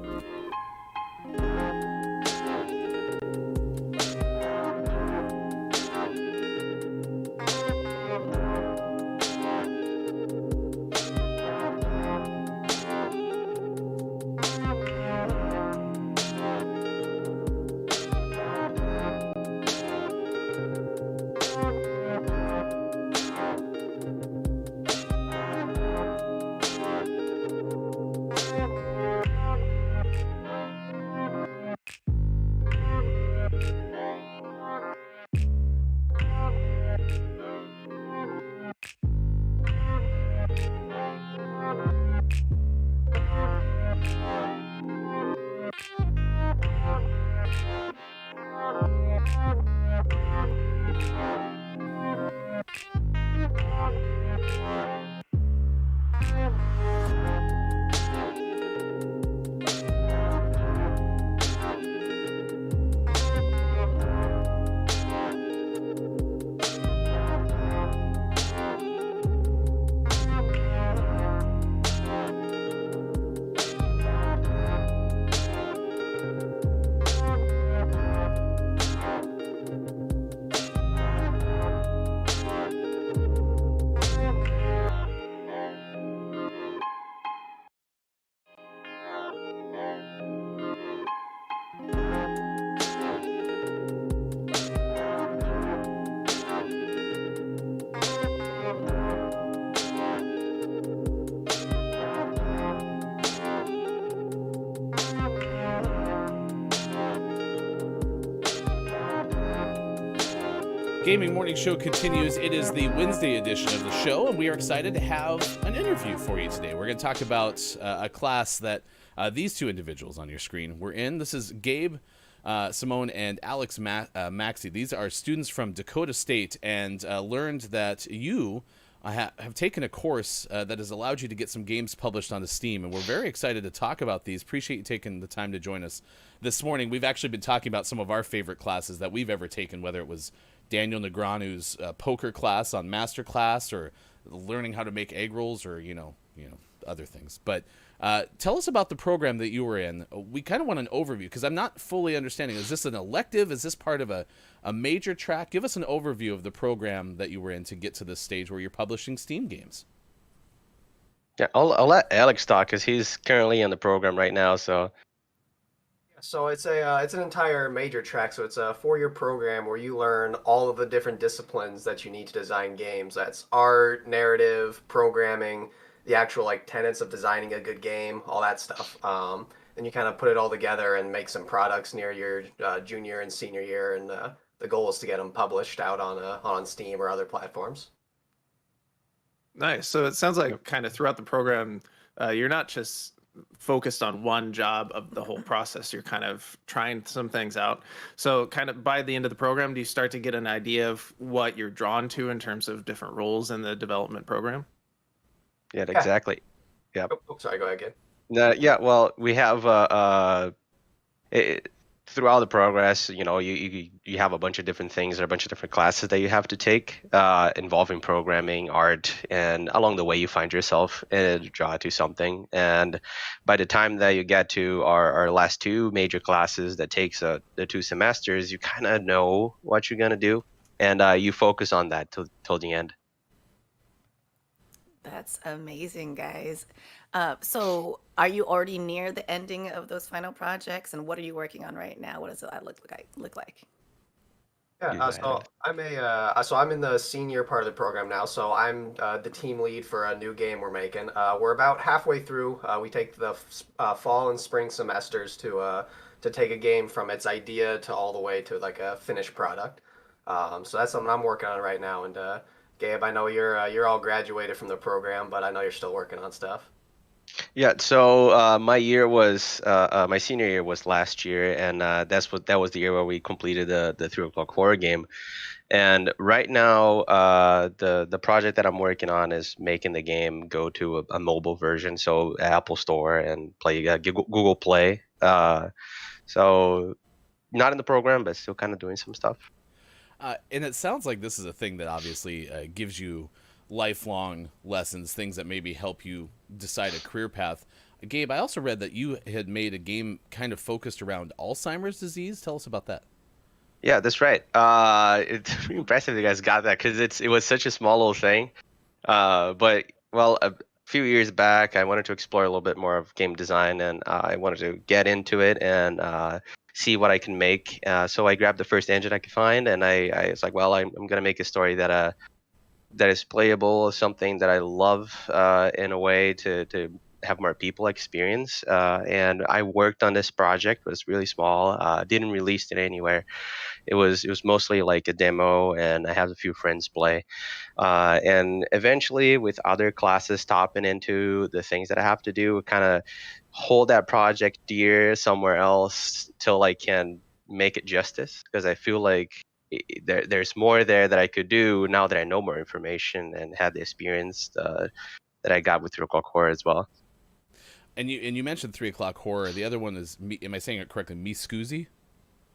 Gaming Morning Show continues. It is the Wednesday edition of the show, and we are excited to have an interview for you today. We're going to talk about a class that these two individuals on your screen were in. This is Gabe Simone and Alex Maxey. These are students from Dakota State, and learned that you have taken a course that has allowed you to get some games published onto Steam, and we're very excited to talk about these. Appreciate you taking the time to join us this morning. We've actually been talking about some of our favorite classes that we've ever taken, whether it was Daniel Negreanu's poker class on Master Class, or learning how to make egg rolls, or you know other things. But tell us about the program that you were in. We kind of want an overview, because I'm not fully understanding. Is this an elective? Is this part of a major track? Give us an overview of the program that you were in to get to this stage where you're publishing Steam games. Yeah, I'll let Alex talk because he's currently in the program right now. So So it's an entire major track. So it's a 4-year program where you learn all of the different disciplines that you need to design games. That's art, narrative, programming, the actual like tenets of designing a good game, all that stuff. And you kind of put it all together and make some products near your junior and senior year. And the goal is to get them published out on Steam or other platforms. Nice. So it sounds like kind of throughout the program, you're not just focused on one job of the whole process. You're kind of trying some things out. So kind of by the end of the program, do you start to get an idea of what you're drawn to in terms of different roles in the development program? yeah, exactly. Yeah. Oh, sorry, go ahead, Gabe. Yeah. Well, we have throughout the progress, you have a bunch of different things, or a bunch of different classes that you have to take, involving programming, art, and along the way you find yourself drawn to something. And by the time that you get to our last 2 major classes that takes the 2 semesters, you kind of know what you're gonna do, and you focus on that till the end. That's amazing, guys. So are you already near the ending of those final projects, and what are you working on right now? What does that look like? Yeah, You go so I'm in the senior part of the program now. So I'm the team lead for a new game we're making. We're about halfway through. We take the fall and spring semesters to take a game from its idea to all the way to like a finished product. So that's something I'm working on right now. And Gabe, I know you're all graduated from the program, but I know you're still working on stuff. Yeah, so my senior year was last year, and that was the year where we completed the 3 o'clock horror game. And right now, the project that I'm working on is making the game go to a mobile version, so Apple Store and play Google Play. So not in the program, but still kind of doing some stuff. And it sounds like this is a thing that obviously gives you lifelong lessons, things that maybe help you decide a career path. Gabe, I also read that you had made a game kind of focused around Alzheimer's disease. Tell us about that. Yeah, that's right. It's pretty impressive you guys got that, because it was such a small little thing. But well, a few years back, I wanted to explore a little bit more of game design, and I wanted to get into it and see what I can make. So I grabbed the first engine I could find, and I was like, well, I'm gonna make a story that is playable, something that I love in a way to have more people experience. And I worked on this project. It was really small. Didn't release it anywhere. It was mostly like a demo, and I had a few friends play. And eventually, with other classes topping into the things that I have to do, kind of hold that project dear somewhere else till I can make it justice, because I feel like there's more there that I could do now that I know more information and had the experience that I got with 3 o'clock horror as well. And you mentioned 3 o'clock horror. The other one is, am I saying it correctly? Miscusi?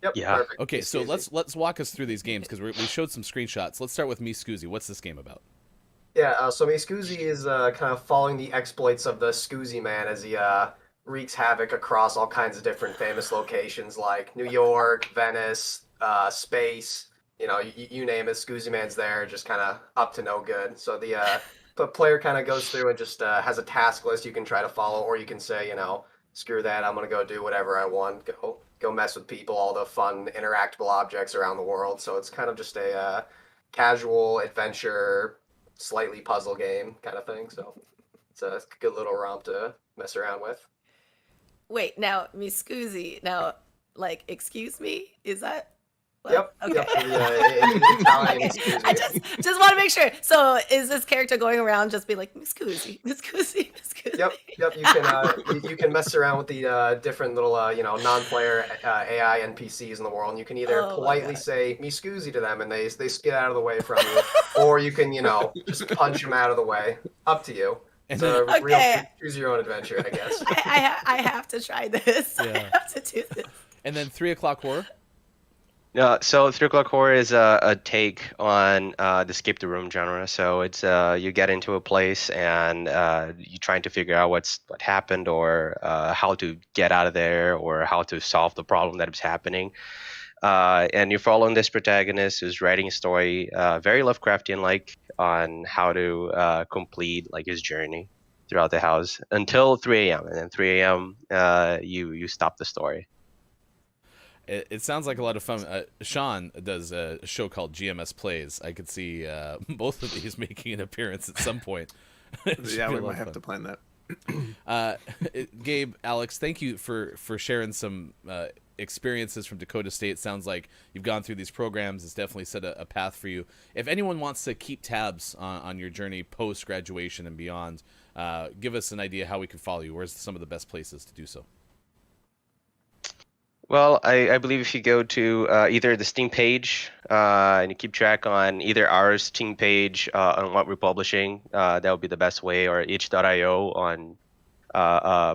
Yep. Yeah. Perfect. Okay, so Excuse me. let's walk us through these games, because we showed some screenshots. Let's start with Miscusi. What's this game about? Yeah, so Scusi is kind of following the exploits of the Scusi Man as he wreaks havoc across all kinds of different famous locations like New York, Venice, space. You name it, Scusi Man's there, just kind of up to no good. So the player kind of goes through and just has a task list you can try to follow, or you can say, screw that, I'm gonna go do whatever I want, go mess with people, all the fun interactable objects around the world. So it's kind of just a casual adventure, slightly puzzle game kind of thing. So it's a good little romp to mess around with. Wait, now, Miscusi, now, like, excuse me? Is that Yep. Okay. Yep. Italian excuse I me. just want to make sure. So is this character going around just be like, Miss Cousy, Miss Cousy, Miss Cousy? Yep. You can mess around with the different little non-player AI NPCs in the world, and you can either Oh my politely God. say "me scusi" to them, and they skid out of the way from you, or you can just punch them out of the way. Up to you. And It's a then- real Okay. choose your own adventure, I guess. I have to try this. Yeah. I have to do this. And then 3 o'clock horror. So 3 o'clock horror is a take on the skip the room genre. So it's you get into a place and you're trying to figure out what happened or how to get out of there or how to solve the problem that is happening. And you're following this protagonist who's writing a story, very Lovecraftian-like, on how to complete like his journey throughout the house until 3 a.m. And then 3 a.m. You stop the story. It sounds like a lot of fun. Sean does a show called GMS Plays. I could see both of these making an appearance at some point. Yeah, we might have to plan that. Gabe, Alex, thank you for sharing some experiences from Dakota State. Sounds like you've gone through these programs. It's definitely set a path for you. If anyone wants to keep tabs on your journey post-graduation and beyond, give us an idea how we can follow you. Where's some of the best places to do so? Well, I believe if you go to either the Steam page and you keep track on either our Steam page on what we're publishing, that would be the best way, or itch.io on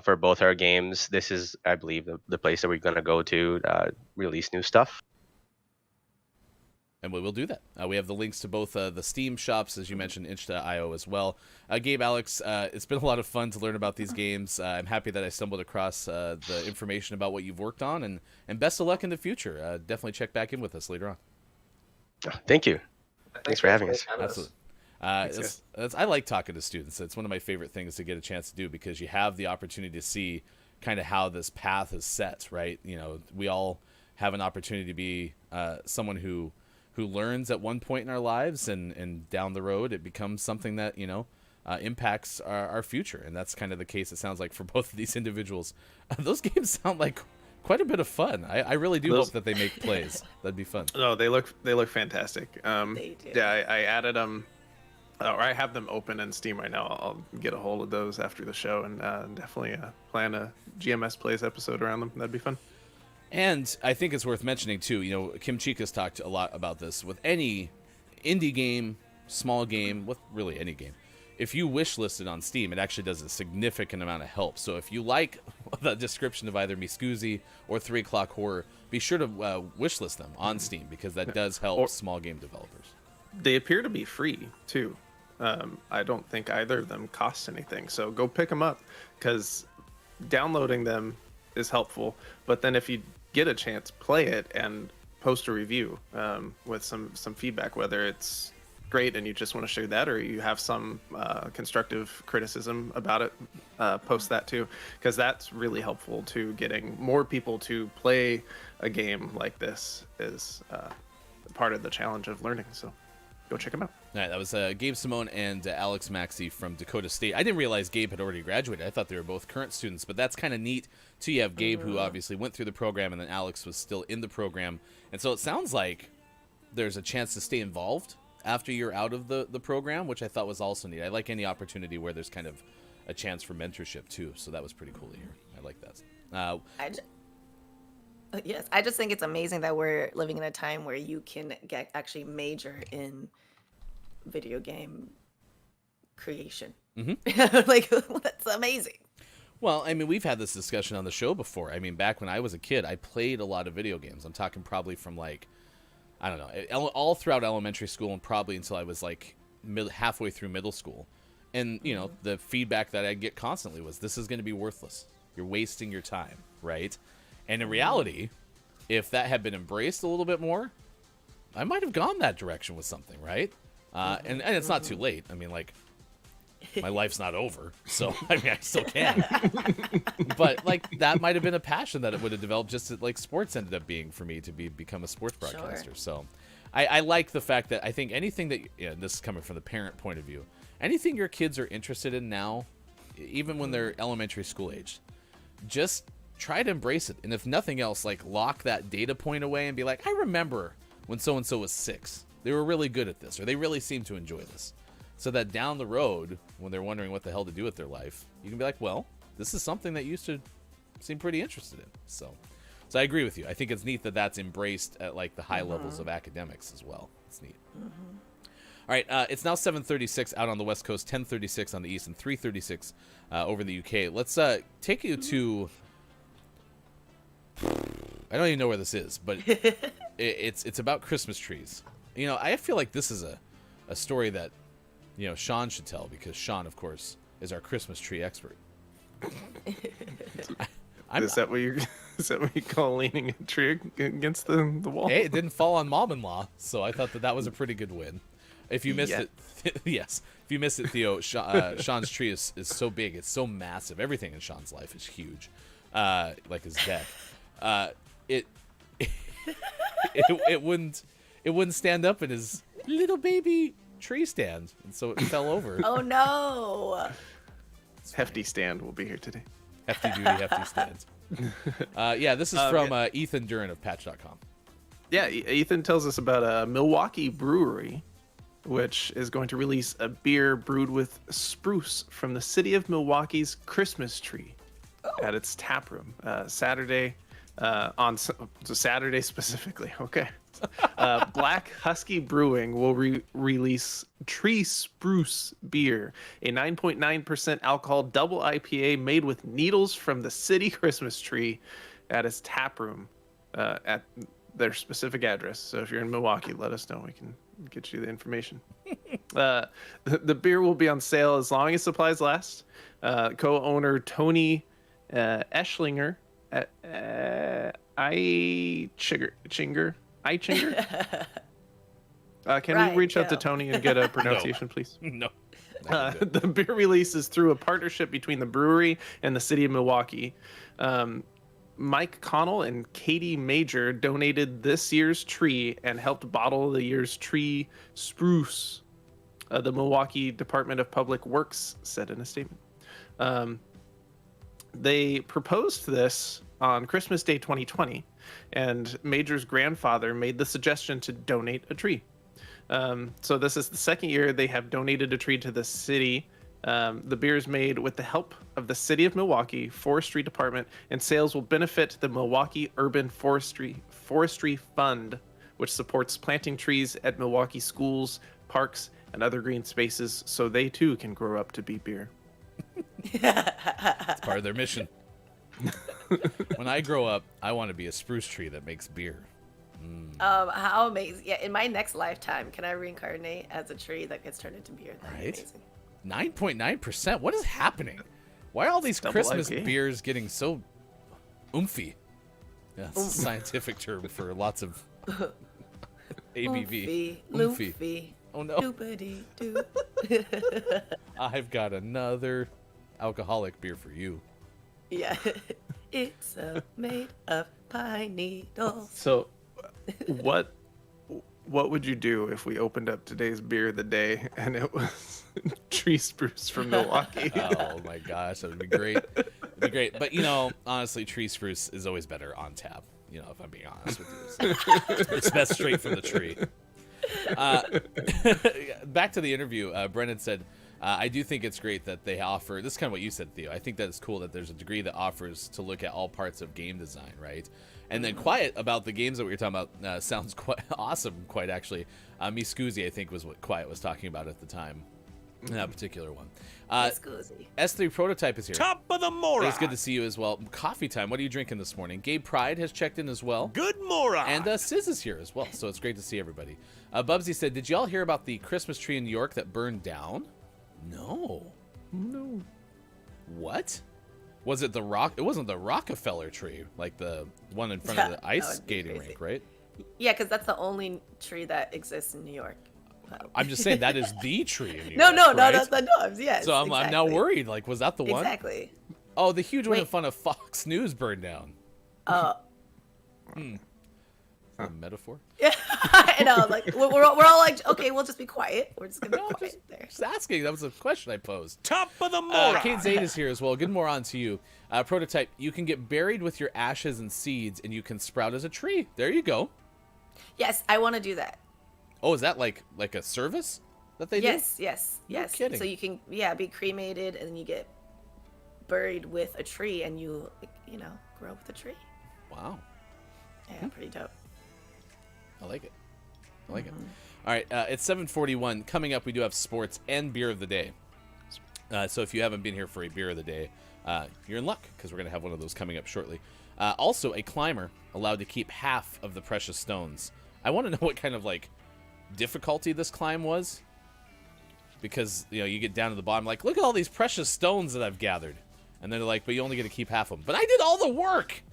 for both our games. This is, I believe, the place that we're going to go to release new stuff. And we will do that. We have the links to both the Steam shops, as you mentioned, itch.io as well. Gabe, Alex, it's been a lot of fun to learn about these games. I'm happy that I stumbled across the information about what you've worked on, and best of luck in the future. Definitely check back in with us later on. Thank you. Thanks for having us. Absolutely. I like talking to students. It's one of my favorite things to get a chance to do because you have the opportunity to see kind of how this path is set, right? We all have an opportunity to be someone who learns at one point in our lives, and down the road it becomes something that impacts our future, and that's kind of the case, it sounds like, for both of these individuals. Those games sound like quite a bit of fun. I really do hope that they make plays. That'd be fun. No, they look fantastic. They do. Yeah, I added them, or I have them open in Steam right now. I'll get a hold of those after the show, and definitely plan a GMS Plays episode around them. That'd be fun. And I think it's worth mentioning, too, Kim Chica's talked a lot about this. With any indie game, small game, with really any game, if you wish list it on Steam, it actually does a significant amount of help. So if you like the description of either Miscusi or 3 o'clock horror, be sure to wish list them on Steam, because that does help small game developers. They appear to be free, too. I don't think either of them costs anything. So go pick them up, because downloading them is helpful. But then if you get a chance, play it and post a review with some feedback, whether it's great and you just want to share that, or you have some constructive criticism about it, post that too, because that's really helpful to getting more people to play a game like this. Is part of the challenge of learning. So go check them out. All right, that was Gabe Simone and Alex Maxey from Dakota State. I didn't realize Gabe had already graduated. I thought they were both current students, but that's kind of neat, too. You have Gabe, who obviously went through the program, and then Alex was still in the program. And so it sounds like there's a chance to stay involved after you're out of the program, which I thought was also neat. I like any opportunity where there's kind of a chance for mentorship, too. So that was pretty cool to hear. I like that. Yes, I just think it's amazing that we're living in a time where you can actually major in video game creation. Like, that's amazing. Well, I mean, we've had this discussion on the show before. I mean, back when I was a kid, I played a lot of video games. I'm talking probably from, like, I don't know, all throughout elementary school and probably until I was, like, halfway through middle school. And, the feedback that I'd get constantly was, this is going to be worthless. You're wasting your time, right? And in reality, if that had been embraced a little bit more, I might have gone that direction with something, right? And it's not too late. I mean, like, my life's not over, so I mean, I still can. But like, that might have been a passion that it would have developed, just as, like, sports ended up being for me to become a sports broadcaster. Sure. So I like the fact that I think anything that, this is coming from the parent point of view, anything your kids are interested in now, even when they're elementary school age, just try to embrace it. And if nothing else, like lock that data point away and be like, I remember when so-and-so was 6. They were really good at this, or they really seemed to enjoy this. So that down the road, when they're wondering what the hell to do with their life, you can be like, well, this is something that you used to seem pretty interested in. So I agree with you. I think it's neat that that's embraced at like the high levels of academics as well. It's neat. All right, it's now 7:36 out on the West Coast, 10:36 on the East, and 3:36 over in the UK. Let's take you to... I don't even know where this is, but it's about Christmas trees. You know, I feel like this is a story that, you know, Sean should tell, because Sean, of course, is our Christmas tree expert. Is that what you call leaning a tree against the wall? Hey, it didn't fall on mom-in-law, so I thought that was a pretty good win. If you missed it, yes. If you missed it, Theo, Sean's tree is so big, it's so massive. Everything in Sean's life is huge, like his deck. It wouldn't stand up in his little baby tree stand, and so it fell over. Oh no! Hefty stand will be here today. Hefty duty, hefty stands. Yeah, this is from Ethan Duran of Patch.com. Yeah, Ethan tells us about a Milwaukee brewery, which is going to release a beer brewed with spruce from the city of Milwaukee's Christmas tree at its tap room Saturday. Saturday specifically. Okay. Black Husky Brewing will release Tree Spruce beer, a 9.9% alcohol double IPA made with needles from the city Christmas tree at its tap room at their specific address. So if you're in Milwaukee, let us know. We can get you the information. The beer will be on sale as long as supplies last. Co-owner Tony Eschlinger Chinger. Can we reach out to Tony and get a pronunciation, please? No. The beer release is through a partnership between the brewery and the city of Milwaukee. Mike Connell and Katie Major donated this year's tree and helped bottle the year's tree spruce. The Milwaukee Department of Public Works said in a statement. They proposed this on Christmas Day 2020, and Major's grandfather made the suggestion to donate a tree. So this is the second year they have donated a tree to the city. The beer is made with the help of the City of Milwaukee Forestry Department, and sales will benefit the Milwaukee Urban Forestry Fund, which supports planting trees at Milwaukee schools, parks, and other green spaces so they too can grow up to be beer. It's part of their mission. When I grow up, I want to be a spruce tree that makes beer. How amazing! Yeah, in my next lifetime, can I reincarnate as a tree that gets turned into beer? That'd be amazing. 9.9%. What is happening? Why are all these Double Christmas IPA. beers getting so oomphy? Yeah, that's a scientific term for lots of ABV. Oomphy. Oh no! Doopity-doo. I've got another alcoholic beer for you. Yeah, it's made of pine needles. So, what would you do if we opened up today's beer of the day and it was tree spruce from Milwaukee? Oh my gosh, that would be great. It'd be great. But you know, honestly, tree spruce is always better on tap. You know, if I'm being honest with you, it's best straight from the tree. Back to the interview, Brennan said, I do think it's great that they offer, this is kind of what you said, Theo. I think that it's cool that there's a degree that offers to look at all parts of game design, right? And then Quiet about the games that we were talking about sounds quite awesome, quite actually. Miscusi, I think, was what Quiet was talking about at the time. That particular one. S3 Prototype is here. Top of the moron. It's good to see you as well. Coffee time. What are you drinking this morning? Gabe Pride has checked in as well. Good moron. And Sizz is here as well, so it's great to see everybody. Bubsy said, did y'all hear about the Christmas tree in New York that burned down? No. What? Was it the rock? It wasn't the Rockefeller tree, like the one in front of the ice skating rink, right? Yeah, because that's the only tree that exists in New York. I'm just saying that is the tree in New No, York, right? that's the norms. Yes. So I'm now worried. Like, was that the one? Exactly. Oh, the huge one in front of Fox News burned down. A metaphor? Yeah, I know. Like we're all like, okay, we'll just be quiet. We're just gonna be quiet there. Just asking. That was a question I posed. Top of the morning. Kate Zane is here as well. Good moron to you. Prototype, you can get buried with your ashes and seeds, and you can sprout as a tree. There you go. Yes, I want to do that. Oh, is that like a service that they do? Yes. kidding. So you can be cremated, and then you get buried with a tree, and you grow with a tree. Wow. Yeah, pretty dope. I like it. All right, it's 7:41. Coming up, we do have sports and beer of the day. So if you haven't been here for a beer of the day, you're in luck because we're going to have one of those coming up shortly. Also, a climber allowed to keep half of the precious stones. I want to know what kind of difficulty this climb was, because you get down to the bottom, like, look at all these precious stones that I've gathered, and they're like, but you only get to keep half of them. But I did all the work.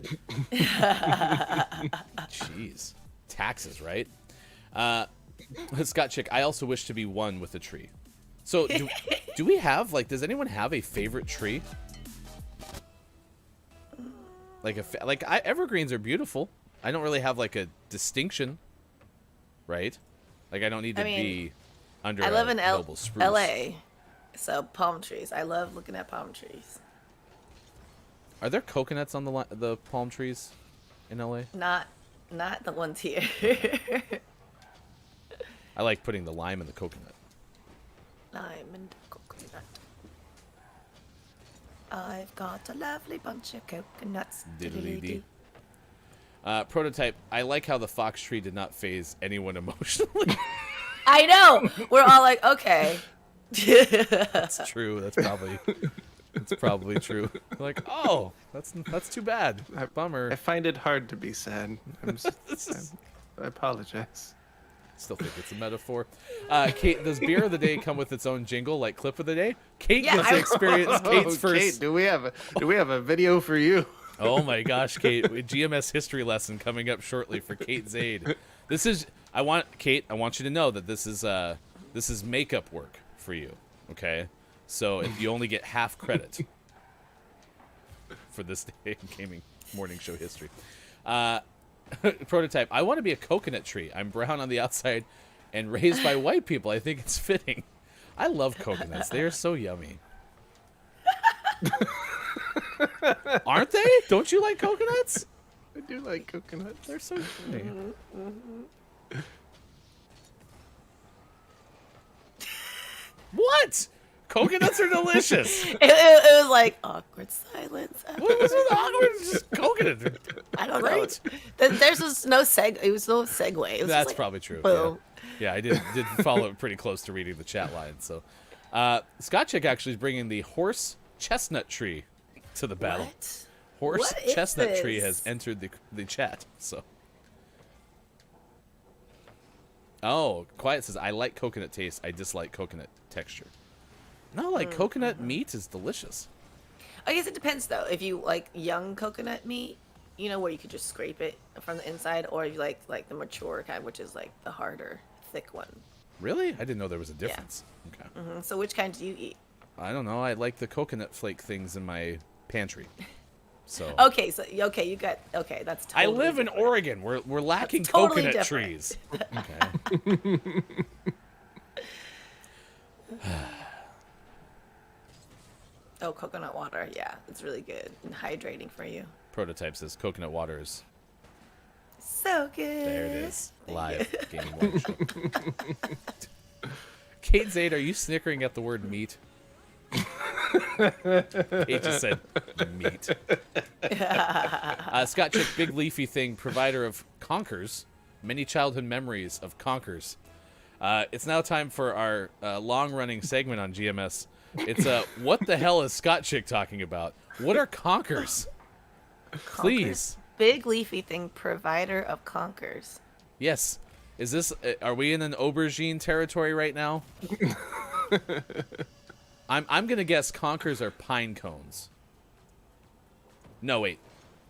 Jeez. Taxes, right? Scott Chick, I also wish to be one with a tree. So do we have does anyone have a favorite tree? Evergreens are beautiful. I don't really have a distinction, right? I don't need to be under I live in noble spruce. LA, so palm trees. I love looking at palm trees. Are there coconuts on the palm trees in LA? Not the ones here. I like putting the lime in the coconut. Lime and coconut. I've got a lovely bunch of coconuts. Diddly-dee. Prototype, I like how the fox tree did not phase anyone emotionally. I know. We're all like, okay. That's true. That's probably true. Like, oh, that's too bad. Bummer. I find it hard to be sad. I apologize. Still think it's a metaphor. Kate, does beer of the day come with its own jingle, like clip of the day? Kate gets to experience Kate's first. Kate, do we have a video for you? Oh my gosh, Kate! GMS history lesson coming up shortly for Kate Zaid. I want you to know that this is makeup work for you. Okay, so if you only get half credit for this day in gaming morning show history. Prototype, I want to be a coconut tree. I'm brown on the outside and raised by white people. I think it's fitting. I love coconuts. They are so yummy. Aren't they? Don't you like coconuts? I do like coconuts. They're so yummy. What? Coconuts are delicious. It was like awkward silence. What was it awkward? It's just coconut. I don't Great. know. There's just no It was no segue. It was That's just probably true. Boom. Yeah, I did follow it pretty close to reading the chat line. So, Scott Chick actually is bringing the horse chestnut tree to the battle. What? Horse What is chestnut tree this? has entered the chat. So, Quiet says, I like coconut taste. I dislike coconut texture. No, coconut meat is delicious. I guess it depends though. If you like young coconut meat, where you could just scrape it from the inside, or if you like the mature kind, which is like the harder, thick one. Really? I didn't know there was a difference. Okay. So which kind do you eat? I don't know. I like the coconut flake things in my pantry. So. Okay, that's totally I live in different. Oregon. We're lacking That's totally coconut different. trees. Okay. Oh, coconut water. Yeah, it's really good and hydrating for you. Prototype says coconut water is. So good. There it is. Thank Live you. gaming morning show. Kate Zaid, are you snickering at the word meat? Kate just said meat. Scott Chick, big leafy thing, provider of Conkers, many childhood memories of Conkers. It's now time for our long-running segment on GMS. It's what the hell is Scott Chick talking about? What are Conkers? Please. Big leafy thing, provider of conkers. Yes. Is this? Are we in an aubergine territory right now? I'm gonna guess conkers are pine cones. No, wait.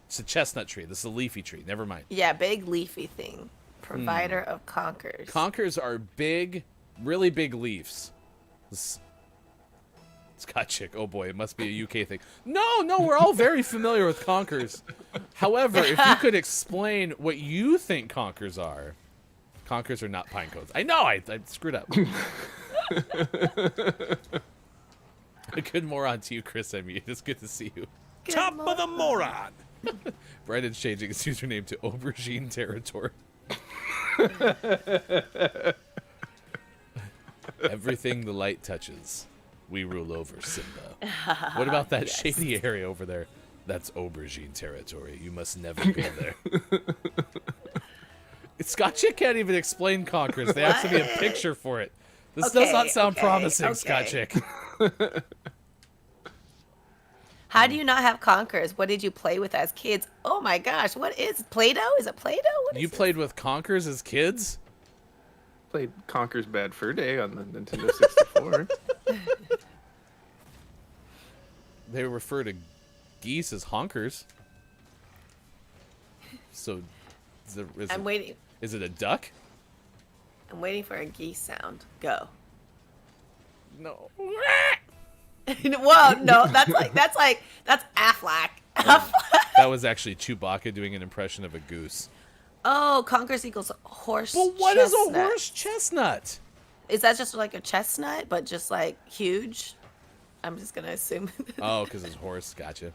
It's a chestnut tree. This is a leafy tree. Never mind. Yeah, big leafy thing, provider of conkers. Conkers are big, really big leaves. Scott chick. Oh boy, it must be a UK thing. No, we're all very familiar with conkers. However, if you could explain what you think conkers are. Conkers are not pine cones. I know, I screwed up. Good moron to you, Chris. I mean, it's good to see you. Top of the moron. Brandon's changing his username to Aubergine Territory. Everything the light touches, we rule over, Simba. What about that shady area over there? That's Aubergine Territory. You must never go there. Scott Chick can't even explain conkers. They have to be a picture for it. This does not sound promising, Scott Chick. How do you not have conkers? What did you play with as kids? Oh my gosh, what is Play-Doh? Is it Play-Doh? What You played with conkers as kids? Played Conker's Bad Fur Day on the Nintendo 64. They refer to geese as honkers. So, I'm waiting. Is it a duck? I'm waiting for a geese sound. Go. No. Whoa, no, that's Affleck. That was actually Chewbacca doing an impression of a goose. Oh, conkers equals horse. But what is a horse chestnut? Is that just like a chestnut, but just like huge? I'm just gonna assume. Oh, because it's horse. Gotcha.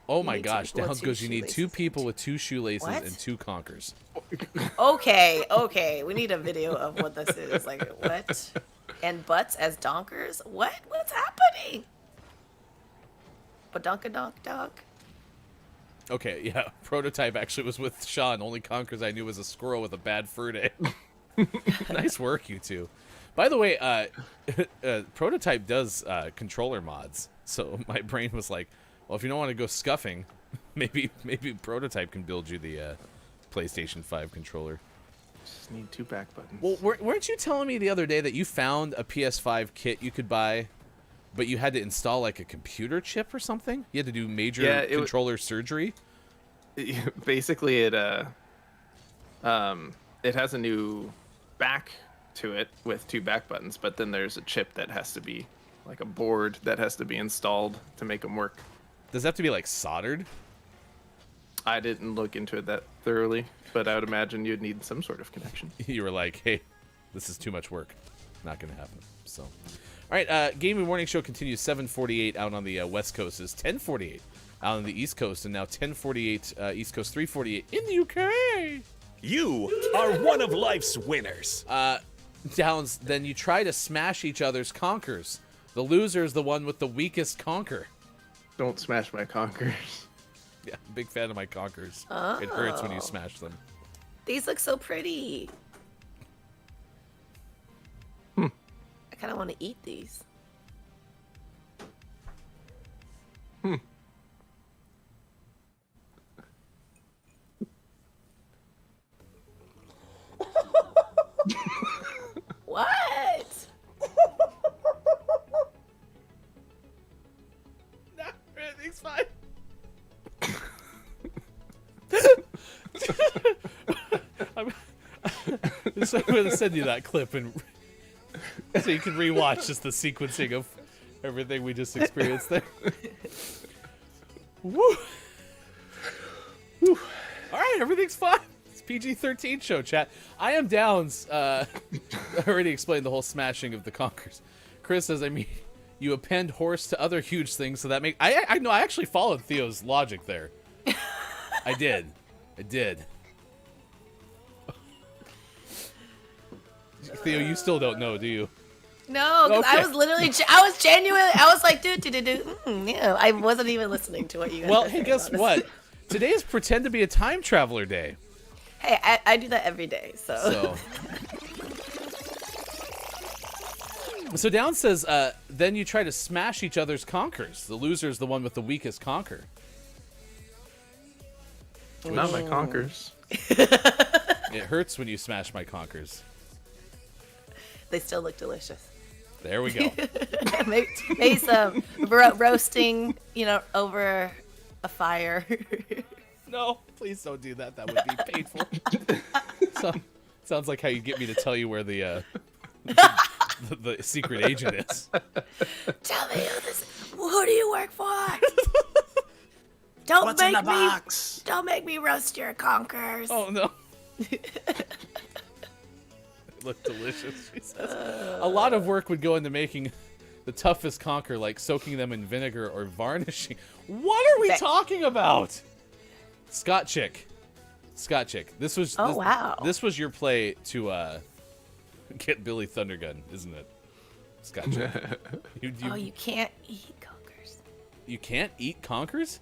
Oh my gosh, down goes you need 2 people with 2 shoelaces What? and 2 conkers. Okay. We need a video of what this is. Like, what? And butts as donkers? What? What's happening? Badunkadonk. Okay, yeah. Prototype actually was with Sean. Only conkers I knew was a squirrel with a bad fur day. Nice work, you two. By the way, Prototype does controller mods. So my brain was like, well, if you don't want to go scuffing, maybe Prototype can build you the PlayStation 5 controller. Just need 2 back buttons. Well, weren't you telling me the other day that you found a PS5 kit you could buy, but you had to install like a computer chip or something? You had to do major controller surgery? Basically, it has a new back to it with 2 back buttons, but then there's a chip that has to be, like a board that has to be installed to make them work. Does it have to be like soldered? I didn't look into it that thoroughly, but I would imagine you'd need some sort of connection. You were like, hey, this is too much work. Not going to happen. So, all right, Gaming Morning Show continues 7:48 out on the West Coast. Is 10:48 out on the East Coast, and now 10:48 East Coast, 3:48 in the UK. You are one of life's winners. Downs, then you try to smash each other's conkers. The loser is the one with the weakest conker. Don't smash my conkers. Yeah, big fan of my conkers. It hurts when you smash them. These look so pretty. I kind of want to eat these. What? No, everything's fine. So I'm going to send you that clip and so you can rewatch just the sequencing of everything we just experienced there. Woo. Woo. All right, everything's fine. It's PG-13 show, chat. I am Downs. I already explained the whole smashing of the conkers. Chris says, I mean, you append horse to other huge things, so that make I know I actually followed Theo's logic there. I did. Theo, you still don't know, do you? No, because I was literally, I was genuinely, I was like, yeah. I wasn't even listening to what you guys Well, were hey, saying, guess honestly. what? Today is Pretend to be a Time Traveler Day. Hey, I do that every day, so. So Down says, then you try to smash each other's conkers. The loser is the one with the weakest conker. Not my conkers. It hurts when you smash my conkers. They still look delicious. There we go. maybe some roasting, over a fire. No, please don't do that. That would be painful. Sounds like how you get me to tell you where the the secret agent is. Tell me who do you work for? Don't Don't make me roast your conkers. Oh no. Look delicious, she says. A lot of work would go into making the toughest conker, like soaking them in vinegar or varnishing. What are we talking about? Scott Chick. This was wow. This was your play to get Billy Thundergun, isn't it? Scott Chick. You can't eat conkers. You can't eat conkers?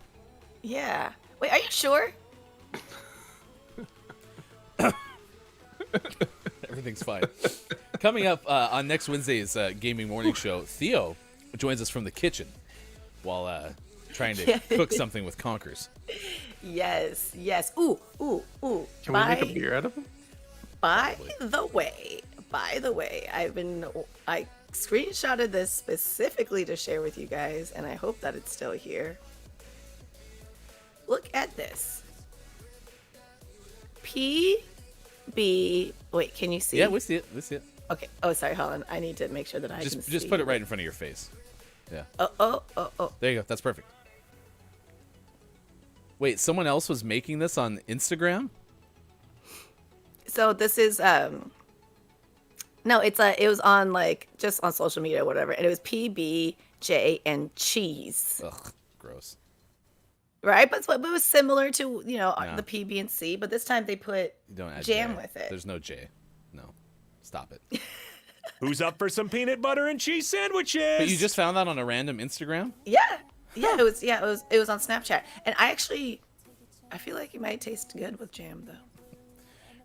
Yeah. Wait, are you sure? Everything's fine. Coming up on next Wednesday's Gaming Morning Show, Theo joins us from the kitchen while trying to cook something with conkers. Yes. Ooh. Can we make a beer out of them? By the way, I screenshotted this specifically to share with you guys, and I hope that it's still here. Look at this. Wait, can you see? Yeah, we see it. Okay. Oh, sorry, hold on. I need to make sure that I can see. Just put it right in front of your face. Yeah. Oh. There you go. That's perfect. Wait, someone else was making this on Instagram? So this is no, it was on like just on social media or whatever, and it was PBJ and cheese. Ugh, gross. Right, but it was similar to the PB and C, but this time they put jam with it. There's no J. No, stop it. Who's up for some peanut butter and cheese sandwiches? But you just found that on a random Instagram? Yeah, it was on Snapchat, and I feel like it might taste good with jam though.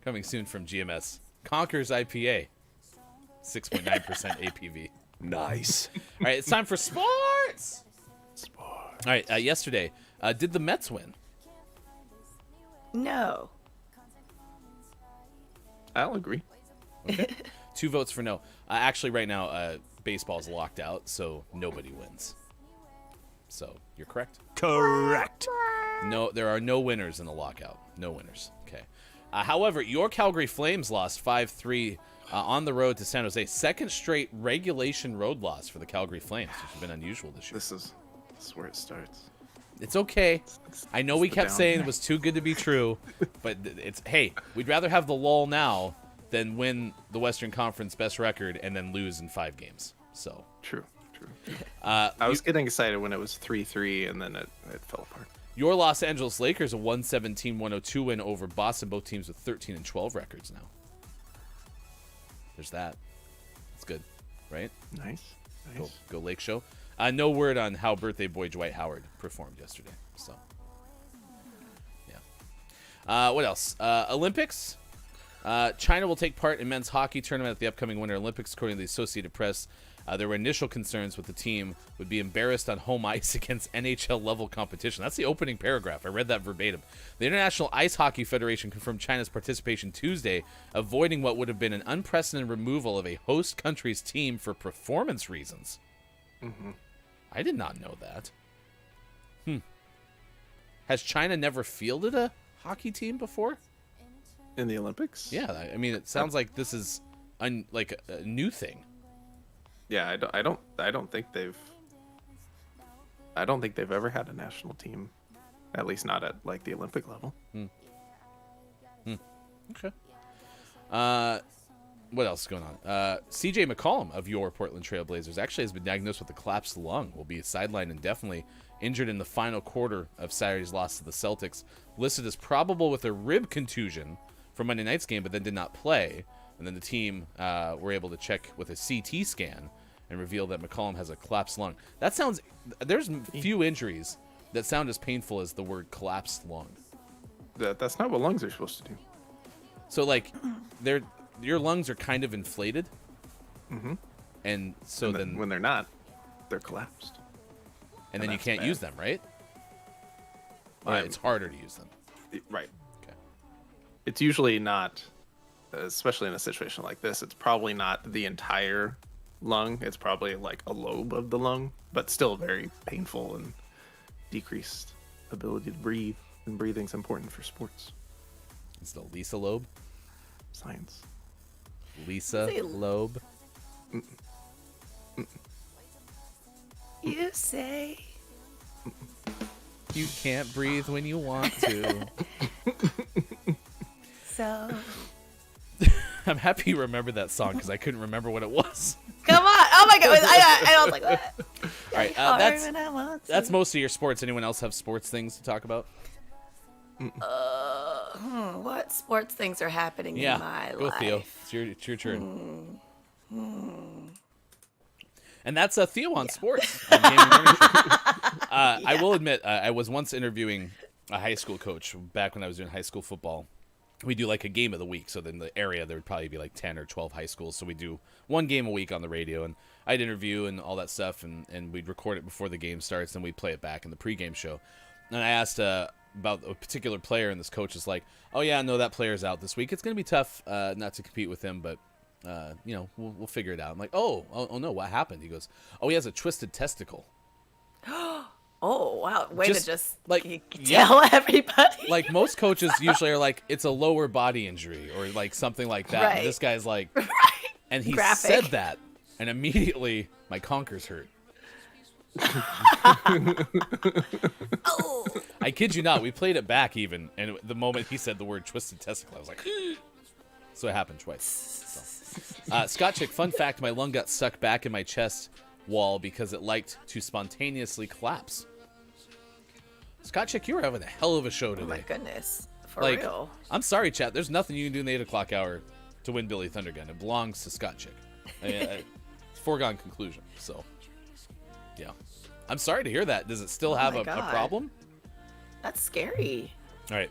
Coming soon from GMS, Conker's IPA, 6.9% APV. Nice. All right, it's time for sports. All right, yesterday, did the Mets win? No. I'll agree. Okay. 2 votes for no. Actually, right now, baseball's locked out, so nobody wins. So you're correct. Correct. No, there are no winners in the lockout. No winners. Okay. However, your Calgary Flames lost 5-3 on the road to San Jose. Second straight regulation road loss for the Calgary Flames, which has been unusual this year. This is where it starts. It's okay. I know we kept saying down. it was too good to be true, but hey, we'd rather have the lull now than win the Western Conference best record and then lose in 5 games. So True. I was getting excited when it was 3-3, and then it fell apart. your Los Angeles Lakers, a 117-102 win over Boston, both teams with 13 and 12 records now. There's that. It's good, right? Nice. Go Lake Show. No word on how birthday boy Dwight Howard performed yesterday. So, yeah. What else? Olympics. China will take part in men's hockey tournament at the upcoming Winter Olympics, according to the Associated Press. There were initial concerns with the team would be embarrassed on home ice against NHL-level competition. That's the opening paragraph. I read that verbatim. The International Ice Hockey Federation confirmed China's participation Tuesday, avoiding what would have been an unprecedented removal of a host country's team for performance reasons. Mm-hmm. I did not know that. Has China never fielded a hockey team before? In the Olympics? Yeah, I mean, it sounds like this is like a new thing. Yeah, I don't think they've ever had a national team, at least not at like the Olympic level. Okay. What else is going on? CJ McCollum of your Portland Trail Blazers actually has been diagnosed with a collapsed lung. Will be sidelined indefinitely, injured in the final quarter of Saturday's loss to the Celtics. Listed as probable with a rib contusion from Monday night's game, but then did not play. And then the team were able to check with a CT scan and reveal that McCollum has a collapsed lung. That sounds... There's few injuries that sound as painful as the word collapsed lung. That's not what lungs are supposed to do. So, like, your lungs are kind of inflated. Mm-hmm. And so then... When they're not, they're collapsed. And then you can't use them, right? Or it's harder to use them. Right. Okay. It's usually not, especially in a situation like this, it's probably not the entire lung. It's probably like a lobe of the lung, but still very painful and decreased ability to breathe. And breathing's important for sports. It's the Lisa lobe? Science. Lisa lobe? You say. You can't breathe when you want to. So. I'm happy you remembered that song because I couldn't remember what it was. Come on. Oh my god. I was like, what? All right, that's most of your sports. Anyone else have sports things to talk about? What sports things are happening in my go life? Theo. It's your turn. And that's Theo on sports. On Gaming Morning Show. I will admit, I was once interviewing a high school coach back when I was doing high school football. We do like a game of the week. So in the area, there would probably be like 10 or 12 high schools. So we do one game a week on the radio. And I'd interview and all that stuff. And we'd record it before the game starts. And we'd play it back in the pregame show. And I asked about a particular player. And this coach is like, oh, yeah, no, that player's out this week. It's going to be tough not to compete with him. But, we'll figure it out. I'm like, oh, no, what happened? He goes, oh, he has a twisted testicle. Oh, wow. Way to just like tell everybody. Like most coaches usually are like, it's a lower body injury or like something like that. Right. And this guy's like, Right. and he Graphic. said that, and immediately my conkers hurt. Oh. I kid you not. We played it back even, and the moment he said the word twisted testicle, I was like, so it happened twice. So. Scott Chick, fun fact, my lung got stuck back in my chest wall because it liked to spontaneously collapse. Scott Chick, you were having a hell of a show today. Oh my goodness. For like, real. I'm sorry, chat. There's nothing you can do in the 8 o'clock hour to win Billy Thundergun. It belongs to Scott Chick. It's foregone conclusion. So, yeah. I'm sorry to hear that. Does it still have a problem? That's scary. All right.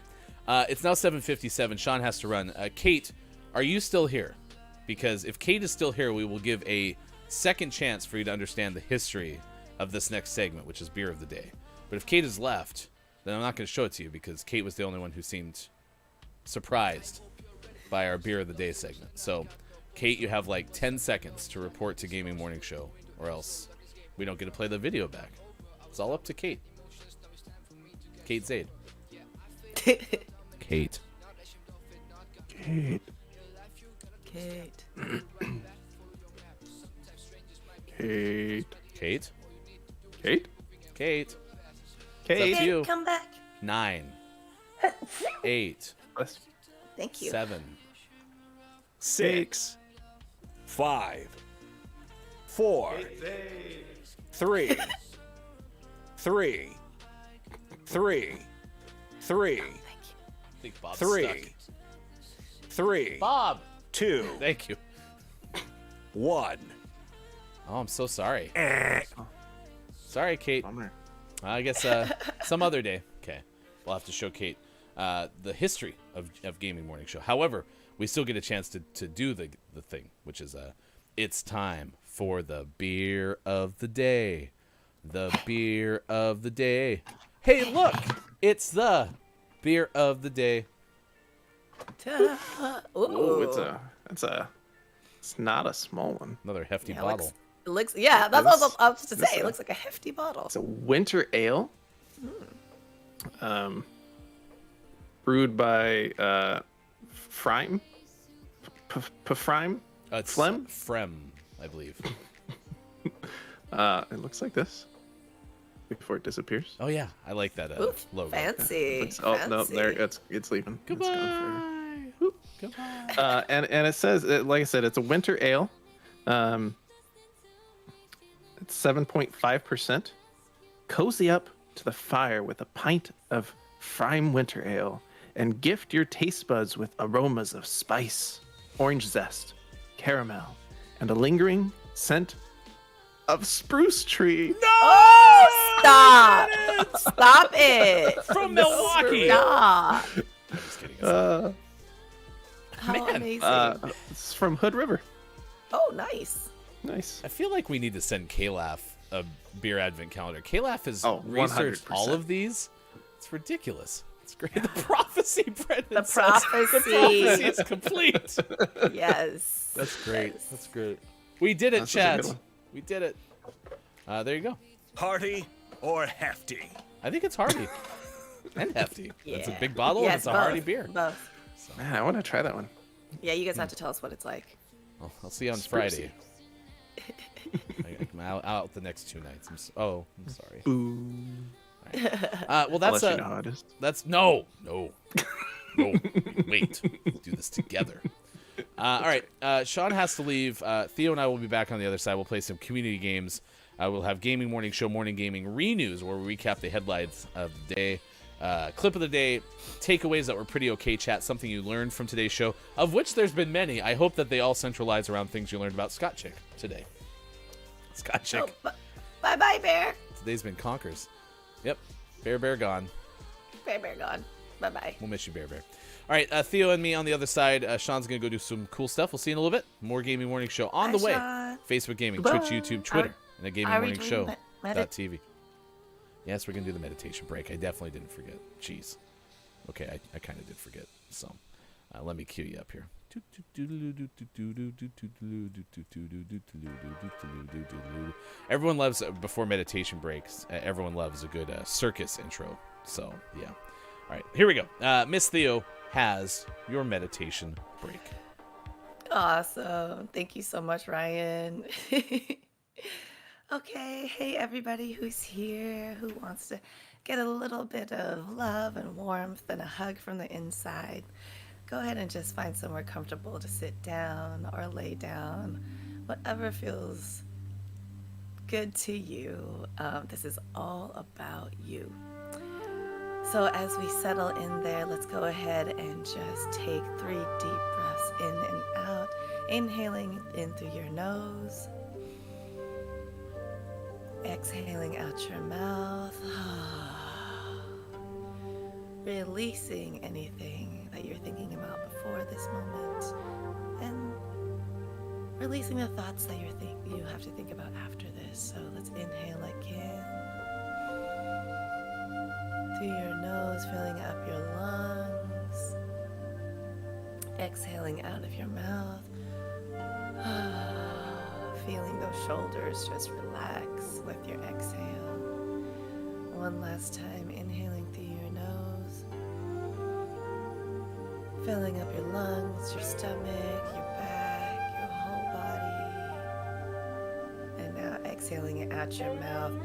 It's now 7:57. Sean has to run. Kate, are you still here? Because if Kate is still here, we will give a second chance for you to understand the history of this next segment, which is Beer of the Day. But if Kate has left, then I'm not going to show it to you because Kate was the only one who seemed surprised by our Beer of the Day segment. So, Kate, you have like 10 seconds to report to Gaming Morning Show, or else we don't get to play the video back. It's all up to Kate. Kate Zaid. Kate. Kate. Kate. Kate. Kate. Kate. Kate. Kate. It's up to you. Come back. 9, 8, Thank you. 7, 6, 5, 4, 3, 3, 3, 3, I think Bob's 3, stuck. 3, Bob. 2, Thank you. 1. Oh, I'm so sorry. Sorry, Kate. Bummer. I guess some other day. Okay. We'll have to show Kate the history of Gaming Morning Show. However, we still get a chance to do the thing, which is it's time for the beer of the day. The beer of the day. Hey, look! It's the beer of the day. Ooh. It's not a small one. Another hefty Yeah, bottle. It looks yeah, that's what I was to say. It looks like a hefty bottle. It's a winter ale. Brewed by Frime. Frime? It's Phlegm? Frem, I believe. It looks like this before it disappears. Oh, yeah. I like that Oof, logo. fancy. Oh no, fancy. there it's leaving. It's gone forever. Goodbye. And it says, like I said, it's a winter ale. It's 7.5%. Cozy up to the fire with a pint of Frime Winter Ale and gift your taste buds with aromas of spice, orange zest, caramel, and a lingering scent of spruce tree. Oh, stop! Stop it! From Milwaukee. Stop! I'm just kidding. How Man, amazing! It's from Hood River. Oh, nice. Nice. I feel like we need to send Kalaf a beer advent calendar. Kalaf has Oh, researched 100%. all of these. It's ridiculous. It's great. The prophecy, Brendan The says. prophecy. The prophecy is complete. Yes. That's great. That's great. We did it, That's such a chat. good one. We did it. There you go. Hearty or hefty? I think it's hearty and hefty. It's a Yeah. big bottle and Yes, it's a both. hearty beer. Both. Man, I want to try that one. Yeah, you guys have to tell us what it's like. Well, I'll see you on Sprucey. Friday. I'm out the next 2 nights. I'm sorry. Boo. Well, Unless you know how it is. that's no. Wait, we'll do this together. All right, Sean has to leave. Theo and I will be back on the other side. We'll play some community games. We'll have Gaming Morning Show, Morning Gaming Renews, where we recap the headlines of the day. Clip of the day, takeaways that were pretty okay, chat, something you learned from today's show, of which there's been many. I hope that they all centralize around things you learned about Scott Chick today. Scott Chick. Oh, bye-bye, Bear. Today's been Conkers. Yep, Bear gone. Bear gone. Bye-bye. We'll miss you, Bear. All right, Theo and me on the other side. Sean's going to go do some cool stuff. We'll see you in a little bit. More Gaming Morning Show on the way. Sean. Facebook Gaming, Bye. Twitch, YouTube, Twitter, and a Gaming are we Morning doing Show. TV? Yes, we're going to do the meditation break. I definitely didn't forget. Jeez. Okay, I kind of did forget. So let me cue you up here. Everyone loves, before meditation breaks, everyone loves a good circus intro. So, yeah. All right, here we go. Miss Theo has your meditation break. Awesome. Thank you so much, Ryan. Okay, hey everybody who's here, who wants to get a little bit of love and warmth and a hug from the inside. Go ahead and just find somewhere comfortable to sit down or lay down, whatever feels good to you. This is all about you. So as we settle in there, let's go ahead and just take 3 deep breaths in and out. Inhaling in through your nose. Exhaling out your mouth. Releasing anything that you're thinking about before this moment. And releasing the thoughts that you have to think about after this. So let's inhale again. Through your nose, filling up your lungs. Exhaling out of your mouth. Feeling those shoulders just relax with your exhale. One last time, inhaling through your nose. Filling up your lungs, your stomach, your back, your whole body. And now exhaling it out your mouth.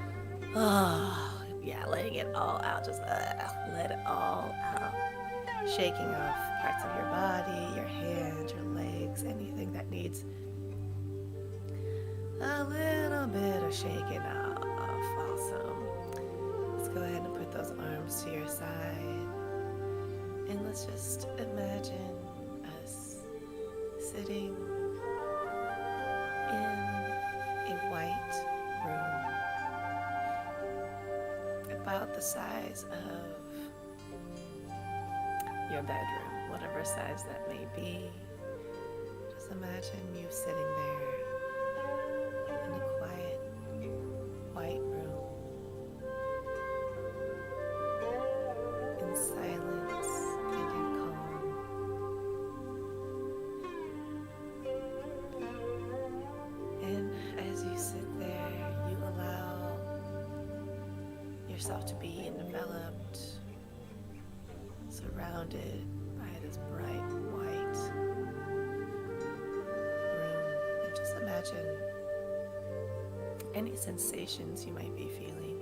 Oh, yeah, letting it all out. Just let it all out. Shaking off parts of your body, your hands, your legs, anything that needs a little bit of shaking off. Awesome. Let's go ahead and put those arms to your side. And let's just imagine us sitting in a white room. About the size of your bedroom, whatever size that may be. Just imagine you sitting there in a quiet, white room, in silence and in calm. And as you sit there, you allow yourself to be enveloped, surrounded by this bright white room. And just imagine any sensations you might be feeling.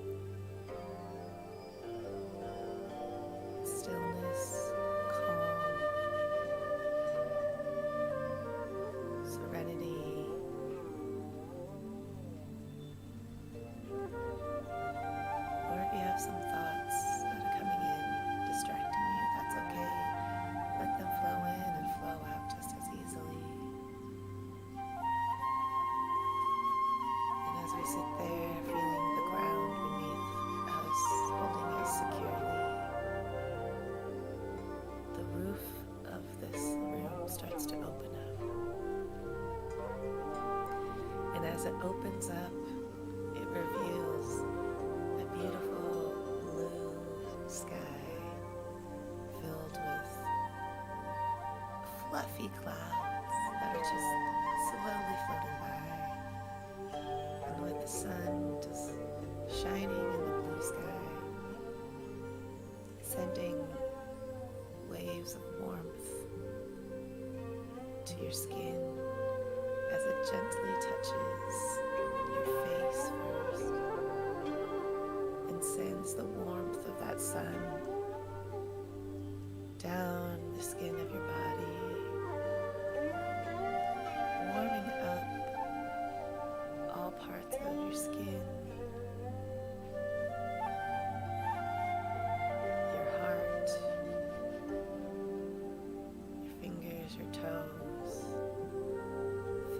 Stillness, calm, serenity. Or if you have some thoughts that are coming in, distracting you, that's okay. Let them flow in and flow out just as easily. And as we sit there, feeling the ground beneath us, holding us securely, the roof of this room starts to open up. And as it opens up, it reveals a beautiful blue sky filled with fluffy clouds that are just slowly floating by. And with the sun just shining in the blue sky, sending waves of warmth to your skin as it gently touches your face first and sends the warmth of that sun down the skin of your body, warming up all parts of your skin, your heart, your fingers, your toes,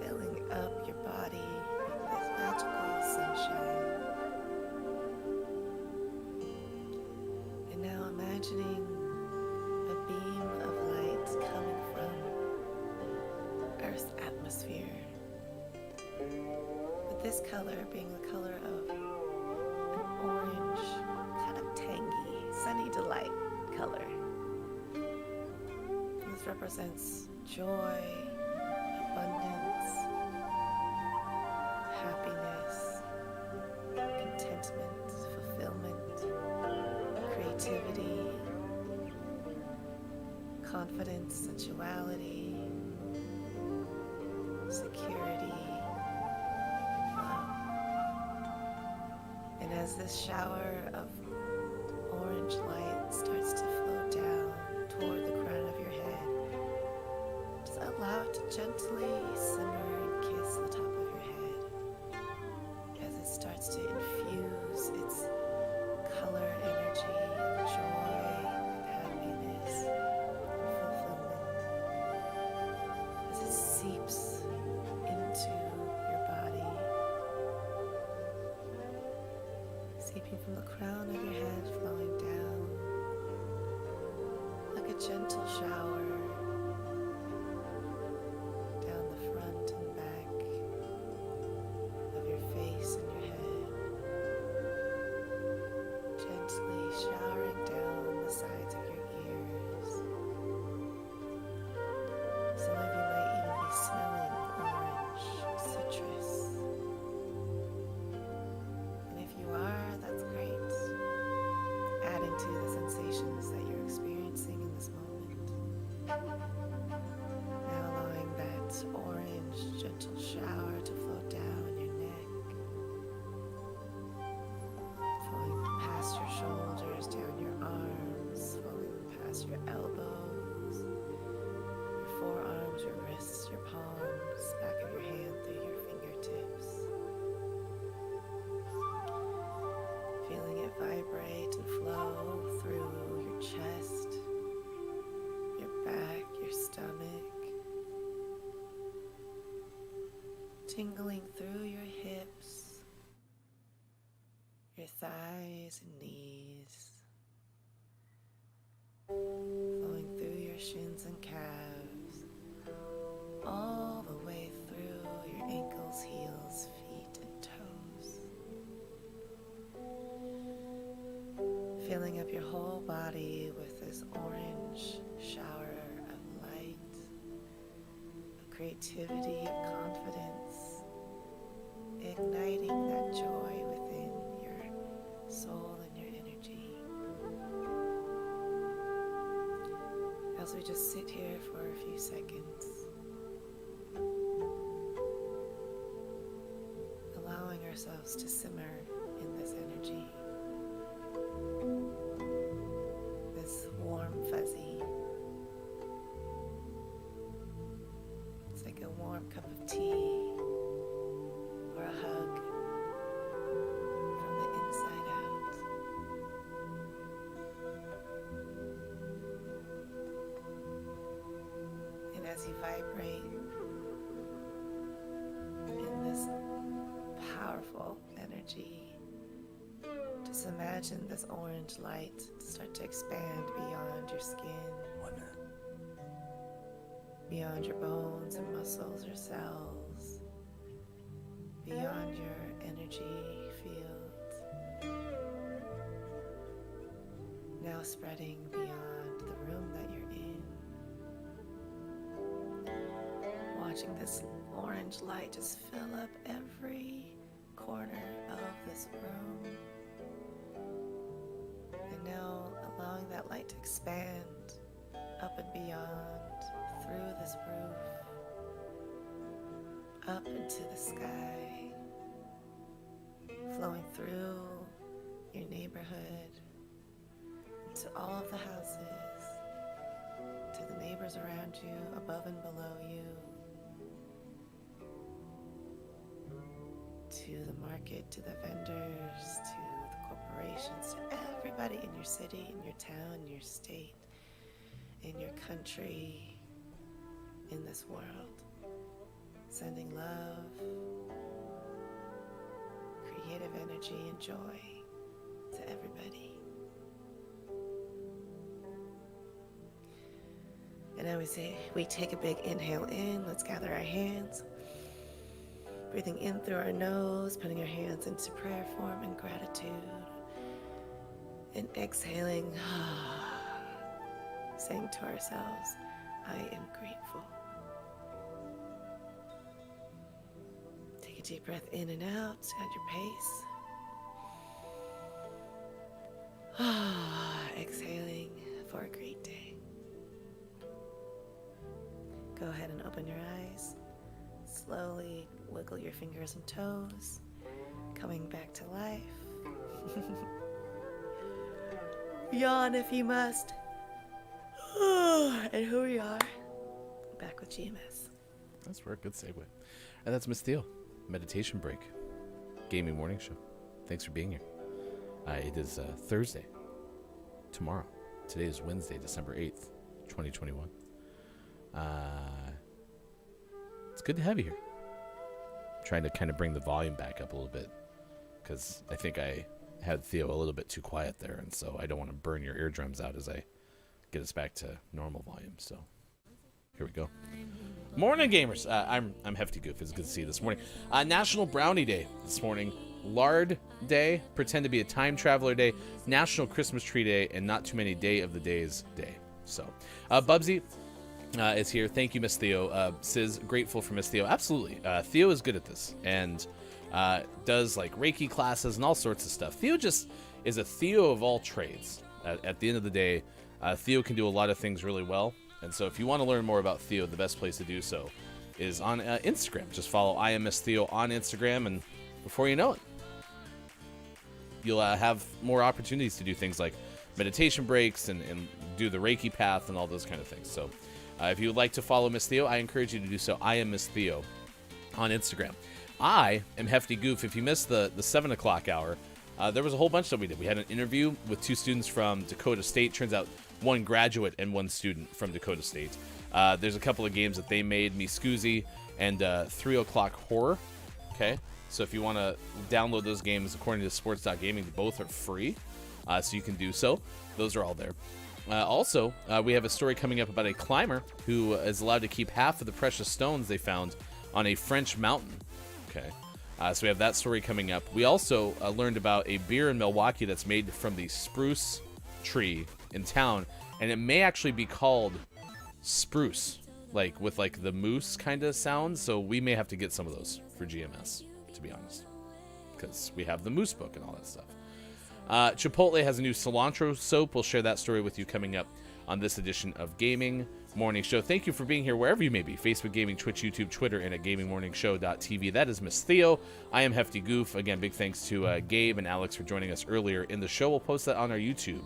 filling up your body with this magical sunshine. And now imagining a beam of light coming from Earth's atmosphere, with this color being the color of an orange, kind of tangy, sunny delight color. This represents joy, abundance, happiness, contentment, fulfillment, creativity, confidence, sensuality, security, love. And as this shower of orange light starts to flow down toward the crown of your head, just allow it to gently simmer and kiss the top of your head as it starts to infuse its color energy of joy, happiness, fulfillment, as it seeps into your body, seeping from the crown of your head, flowing down like a gentle shower down the front and back of your face and your head, gently showering down the sides of your ears. Some of you might even be smelling orange, citrus. And if you are, that's great. Adding to the sensations that you're experiencing in this moment. Now allowing that orange, gentle shower to flow down your neck, flowing past your shoulders, down your arms, flowing past your elbows, your forearms, your wrists, your palms, back of your hand through your fingertips. Feeling it vibrate and flow through your chest, your back, your stomach, tingling through your hips, your thighs and knees, flowing through your shins and calves, all the way through your ankles, heels, feet, and toes. Filling up your whole body with this orange shower of light, of creativity, of confidence, igniting that joy within your soul and your energy. As we just sit here for a few seconds, allowing ourselves to simmer in this energy, this warm fuzzy. It's like a warm cup of tea or a hug from the inside out. And as you vibrate in this powerful energy, just imagine this orange light start to expand beyond your skin, beyond your bones and muscles or cells, beyond your energy field, now spreading beyond the room that you're in. Watching this orange light just fill up every corner of this room. And now allowing that light to expand up and beyond through this roof, up into the sky, flowing through your neighborhood, to all of the houses, to the neighbors around you, above and below you, to the market, to the vendors, to the corporations, to everybody in your city, in your town, in your state, in your country, in this world. Sending love, creative energy, and joy to everybody. And I would say we take a big inhale in. Let's gather our hands. Breathing in through our nose, putting our hands into prayer form and gratitude. And exhaling, saying to ourselves, I am grateful. Take a deep breath in and out at your pace. Exhaling for a great day. Go ahead and open your eyes. Slowly wiggle your fingers and toes, coming back to life. Yawn if you must. And here we are, back with GMS. That's for a good segue. And that's Miss Theo, Meditation Break, Gaming Morning Show. Thanks for being here. It is Thursday, tomorrow. Today is Wednesday, December 8th, 2021. It's good to have you here. I'm trying to kind of bring the volume back up a little bit, because I think I had Theo a little bit too quiet there, and so I don't want to burn your eardrums out as I get us back to normal volume. So here we go. Morning, gamers. I'm Hefty Goof. It's good to see you this morning. National Brownie Day this morning. Lard Day. Pretend to be a time traveler day. National Christmas Tree Day, and Not Too Many Day of the Days Day. So, Bubsy is here. Thank you, Miss Theo. Sis, grateful for Miss Theo. Absolutely. Theo is good at this, and does like Reiki classes and all sorts of stuff. Theo just is a Theo of all trades. At the end of the day, Theo can do a lot of things really well. And so if you want to learn more about Theo, the best place to do so is on Instagram. Just follow I am Miss Theo on Instagram, and before you know it, you'll have more opportunities to do things like meditation breaks and do the Reiki path and all those kind of things. So if you would like to follow Miss Theo, I encourage you to do so. I am Miss Theo on Instagram. I am Hefty Goof. If you missed the 7 o'clock hour, there was a whole bunch that we did. We had an interview with 2 students from Dakota State. Turns out 1 graduate and 1 student from Dakota State. There's a couple of games that they made, Me Scoozy and 3 O'Clock Horror. Okay, so if you want to download those games, according to sports.gaming, both are free, so you can do so. Those are all there. Also, we have a story coming up about a climber who is allowed to keep half of the precious stones they found on a French mountain. Okay, so we have that story coming up. We also learned about a beer in Milwaukee that's made from the spruce tree in town, and it may actually be called Spruce, like with like the moose kind of sound. So we may have to get some of those for GMS, to be honest, because we have the moose book and all that stuff. Chipotle has a new cilantro soap. We'll share that story with you coming up on this edition of Gaming Morning Show. Thank you for being here wherever you may be. Facebook Gaming, Twitch, YouTube, Twitter, and at GamingMorningShow.tv. That is Miss Theo. I am Hefty Goof. Again, big thanks to Gabe and Alex for joining us earlier in the show. We'll post that on our YouTube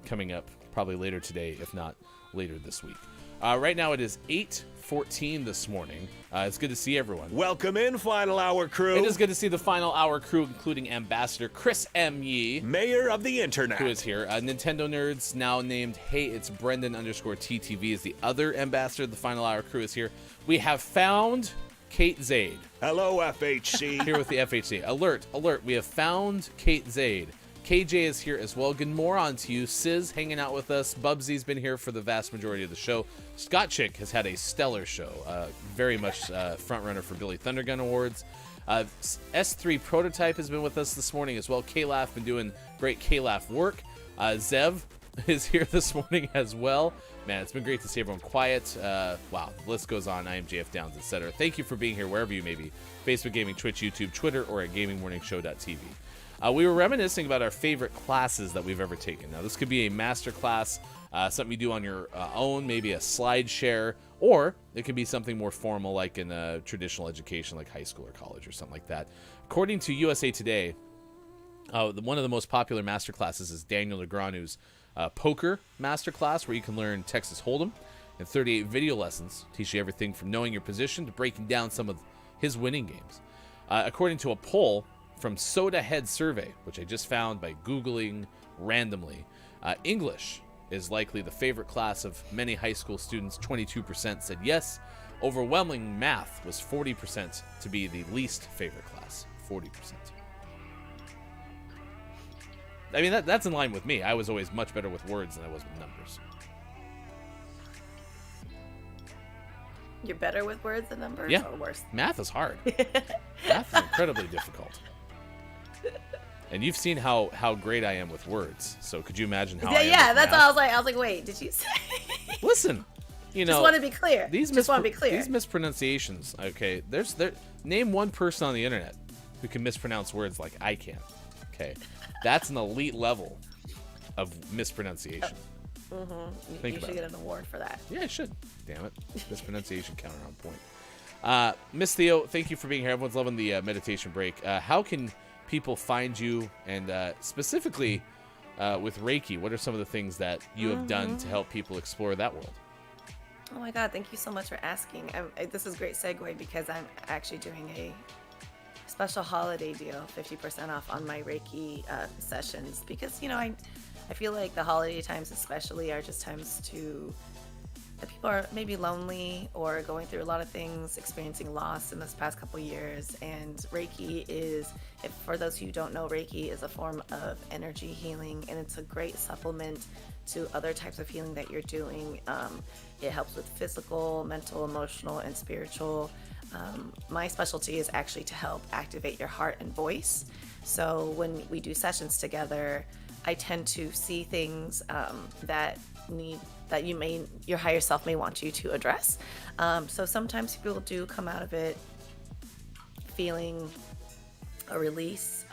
coming up probably later today, if not later this week. Right now it is 8:14 this morning. It's good to see everyone. Welcome in, Final Hour crew. It is good to see the Final Hour crew, including Ambassador Chris M. Yee, Mayor of the Internet, who is here. Nintendo Nerds, now named Hey It's Brendan_TTV, is the other ambassador. The Final Hour crew is here. We have found Kate Zaid. Hello, FHC. Here with the FHC. Alert, alert. We have found Kate Zaid. KJ is here as well. Good morning to you. Sis hanging out with us. Bubsy's been here for the vast majority of the show. Scott Chick has had a stellar show. Very much front runner for Billy Thundergun Awards. S3 Prototype has been with us this morning as well. K-Laugh been doing great K-Laugh work. Zev is here this morning as well. Man, it's been great to see everyone quiet. Wow, the list goes on. I am JF Downs, etc. Thank you for being here wherever you may be. Facebook Gaming, Twitch, YouTube, Twitter, or at GamingMorningShow.tv. We were reminiscing about our favorite classes that we've ever taken. Now, this could be a master class, something you do on your own, maybe a slide share, or it could be something more formal like in a traditional education like high school or college or something like that. According to USA Today, one of the most popular master classes is Daniel Negreanu's poker master class, where you can learn Texas Hold'em, and 38 video lessons teach you everything from knowing your position to breaking down some of his winning games. According to a poll from Soda Head Survey, which I just found by Googling randomly, English is likely the favorite class of many high school students. 22% said yes. Overwhelming math was 40% to be the least favorite class. 40%. I mean, that's in line with me. I was always much better with words than I was with numbers. You're better with words than numbers, Yeah. or worse? Math is hard. Math is incredibly difficult. And you've seen how great I am with words. So could you imagine how I am Yeah, with that's math? all I was like, wait, did you say? Listen, you know. Just want to be clear. These Just want to be clear. These mispronunciations, okay, name one person on the internet who can mispronounce words like I can. Okay. That's an elite level of mispronunciation. You should get an award for that. Yeah, I should. Damn it. Mispronunciation counter on point. Miss Theo, thank you for being here. Everyone's loving the meditation break. How can people find you? And specifically with Reiki, what are some of the things that you have done to help people explore that world? Oh my God, thank you so much for asking. This is a great segue because I'm actually doing a special holiday deal, 50% off on my Reiki sessions, because, you know, I feel like the holiday times especially are just times that people are maybe lonely or going through a lot of things, experiencing loss in this past couple years. And Reiki is, for those who don't know, Reiki is a form of energy healing, and it's a great supplement to other types of healing that you're doing. It helps with physical, mental, emotional, and spiritual. My specialty is actually to help activate your heart and voice. So when we do sessions together, I tend to see things that your higher self may want you to address. So sometimes people do come out of it feeling a release,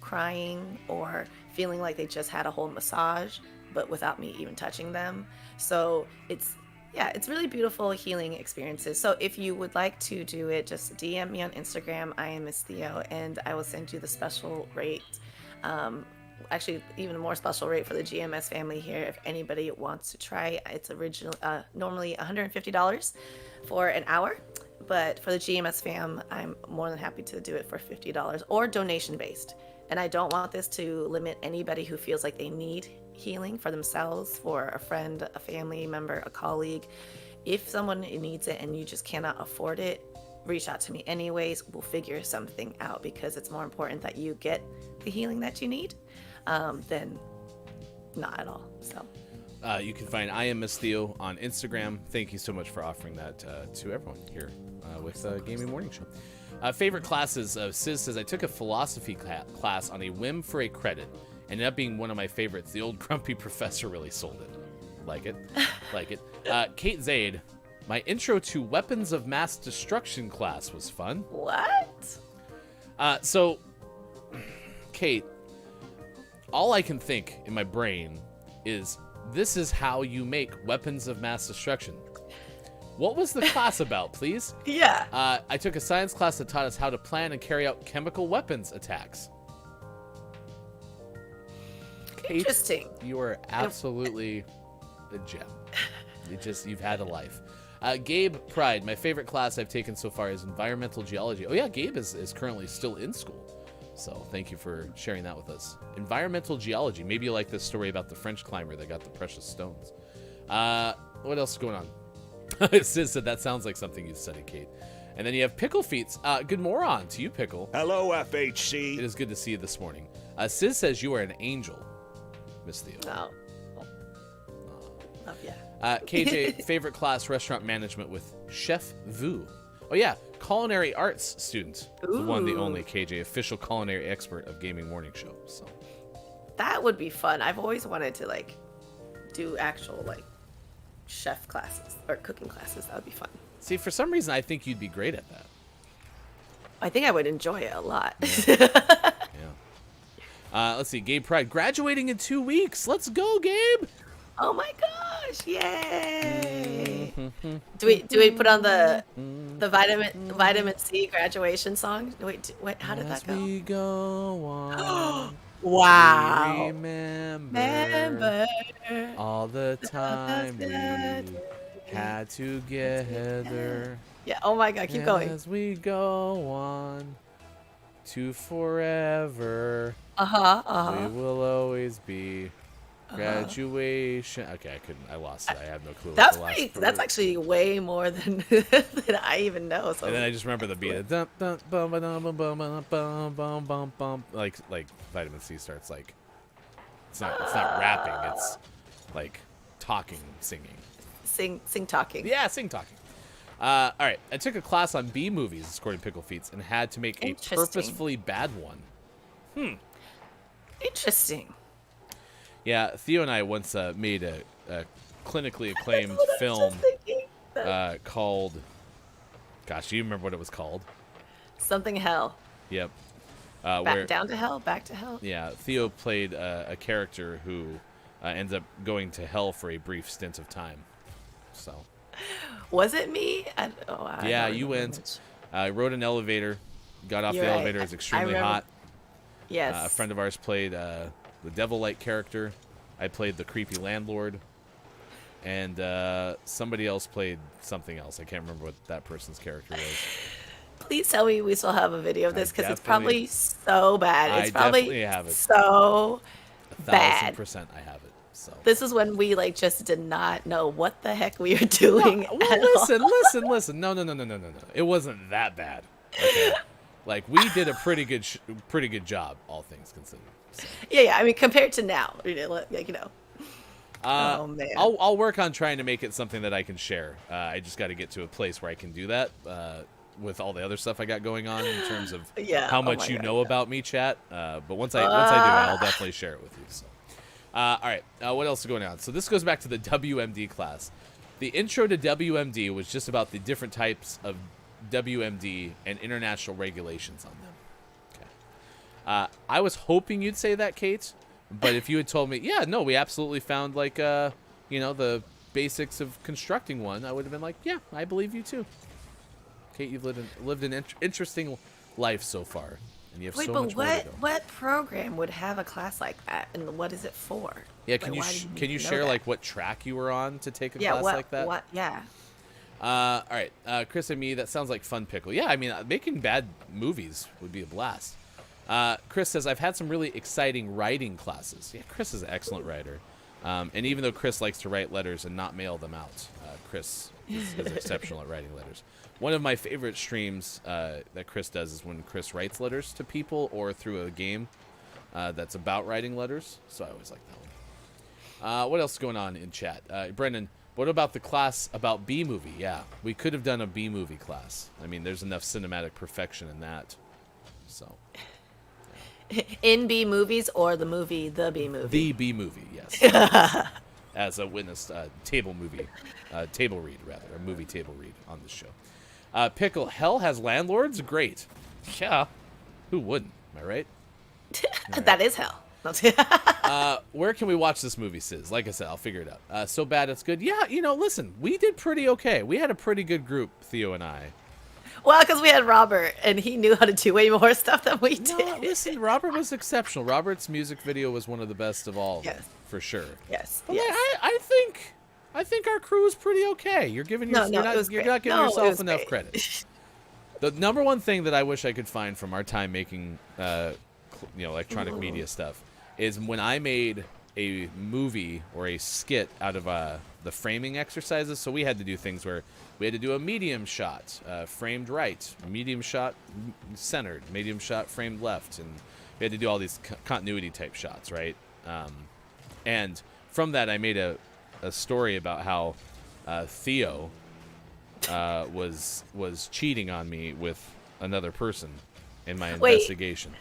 crying, or feeling like they just had a whole massage, but without me even touching them. So it's really beautiful healing experiences. So if you would like to do it, just DM me on Instagram. I am Miss Theo, and I will send you the special rate. Actually, even a more special rate for the GMS family here. If anybody wants to try, it's normally $150 for an hour, but for the GMS fam, I'm more than happy to do it for $50 or donation based. And I don't want this to limit anybody who feels like they need healing for themselves, for a friend, a family member, a colleague. If someone needs it and you just cannot afford it, reach out to me anyways. We'll figure something out, because it's more important that you get the healing that you need than not at all. So you can find I Am Miss Theo on Instagram. Thank you so much for offering that to everyone here with Gaming Morning Show. Favorite classes, Sis says, I took a philosophy class on a whim for a credit. Ended up being one of my favorites. The old grumpy professor really sold it. Like it. Like it. Kate Zaid, my intro to weapons of mass destruction class was fun. what? So, Kate, all I can think in my brain is this is how you make weapons of mass destruction. What was the class about, please? Yeah. I took a science class that taught us how to plan and carry out chemical weapons attacks. Kate, Interesting. you are absolutely a gem. You've had a life. Gabe Pride, my favorite class I've taken so far is environmental geology. Oh yeah, Gabe is currently still in school. So thank you for sharing that with us. Environmental geology. Maybe you like this story about the French climber that got the precious stones. What else is going on? Sis said that sounds like something you'd said, Kate. And then you have Pickle Feets. Good moron to you, Pickle. Hello, FHC. It is good to see you this morning. Sis says you are an angel, Miss Theo. Oh. Love ya. KJ, favorite class, restaurant management with Chef Vu. Oh yeah, culinary arts student. The one, the only KJ, official culinary expert of Gaming Morning Show. So That would be fun. I've always wanted to do actual chef classes or cooking classes. That would be fun. see, for some reason, I think you'd be great at that. I think I would enjoy it a lot. Yeah. Let's see. Gabe Pride graduating in 2 weeks. Let's go, Gabe. Oh my gosh! Yay! Do we put on the vitamin C graduation song? Wait, how did that As go? we go on, Wow! we remember Remember all the time we that had together. Yeah. Oh my God! Keep going. As we go on to forever, we will always be. Graduation. Okay, I lost it. I have no clue. What That's the last that's part actually way more than than I even know. So And then I just remember the beat. Dun, dun, bum, ba, dum, bum, bum, bum, bum, bum, bum, bum. Like vitamin C starts like it's not rapping. It's like talking, singing. sing talking. Yeah, sing talking. All right. I took a class on B movies, according to Pickle Feats, and had to make a Interesting. purposefully bad one. Interesting. Yeah, Theo and I once made a clinically acclaimed film called. Gosh, do you remember what it was called? Something hell. Yep. Down to hell, back to hell. Yeah, Theo played a character who ends up going to hell for a brief stint of time. So. Was it me? I Yeah, don't you remember went. much. I rode an elevator, got off You're the right. elevator. It was I extremely remember- hot. Yes. A friend of ours played the devil-like character. I played the creepy landlord. And somebody else played something else. I can't remember what that person's character was. Please tell me we still have a video of this because it's definitely- probably so bad. It's I probably definitely have it. so bad. 1,000% I have it. So. This is when we just did not know what the heck we were doing. Well, at listen. No. It wasn't that bad. Okay. Like we did a pretty good job, all things considered. So. Yeah. I mean, compared to now, oh man. I'll work on trying to make it something that I can share. I just got to get to a place where I can do that with all the other stuff I got going on in terms of how much you know about me, chat. But once I do, I'll definitely share it with you. So. All right, what else is going on? So this goes back to the WMD class. The intro to WMD was just about the different types of WMD and international regulations on them. Okay. I was hoping you'd say that, Kate, but if you had told me, yeah, no, we absolutely found the basics of constructing one, I would have been like, yeah, I believe you too. Kate, you've lived an interesting life so far. And you have Wait, so but much more to go. what program would have a class like that, and what is it for? Yeah, Why can you know share that? what track you were on to take a Yeah, class like that? What? Yeah. All right, Chris and me, that sounds like fun pickle. Yeah, I mean, making bad movies would be a blast. Chris says, I've had some really exciting writing classes. Yeah, Chris is an excellent writer. And even though Chris likes to write letters and not mail them out, Chris is exceptional at writing letters. One of my favorite streams that Chris does is when Chris writes letters to people or through a game that's about writing letters. So I always like that one. What else is going on in chat? Brendan, what about the class about B-movie? Yeah, we could have done a B-movie class. I mean, there's enough cinematic perfection in that. So. In B movies or the movie The B movie? The B movie, yes. As a witness, table read, a movie table read on this show. Pickle, hell has landlords? Great. Yeah. Who wouldn't? Am I right? That is hell. Where can we watch this movie, Sis? Like I said, I'll figure it out. So bad it's good. Yeah, listen, we did pretty okay. We had a pretty good group, Theo and I. Well, because we had Robert, and he knew how to do way more stuff than we did. No, listen, Robert was exceptional. Robert's music video was one of the best of all. Yes. For sure. Yes. But yes. I think our crew is pretty okay. You're giving you're not giving yourself enough credit. The number one thing that I wish I could find from our time making electronic media stuff is when I made a movie or a skit out of the framing exercises. So we had to do things where we had to do a medium shot, framed right, medium shot centered, medium shot framed left, and we had to do all these continuity type shots, right? And from that, I made a story about how Theo was cheating on me with another person in my investigation.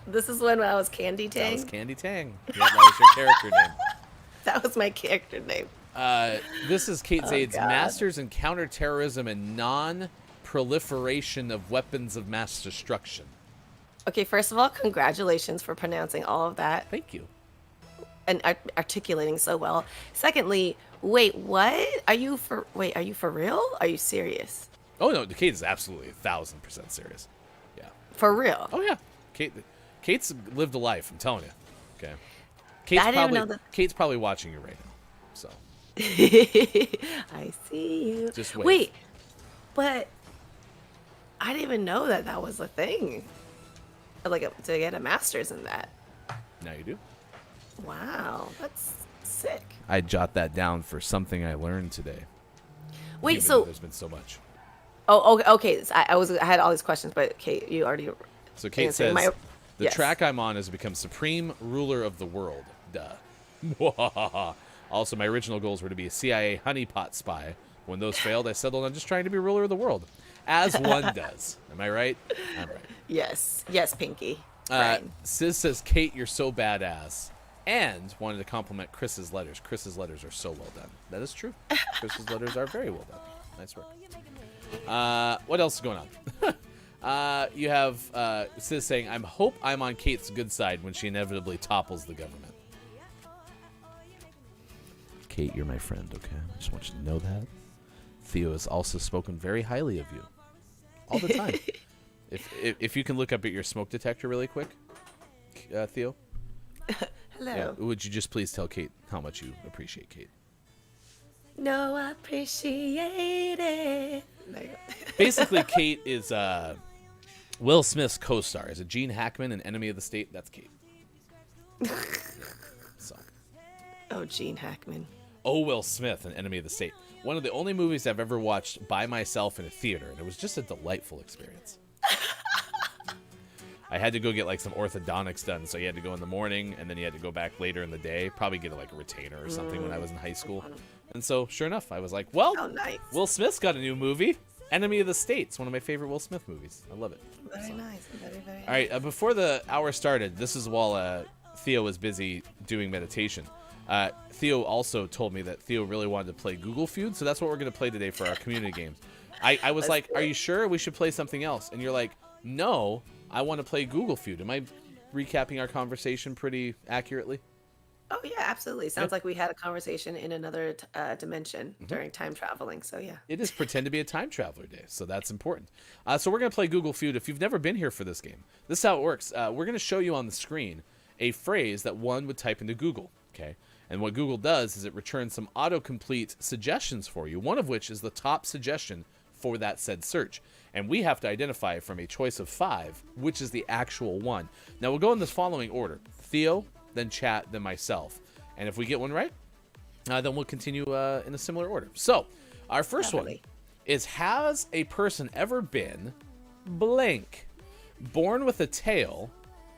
This is when I was Candy Tang? That was Candy Tang. Yep, that was your character name. That was my character name. This is Kate Zaid's God. Masters in Counterterrorism and Non-Proliferation of Weapons of Mass Destruction. Okay, first of all, congratulations for pronouncing all of that Thank you. and articulating so well. Secondly, wait, what? Are you for real? Are you serious? Oh no, Kate is absolutely 1,000% serious. Yeah. For real? Oh yeah. Kate's lived a life. I'm telling you. Okay. Kate's I didn't know that. Kate's probably watching you right now. So. I see you. Just wait. Wait, but I didn't even know that that was a thing. Like to get a master's in that. Now you do. Wow, that's sick. I jot that down for something I learned today. Wait, even though so there's been so much. oh, okay. So I had all these questions, but Kate, you already. So Kate answered says, the yes. track I'm on has become supreme ruler of the world. Duh. Also, my original goals were to be a CIA honeypot spy. When those failed, I settled on just trying to be ruler of the world. As one does. Am I right? I'm right. Yes, Pinky. Sis says, Kate, you're so badass. And wanted to compliment Chris's letters. Chris's letters are so well done. That is true. Chris's letters are very well done. Nice work. What else is going on? You have Sis saying, I hope I'm on Kate's good side when she inevitably topples the government. Kate, you're my friend, okay? I just want you to know that. Theo has also spoken very highly of you. All the time. If you can look up at your smoke detector really quick, Theo. Hello. Yeah, would you just please tell Kate how much you appreciate Kate? No, I appreciate it. There you go. Basically, Kate is Will Smith's co-star. Is it Gene Hackman in Enemy of the State? That's Kate. So. Oh, Gene Hackman. Oh, Will Smith in Enemy of the State. One of the only movies I've ever watched by myself in a theater, and it was just a delightful experience. I had to go get like some orthodontics done, so you had to go in the morning, and then you had to go back later in the day, probably get like a retainer or something when I was in high school. And so, sure enough, I was like, well, Oh, nice. Will Smith's got a new movie, Enemy of the State. It's one of my favorite Will Smith movies. I love it. Very nice. Very, very All right, before the hour started, this is while Theo was busy doing meditation. Theo also told me that Theo really wanted to play Google Feud, so that's what we're going to play today for our community games. I was like, are you sure we should play something else? And you're like, no, I want to play Google Feud. Am I recapping our conversation pretty accurately? Oh, yeah, absolutely. Sounds like we had a conversation in another dimension during time traveling, so yeah. It is Pretend to be a Time Traveler Day, so that's important. So we're going to play Google Feud. If you've never been here for this game, this is how it works. We're going to show you on the screen a phrase that one would type into Google, okay? And what Google does is it returns some autocomplete suggestions for you, one of which is the top suggestion for that said search. And we have to identify from a choice of 5 which is the actual one. Now, we'll go in this following order. Theo, then Chat, then myself. And if we get one right, then we'll continue in a similar order. So, our first one is, has a person ever been blank? Born with a tail,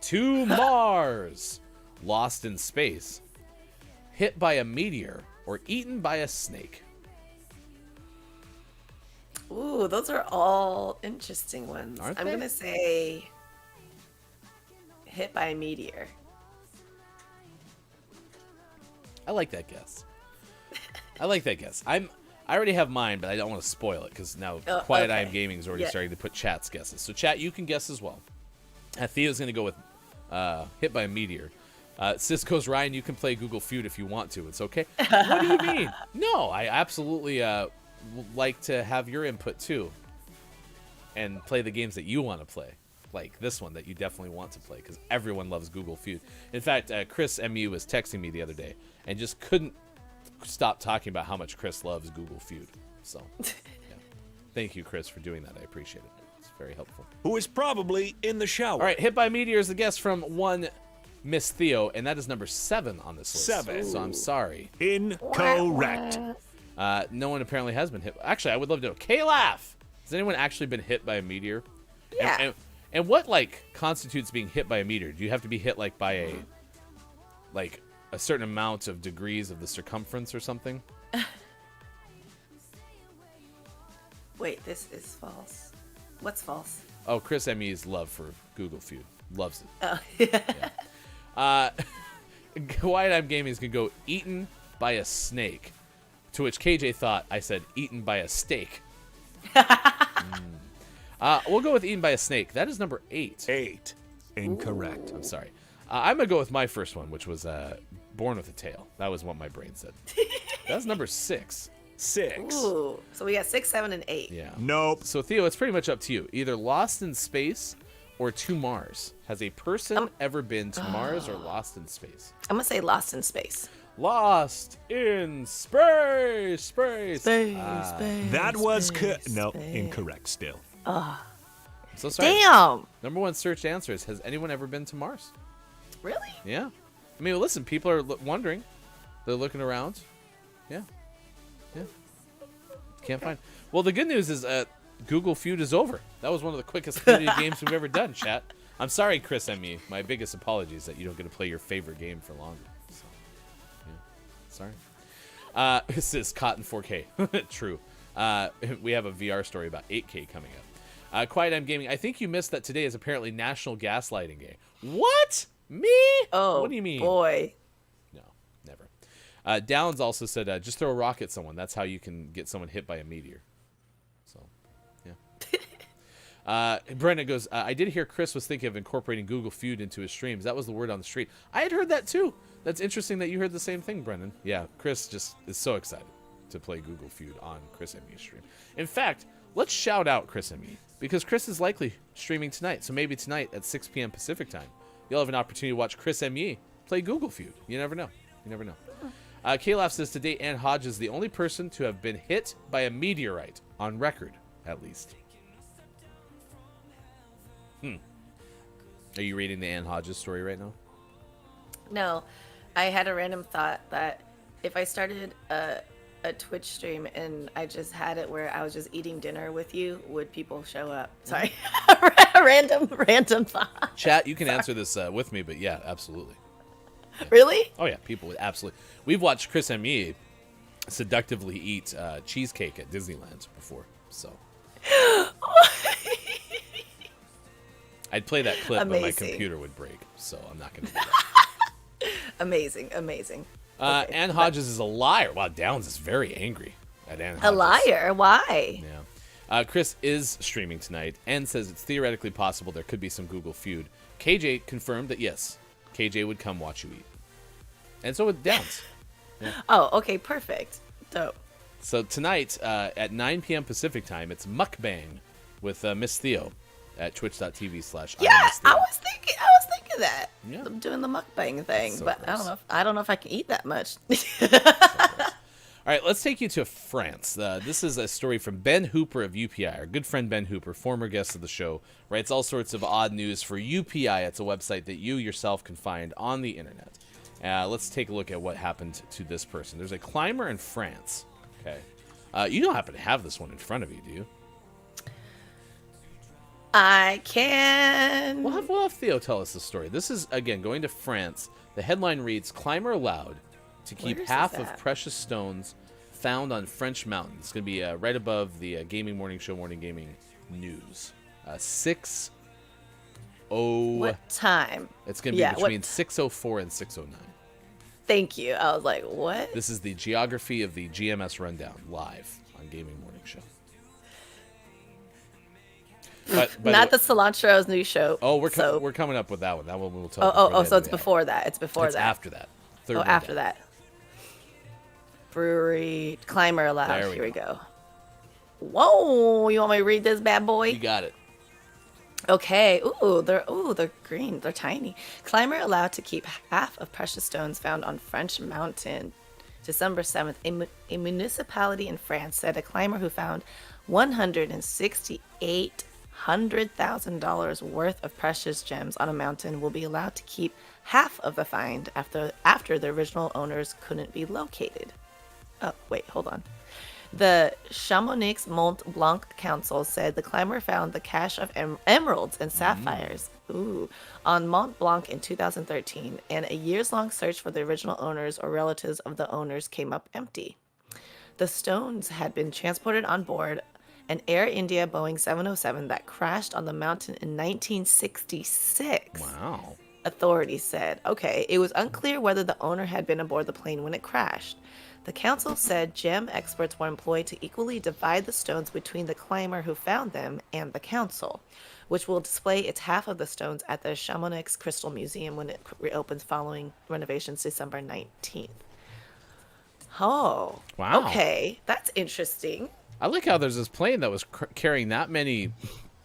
to Mars, lost in space, hit by a meteor, or eaten by a snake? Ooh, those are all interesting ones. Aren't I'm they? going to say hit by a meteor. I like that guess. I already have mine, but I don't want to spoil it because now Quiet I Am Gaming is already starting to put Chat's guesses. So Chat, you can guess as well. Theo's going to go with hit by a meteor. Cisco's Ryan, you can play Google Feud if you want to. It's okay. What do you mean? No, I absolutely like to have your input too, and play the games that you want to play, like this one that you definitely want to play because everyone loves Google Feud. In fact, Chris MU was texting me the other day and just couldn't stop talking about how much Chris loves Google Feud. So, yeah. Thank you, Chris, for doing that. I appreciate it. It's very helpful. Who is probably in the shower. All right, hit by meteor is the guess from one Miss Theo, and that is number 7 on this list. 7. So I'm sorry. Incorrect. No one apparently has been hit. Actually, I would love to know. K-Laugh! Has anyone actually been hit by a meteor? Yeah. And what, like, constitutes being hit by a meteor? Do you have to be hit, like, by a certain amount of degrees of the circumference or something? Wait, this is false. What's false? Oh, Chris ME's love for Google Feud. Loves it. Oh, yeah. Quiet I'm Gaming is going to go eaten by a snake. To which KJ thought I said eaten by a steak. We'll go with eaten by a snake. That is number 8. 8. Incorrect. I'm sorry. I'm going to go with my first one, which was Born with a Tail. That was what my brain said. That's number 6. 6. Ooh. So we got 6, 7, and 8. Yeah. Nope. So, Theo, it's pretty much up to you. Either Lost in Space or To Mars. Has a person ever been to Mars or lost in space? I'm going to say Lost in Space. Lost in space. Space. That was no, incorrect still. So sorry. Damn. Number 1 searched answer is, has anyone ever been to Mars? Really? Yeah. I mean, listen, people are wondering. They're looking around. Yeah. Can't find. Well, the good news is Google Feud is over. That was one of the quickest community games we've ever done, chat. I'm sorry, Chris and me. My biggest apologies that you don't get to play your favorite game for longer. So, yeah. Sorry. This is Cotton 4K. True. We have a VR story about 8K coming up. Quiet M Gaming. I think you missed that today is apparently National Gaslighting Day. What? Me? Oh, what do you mean? Boy. No, never. Downs also said, just throw a rock at someone. That's how you can get someone hit by a meteor. So, yeah. Brendan goes, I did hear Chris was thinking of incorporating Google Feud into his streams. That was the word on the street. I had heard that too. That's interesting that you heard the same thing, Brendan. Yeah, Chris just is so excited to play Google Feud on Chris and Me's stream. In fact, let's shout out Chris and Me, because Chris is likely streaming tonight. So maybe tonight at 6 p.m. Pacific time, you'll have an opportunity to watch Chris and Me play Google Feud. You never know. You never know. K-Laugh says, to date, Ann Hodge is the only person to have been hit by a meteorite, on record, at least. Are you reading the Ann Hodges story right now? No. I had a random thought that if I started a Twitch stream and I just had it where I was just eating dinner with you, would people show up? Sorry. random thought. Chat, you can answer this with me, but yeah, absolutely. Yeah. Really? Oh, yeah, people would absolutely. We've watched Chris and me seductively eat cheesecake at Disneyland before, so. I'd play that clip, but my computer would break, so I'm not going to do that. Amazing. Okay, Ann Hodges is a liar. Wow, Downs is very angry at Ann Hodges. A liar? Why? Yeah. Chris is streaming tonight and says it's theoretically possible there could be some Google Feud. KJ confirmed that yes, KJ would come watch you eat. And so would Downs. Yeah. Oh, okay, perfect. Dope. So tonight at 9 p.m. Pacific time, it's Mukbang with Miss Theo at twitch.tv/. Yeah, I was thinking that. Yeah. I'm doing the mukbang thing, So but gross. I don't know if I can eat that much. All right, let's take you to France. This is a story from Ben Hooper of UPI. Our good friend Ben Hooper, former guest of the show, writes all sorts of odd news for UPI. It's a website that you yourself can find on the internet. Let's take a look at what happened to this person. There's a climber in France. Okay, you don't happen to have this one in front of you, do you? I can. We'll have Theo tell us the story. This is, again, going to France. The headline reads, Climber allowed to keep Where is half this of at? precious stones found on French mountains. It's going to be right above the Gaming Morning Show Morning Gaming News. 6:00. What time? It's going to be between 6:04 and 6:09. Thank you. I was like, what? This is the geography of the GMS Rundown live on Gaming Morning Show. But, Not the Cilantro's new show. Oh, we're so. we're coming up with that one. That one we'll tell. So it's before that. It's before It's that. after that. Third one after down. that. Brewery climber allowed. There we Here we go. Whoa! You want me to read this bad boy? You got it. Okay. They're green. They're tiny. Climber allowed to keep half of precious stones found on French mountain. December 7th, a municipality in France said a climber who found $168,000 worth of precious gems on a mountain will be allowed to keep half of the find after the original owners couldn't be located. Oh, wait, hold on. The Chamonix Mont Blanc Council said the climber found the cache of emeralds and sapphires on Mont Blanc in 2013, and a years-long search for the original owners or relatives of the owners came up empty. The stones had been transported on board an Air India Boeing 707 that crashed on the mountain in 1966. Wow. Authorities said. Okay, it was unclear whether the owner had been aboard the plane when it crashed. The council said gem experts were employed to equally divide the stones between the climber who found them and the council. which will display its half of the stones at the Chamonix Crystal Museum when it reopens following renovations December 19th. Oh, Wow. Okay, that's interesting. I like how there's this plane that was carrying that many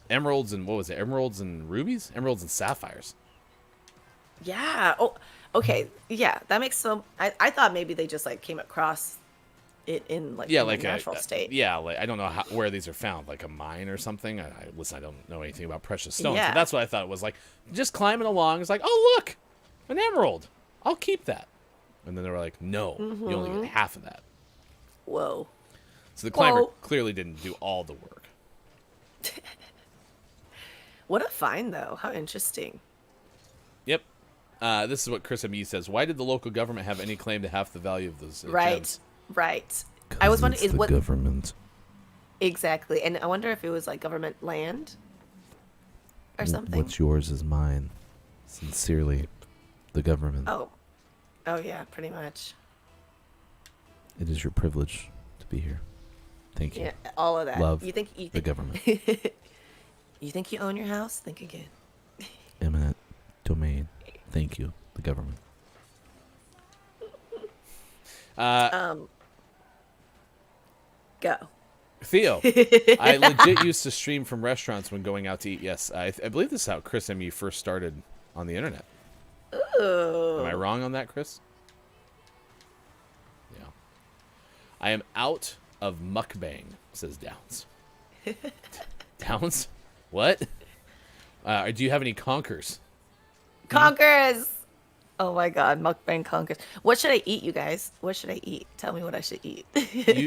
emeralds and emeralds and rubies, emeralds and sapphires. Yeah. Oh, okay. Yeah, that makes so. I thought maybe they just like came across it in like in like a natural state. Yeah, like I don't know where these are found, like a mine or something. Listen, I don't know anything about precious stones, Yeah. but that's what I thought it was like. Just climbing along, it's like, oh look, an emerald. I'll keep that. And then they were like, no, you only get half of that. Whoa. So the climber Whoa. clearly didn't do all the work. What a find, though. How interesting. Yep. This is what Chris M.E. says. Why did the local government have any claim to half the value of those Right. gems? Right. I was wondering is what government. exactly, and I wonder if it was like government land or something. What's yours is mine. Sincerely, the government. Oh yeah, pretty much. It is your privilege to be here. Thank you. Yeah, all of that. Love you think the government. You think you own your house? Think again. Eminent domain. Thank you, the government. Go. Theo, I legit used to stream from restaurants when going out to eat. Yes, I believe this is how Chris M.E. first started on the internet. Ooh. Am I wrong on that, Chris? Yeah. I am out of mukbang, says Downs. Downs? What? Do you have any conkers? Conquers. Oh my God, mukbang conquers. What should I eat, you guys? What should I eat? Tell me what I should eat.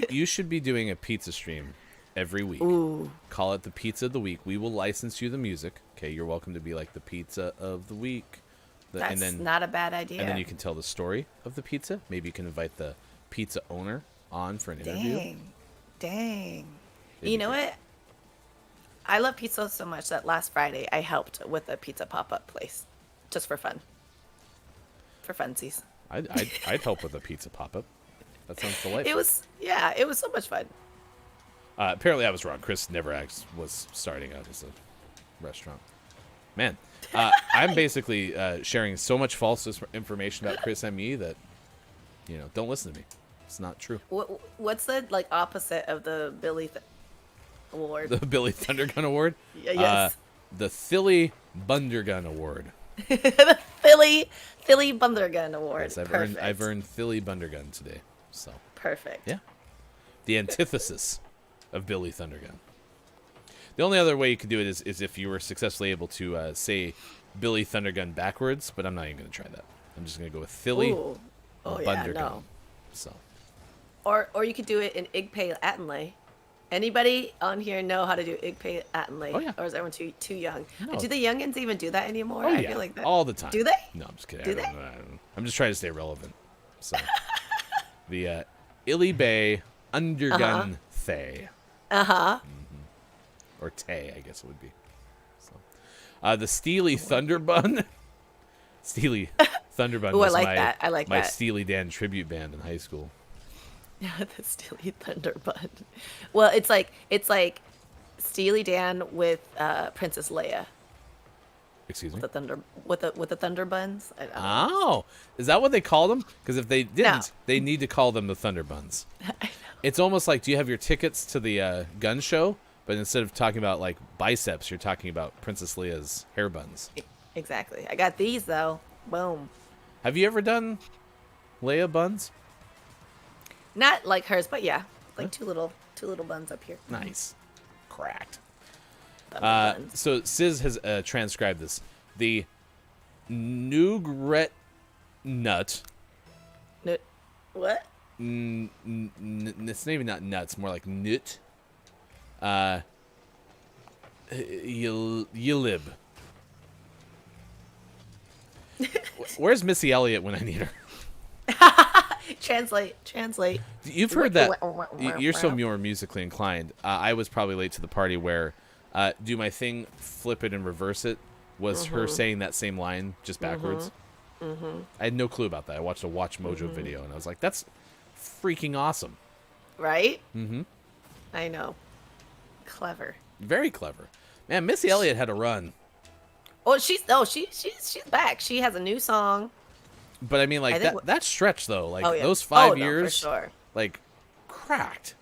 You should be doing a pizza stream every week. Ooh. Call it the pizza of the week. We will license you the music. Okay, you're welcome to be like the pizza of the week. That's not a bad idea. And then you can tell the story of the pizza. Maybe you can invite the pizza owner on for an interview. Dang. You know what? I love pizza so much that last Friday I helped with a pizza pop-up place, just for fun. For funsies. I'd help with a pizza pop-up. That sounds delightful. It was so much fun. Apparently I was wrong. Chris never was starting out as a restaurant. Man, I'm basically sharing so much false information about Chris M.E. that, don't listen to me. It's not true. What's the opposite of the Billy Award? The Billy Thundergun Award? Yes. The Philly Bundergun Award. The Philly Bundergun Award. Yes, I've earned Philly Bundergun today. So perfect. Yeah. The antithesis of Billy Thundergun. The only other way you could do it is if you were successfully able to say Billy Thundergun backwards, but I'm not even going to try that. I'm just going to go with Philly Bundergun. No. So. Or you could do it in Igpay Attenley. Anybody on here know how to do Igpay Attenley? Oh, yeah. Or is everyone too young? No. Do the youngins even do that anymore? Oh, I yeah. feel like that. All the time. Do they? No, I'm just kidding. Do I don't know. I'm just trying to stay relevant. So, the Illy Bay Undergun Thay. Uh-huh. Or Tay, I guess it would be. So, the Steely Thunderbun. Steely Thunderbun Ooh, I was like that. I like my that. Steely Dan tribute band in high school. Yeah, the Steely Thunderbun. Well, it's like Steely Dan with Princess Leia. Excuse me. With the Thunderbuns. I don't know. Oh, is that what they call them? Because if they didn't, No. they need to call them the Thunderbuns. I know. It's almost like, do you have your tickets to the gun show? But instead of talking about like biceps, you're talking about Princess Leia's hair buns. Exactly. I got these though. Boom. Have you ever done Leia buns? Not like hers, but yeah, like two little buns up here. Nice. Cracked. Thunder buns. So Sis has transcribed this. The Nougret nut. What? It's maybe not nuts, more like nut. Yilib. Where's Missy Elliott when I need her? Translate. You've heard that. You're so more musically inclined. I was probably late to the party where do my thing, flip it and reverse it was her saying that same line just backwards. I had no clue about that. I watched a Watch Mojo video and I was like, that's freaking awesome. Right? Mm-hmm. I know. Clever. Very clever. Man, Missy Elliott had a run. Oh, she's back. She has a new song. But I mean, like, that stretch, though, like, those Oh, 5 no, years, for sure. like, cracked.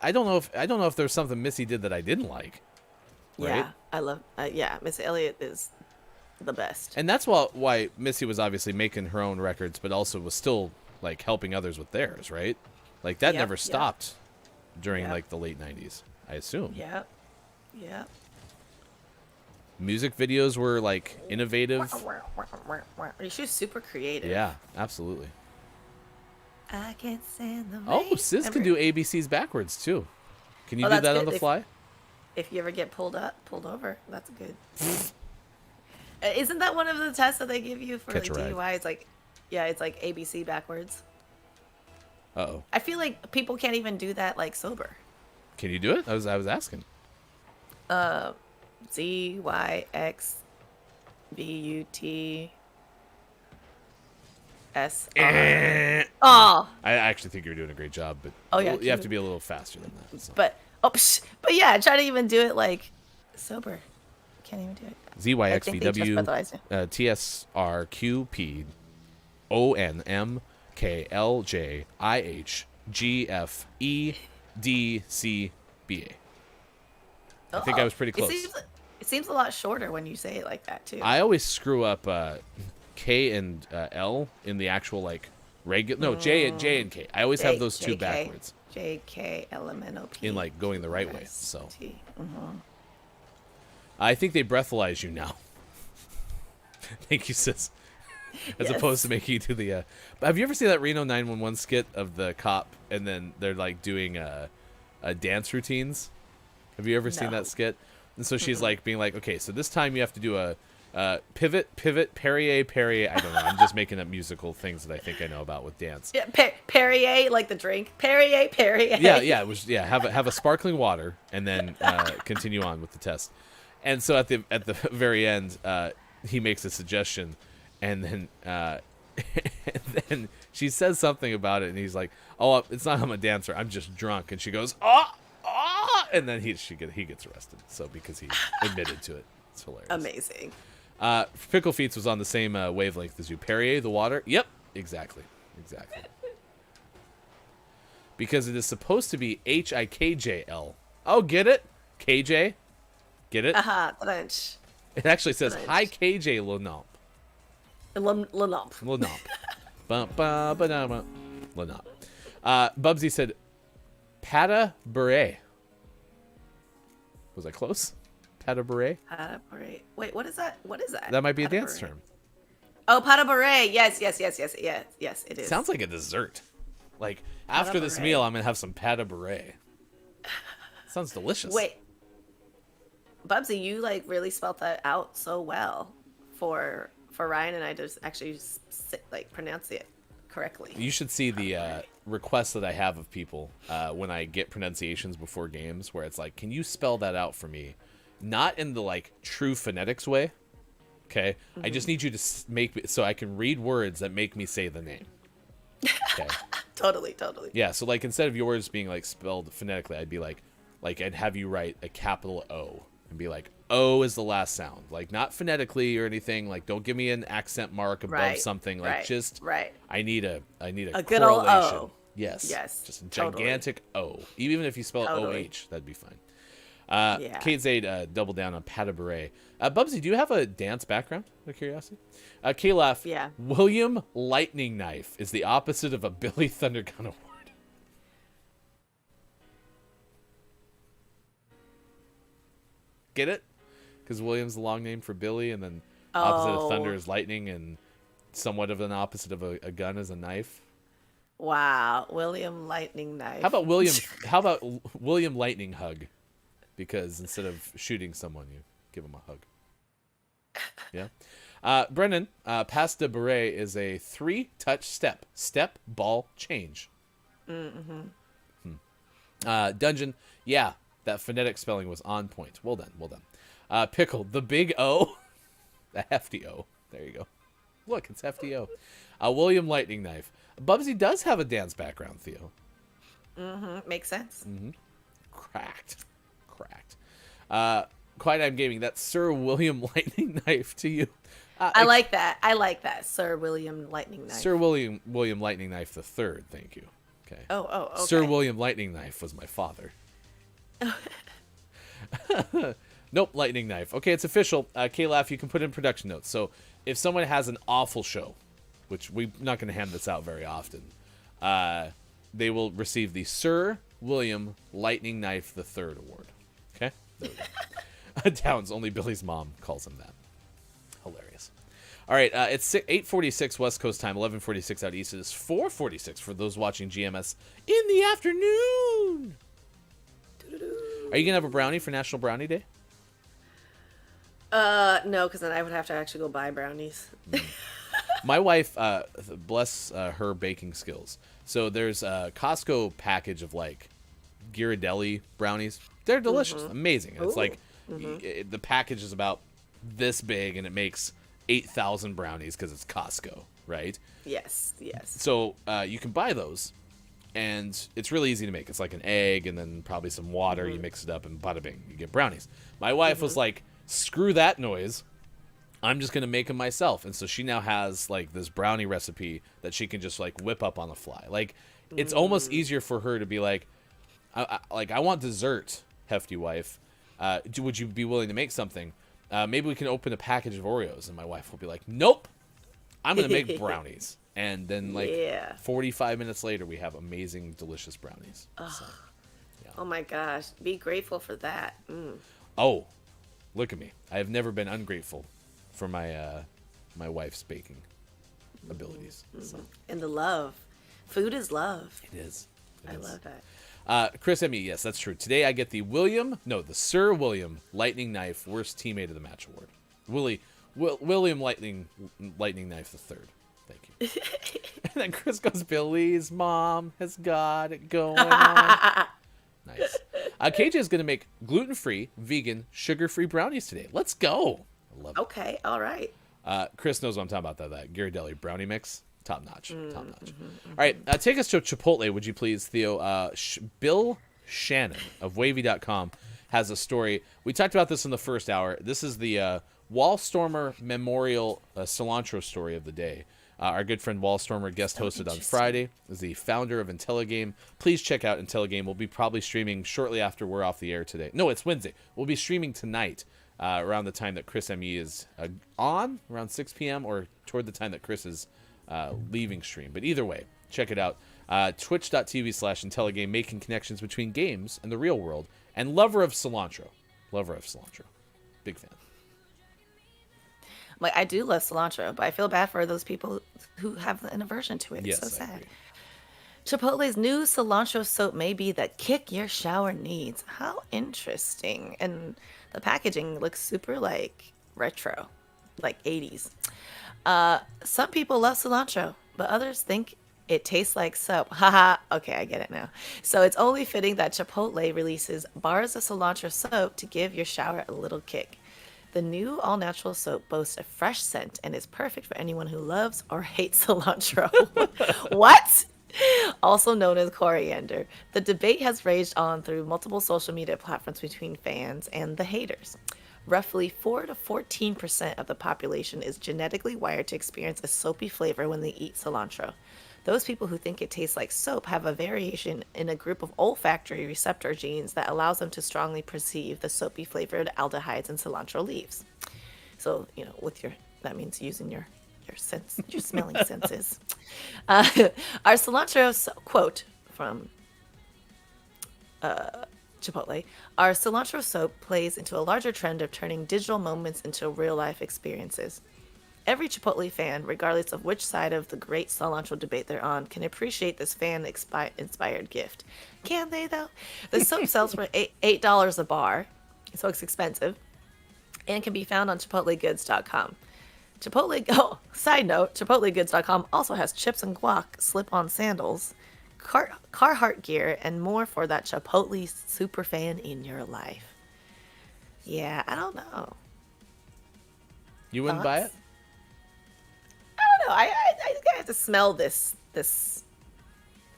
I don't know if there's something Missy did that I didn't like. Right? Yeah, I love. Missy Elliott is the best. And that's why Missy was obviously making her own records, but also was still, like, helping others with theirs, right? Like, that never stopped during, like, the late 90s, I assume. Yep. Yep. Music videos were, like, innovative. She was super creative. Yeah, absolutely. I can't stand the rain. Oh, Sis can do ABCs backwards, too. Can you do that on the fly? If you ever get pulled over, that's good. Isn't that one of the tests that they give you for like DUI? It's like, it's like ABC backwards. Uh-oh. I feel like people can't even do that like sober. Can you do it? I was asking. Z Y X B U T S R. Oh. I actually think you're doing a great job, but you have to be a little faster than that. So. But yeah, try to even do it like sober. Can't even do it. ZYXVW TSRQP ONMKLJIHGFEDCBA. I think I was pretty close. It seems a lot shorter when you say it like that too. I always screw up K and L in the actual like regular. No, J and K. I always have those two backwards. JKLMNOP. In like going the right way. So. I think they breathalyze you now. Thank you, Sis. As opposed to making you do the. Have you ever seen that Reno 911 skit of the cop and then they're like doing a dance routines? Have you ever seen that skit? And so she's like being like, okay, so this time you have to do a pivot, Perrier. I don't know. I'm just making up musical things that I think I know about with dance. Yeah, Perrier, like the drink. Perrier. Yeah. It was have a sparkling water and then continue on with the test. And so at the very end, he makes a suggestion, and then she says something about it, and he's like, "Oh, it's not I'm a dancer. I'm just drunk." And she goes, "Oh," and then he gets arrested. So because he admitted to it, it's hilarious. Amazing. Pickle Feets was on the same wavelength as you. Perrier, the water. Yep, exactly. Because it is supposed to be HIKJL. Oh, get it? KJ. Get it? Lunch. It actually says, hi, KJ Lenop. Lenop. Lenop. Bubsy said, Pata Beret. Was I close? Pata Beret? Pata Beret. Wait, what is that? That might be a Pata dance beret. term. Oh, Pata Beret. Yes, it is. Sounds like a dessert. Like, after this meal, I'm going to have some Pata Beret. Sounds delicious. Wait. Bubsy, you like really spelled that out so well for Ryan and I to actually like pronounce it correctly. You should see the requests that I have of people when I get pronunciations before games, where it's like, can you spell that out for me? Not in the like true phonetics way. Okay, I just need you to make me so I can read words that make me say the name. Okay. Totally. Yeah. So like instead of yours being like spelled phonetically, I'd be like I'd have you write a capital O. And be like, O is the last sound. Like, not phonetically or anything. Like, don't give me an accent mark above something. Like, I need a good old correlation. O. Yes. Just a gigantic O. Even if you spell OH, that'd be fine. Kate Zaid double down on Pata Beret. Bubsy, do you have a dance background, out of curiosity? K-Laugh, William Lightning Knife is the opposite of a Billy Thundergun Award. Get it? Because William's the long name for Billy, and then opposite of thunder is lightning, and somewhat of an opposite of a gun is a knife. Wow, William Lightning Knife. How about William Lightning Hug? Because instead of shooting someone, you give them a hug. Yeah. Brennan, Pass de Beret is a 3-touch step ball change. Dungeon, yeah. That phonetic spelling was on point. Well done. Pickle, the big O. The hefty O. There you go. Look, it's hefty O. William Lightning Knife. Bubsy does have a dance background, Theo. Makes sense. Cracked. Quiet I'm Gaming. That's Sir William Lightning Knife to you. I like that. I like that. Sir William Lightning Knife. Sir William Lightning Knife the Third. Thank you. Okay. Oh, okay. Sir William Lightning Knife was my father. Nope, Lightning Knife. Okay, it's official. K-Laugh, you can put in production notes. So if someone has an awful show, which we're not going to hand this out very often, they will receive the Sir William Lightning Knife the Third award. Okay? There we go. Downs, only Billy's mom calls him that. Hilarious. All right, it's 8:46 West Coast time, 11:46 out east. It is 4:46 for those watching GMS in the afternoon. Are you going to have a brownie for National Brownie Day? No, because then I would have to actually go buy brownies. My wife, bless her baking skills. So there's a Costco package of like Ghirardelli brownies. They're delicious, amazing. And it's like the package is about this big, and it makes 8,000 brownies because it's Costco, right? Yes. So you can buy those, and it's really easy to make. It's like an egg and then probably some water. You mix it up, and bada bing, you get brownies. My wife was like, screw that noise. I'm just going to make them myself. And so she now has like this brownie recipe that she can just like whip up on the fly. Like it's almost easier for her to be like, I want dessert, hefty wife. Would you be willing to make something? Maybe we can open a package of Oreos. And my wife will be like, nope, I'm going to make brownies. And then like 45 minutes later, we have amazing, delicious brownies. So, yeah. Oh my gosh. Be grateful for that. Oh, look at me. I have never been ungrateful for my my wife's baking abilities. So. And the love. Food is love. It is. I love that. Chris Emmy, yes, that's true. Today I get the the Sir William Lightning Knife Worst Teammate of the Match award. William Lightning Knife the Third. Thank you. And then Chris goes, Billy's mom has got it going on. Nice. KJ is going to make gluten-free, vegan, sugar-free brownies today. Let's go. I love it. Okay, all right. Chris knows what I'm talking about, though. That Ghirardelli brownie mix. Top notch. All right, take us to Chipotle, would you please, Theo? Bill Shannon of Wavy.com has a story. We talked about this in the first hour. This is the Wallstormer Memorial Cilantro story of the day. Our good friend Wallstormer guest hosted on Friday. Is the founder of Intelligame. Please check out Intelligame. We'll be probably streaming shortly after we're off the air today. No, it's Wednesday. We'll be streaming tonight around the time that Chris ME is on, around 6 p.m. or toward the time that Chris is leaving stream. But either way, check it out. Twitch.tv/Intelligame, making connections between games and the real world. And lover of cilantro. Big fan. Like, I do love cilantro, but I feel bad for those people who have an aversion to it. It's so sad. Chipotle's new cilantro soap may be the kick your shower needs. How interesting. And the packaging looks super, like, retro, like 80s. Some people love cilantro, but others think it tastes like soap. Haha. Okay, I get it now. So it's only fitting that Chipotle releases bars of cilantro soap to give your shower a little kick. The new all-natural soap boasts a fresh scent and is perfect for anyone who loves or hates cilantro. What? Also known as coriander. The debate has raged on through multiple social media platforms between fans and the haters. Roughly 4 to 14% of the population is genetically wired to experience a soapy flavor when they eat cilantro. Those people who think it tastes like soap have a variation in a group of olfactory receptor genes that allows them to strongly perceive the soapy flavored aldehydes in cilantro leaves. So, that means using your smelling senses. Our cilantro, quote from Chipotle, our cilantro soap plays into a larger trend of turning digital moments into real life experiences. Every Chipotle fan, regardless of which side of the great cilantro debate they're on, can appreciate this fan-inspired gift. Can they, though? The soap sells for $8 a bar, so it's expensive, and can be found on ChipotleGoods.com. Side note, ChipotleGoods.com also has chips and guac, slip-on sandals, Carhartt gear, and more for that Chipotle super fan in your life. Yeah, I don't know. You wouldn't buy it? I don't know. I think I have to smell this.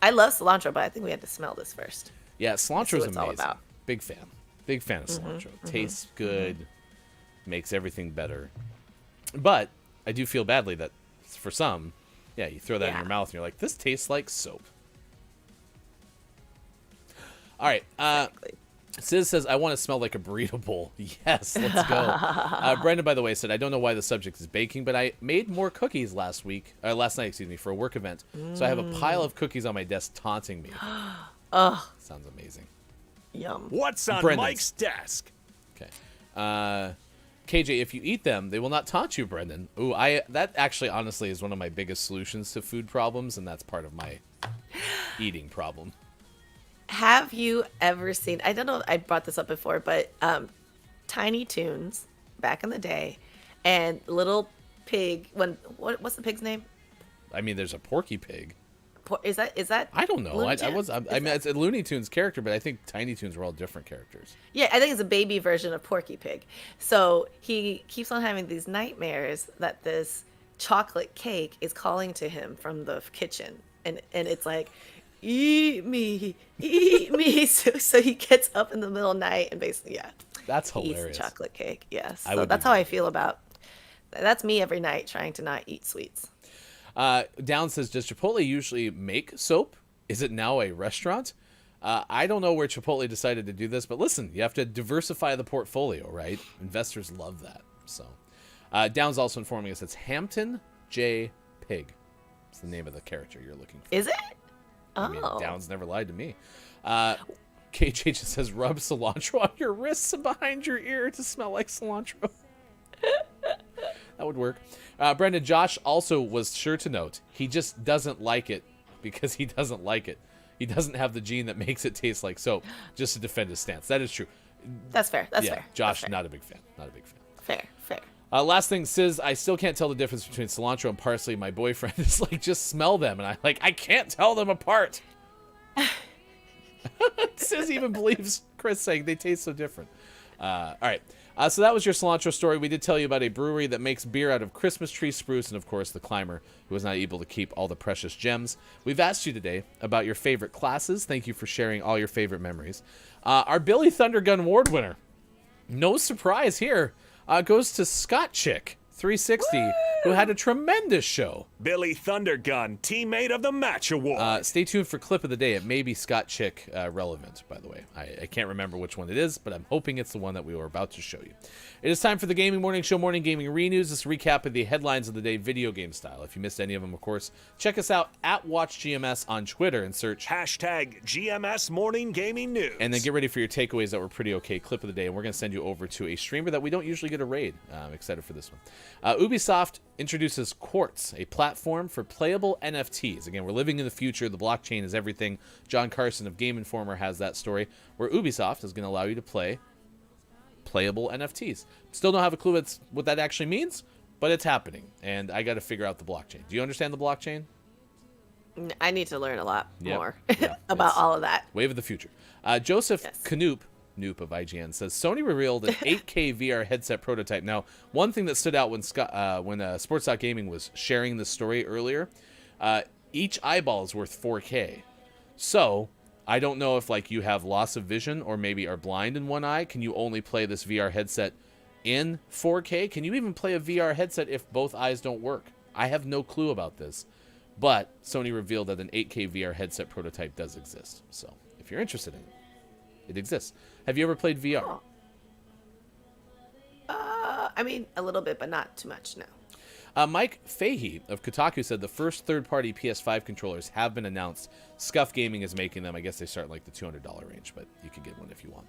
I love cilantro, but I think we have to smell this first. Yeah, cilantro is amazing. all about. Big fan. Big fan of cilantro. Tastes good, makes everything better. But I do feel badly that for some, yeah, you throw that in your mouth and you're like, this tastes like soap. All right. Sis says, I want to smell like a burrito bowl. Yes, let's go. Brendan, by the way, said, I don't know why the subject is baking, but I made more cookies last night, for a work event. So I have a pile of cookies on my desk taunting me. Sounds amazing. Yum. What's on Brendan's. Mike's desk? Okay. KJ, if you eat them, they will not taunt you, Brendan. Ooh, that actually, honestly, is one of my biggest solutions to food problems, and that's part of my eating problem. Have you ever seen, I don't know, I brought this up before, but Tiny Toons back in the day, and Little Pig, what's the pig's name? I mean, there's a Porky Pig. Is that I don't know. Looney I Tunes? mean, it's a Looney Tunes character, but I think Tiny Toons were all different characters. Yeah, I think it's a baby version of Porky Pig. So he keeps on having these nightmares that this chocolate cake is calling to him from the kitchen, and it's like, eat me. So he gets up in the middle of the night and basically, That's he eats hilarious. the chocolate cake. Yes, I so would that's be how I feel about. That's me every night trying to not eat sweets. Down says, does Chipotle usually make soap? Is it now a restaurant? I don't know where Chipotle decided to do this, but listen, you have to diversify the portfolio, right? Investors love that. So, Down's also informing us it's Hampton J. Pig. It's the name of the character you're looking for. Is it? I mean, Down's never lied to me. KJ just says, rub cilantro on your wrists and behind your ear to smell like cilantro. That would work. Brendan, Josh also was sure to note he just doesn't like it because he doesn't like it. He doesn't have the gene that makes it taste like soap, just to defend his stance. That is true. That's fair. That's fair. Josh, That's fair. not a big fan. Not a big fan. Fair. Last thing, Sis, I still can't tell the difference between cilantro and parsley. My boyfriend is like, just smell them. And I can't tell them apart. Sis even believes Chris saying they taste so different. All right. So that was your cilantro story. We did tell you about a brewery that makes beer out of Christmas tree spruce and, of course, the climber who was not able to keep all the precious gems. We've asked you today about your favorite classes. Thank you for sharing all your favorite memories. Our Billy Thundergun Award winner, no surprise here, goes to Scott Chick 360, who had a tremendous show. Billy Thundergun, teammate of the match award. Stay tuned for clip of the day. It may be Scott Chick relevant, by the way. I can't remember which one it is, but I'm hoping it's the one that we were about to show you. It is time for the Gaming Morning Show Morning Gaming Renews. This recap of the headlines of the day, video game style. If you missed any of them, of course, check us out at WatchGMS on Twitter and search Hashtag GMS Morning Gaming News. and then get ready for your takeaways that were pretty okay. Clip of the day, and we're going to send you over to a streamer that we don't usually get a raid. I'm excited for this one. Ubisoft introduces Quartz, a platform for playable NFTs. Again, we're living in the future. The blockchain is everything. John Carson of Game Informer has that story, where Ubisoft is going to allow you to play playable NFTs. Still don't have a clue what that actually means, but it's happening, and I got to figure out the blockchain. Do you understand the blockchain? I need to learn a lot Yep. more Yeah, about it's all of that. Wave of the future. Joseph Yes. Knoop of IGN says Sony revealed an 8K VR headset prototype. Now, one thing that stood out when Sports Gaming was sharing this story earlier, each eyeball is worth 4K. So I don't know if you have loss of vision or maybe are blind in one eye. Can you only play this VR headset in 4K? Can you even play a VR headset if both eyes don't work? I have no clue about this, but Sony revealed that an 8K VR headset prototype does exist. So if you're interested in it, it exists. Have you ever played VR? I mean, a little bit, but not too much, no. Mike Fahey of Kotaku said the first third-party PS5 controllers have been announced. Scuff Gaming is making them. I guess they start in the $200 range, but you can get one if you want.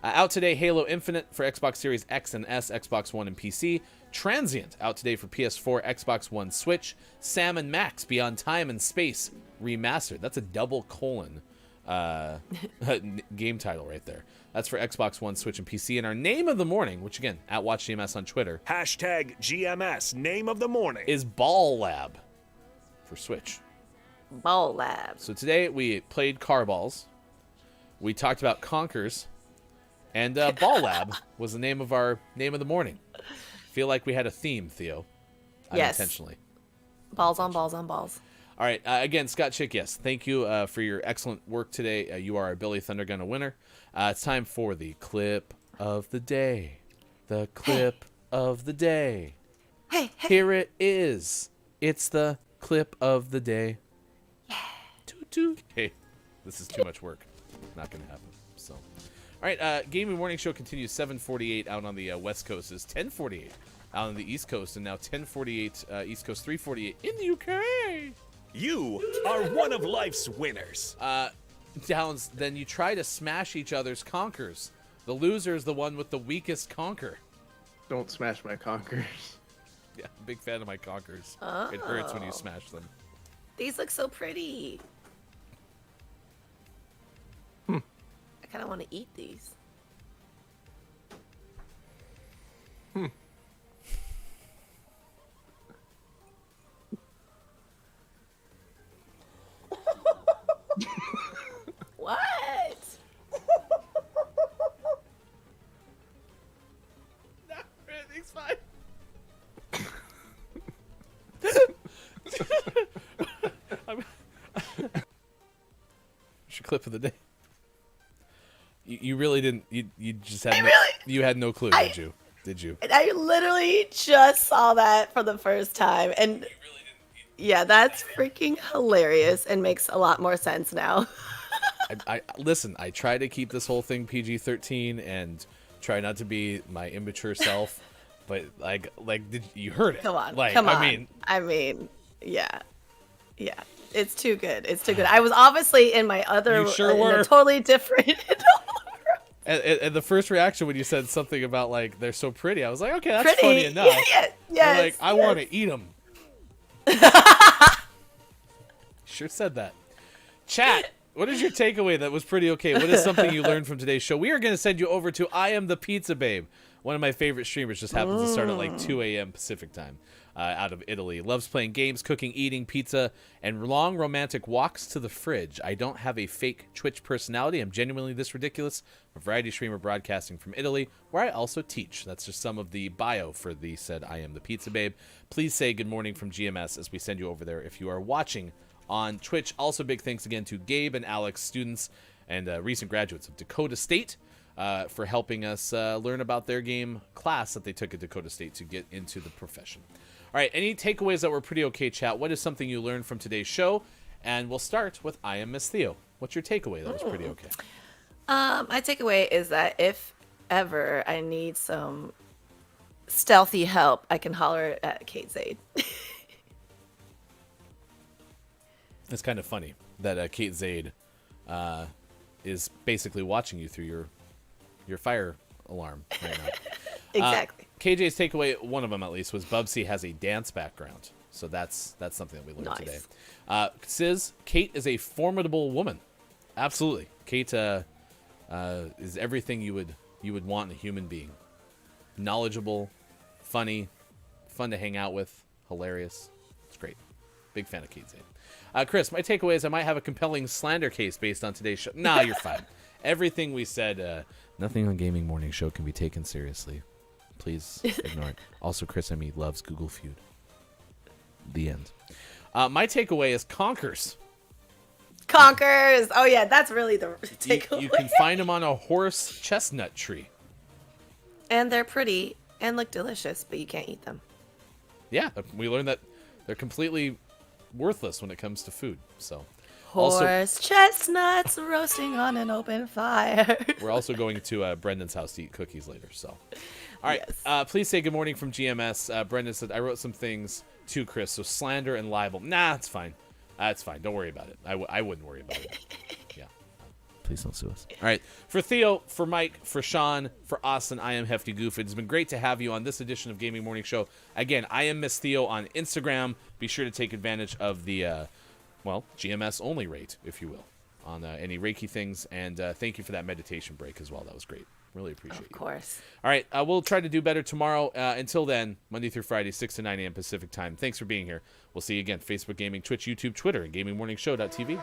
Out today, Halo Infinite for Xbox Series X and S, Xbox One, and PC. Transient out today for PS4, Xbox One, Switch. Sam and Max Beyond Time and Space Remastered. That's a double colon game title right there. That's for Xbox One, Switch, and PC. And our name of the morning, which again, at WatchGMS on Twitter. Hashtag GMS, name of the morning. Is Ball Lab for Switch. Ball Lab. So today we played Car Balls. We talked about Conkers. And Ball Lab was the name of our name of the morning. Feel like we had a theme, Theo. Yes. Unintentionally. Balls on balls on balls. All right. Again, Scott Chick, yes. Thank you for your excellent work today. You are a Billy Thundergunner winner. It's time for the clip of the day. The clip of the day. Hey, hey. Here it is. It's the clip of the day. Yeah. Toot toot. Hey, this is too much work. Not going to happen. So, all right. Gaming Morning Show continues 7:48 out on the West Coast. Is 10:48 out on the East Coast, and now 10:48 East Coast, 3:48 in the UK. You are one of life's winners. Downs, then you try to smash each other's conkers. The loser is the one with the weakest conker. Don't smash my conkers. Yeah, big fan of my conkers. Oh. It hurts when you smash them. These look so pretty. I kind of want to eat these. What? No, everything's fine. What's your clip of the day? You really didn't. You just had. You had no clue, did you? Did you? I literally just saw that for the first time, and yeah, that's freaking hilarious and makes a lot more sense now. I listen. I try to keep this whole thing PG-13 and try not to be my immature self, but like, did you heard it? Come on, like, come on. I mean, yeah. It's too good. It's too good. I was obviously in my other, You sure in were. a totally different. And the first reaction when you said something about like they're so pretty, I was like, okay, that's Pretty. funny enough. Yeah, Like, I want to eat them. Sure said that. Chat. What is your takeaway that was pretty okay? What is something you learned from today's show? We are going to send you over to I Am the Pizza Babe. One of my favorite streamers just happens to start at like 2 a.m. Pacific time out of Italy. Loves playing games, cooking, eating pizza, and long romantic walks to the fridge. I don't have a fake Twitch personality. I'm genuinely this ridiculous. A variety streamer broadcasting from Italy, where I also teach. That's just some of the bio for the said I Am the Pizza Babe. Please say good morning from GMS as we send you over there if you are watching on Twitch. Also, big thanks again to Gabe and Alex, students and recent graduates of Dakota State, for helping us learn about their game class that they took at Dakota State to get into the profession. All right, any takeaways that were pretty okay, chat? What is something you learned from today's show? And we'll start with I Am Miss Theo. What's your takeaway that was pretty okay? My takeaway is that if ever I need some stealthy help, I can holler at Kate Zade. It's kind of funny that Kate Zade is basically watching you through your fire alarm right now. Exactly. KJ's takeaway, one of them at least, was Bubsy has a dance background. So that's something that we learned today. Sis, Kate is a formidable woman. Absolutely. Kate is everything you would want in a human being. Knowledgeable, funny, fun to hang out with, hilarious. It's great. Big fan of Kate Zane. Chris, my takeaway is I might have a compelling slander case based on today's show. Nah, you're fine. Everything we said, nothing on Gaming Morning Show can be taken seriously. Please ignore it. Also, Chris M.E. loves Google Feud. The end. My takeaway is conkers. Conkers! Oh, yeah, that's really the takeaway. You can find them on a horse chestnut tree. And they're pretty and look delicious, but you can't eat them. Yeah, we learned that they're completely worthless when it comes to food. So, Horse chestnuts roasting on an open fire. We're also going to Brendan's house to eat cookies later. So, all right. Yes. Please say good morning from GMS. Brendan said, I wrote some things too, Chris. So slander and libel. Nah, it's fine. It's fine. Don't worry about it. I wouldn't worry about it. Yeah. Please don't sue us. All right. For Theo, for Mike, for Sean, for Austin, I am Hefty Goof. It's been great to have you on this edition of Gaming Morning Show. Again, I am Miss Theo on Instagram. Be sure to take advantage of the, GMS only rate, if you will, on any Reiki things. And thank you for that meditation break as well. That was great. Really appreciate it. Of course. All right. We'll try to do better tomorrow. Until then, Monday through Friday, 6 to 9 a.m. Pacific time. Thanks for being here. We'll see you again. Facebook Gaming, Twitch, YouTube, Twitter, and GamingMorningshow.tv.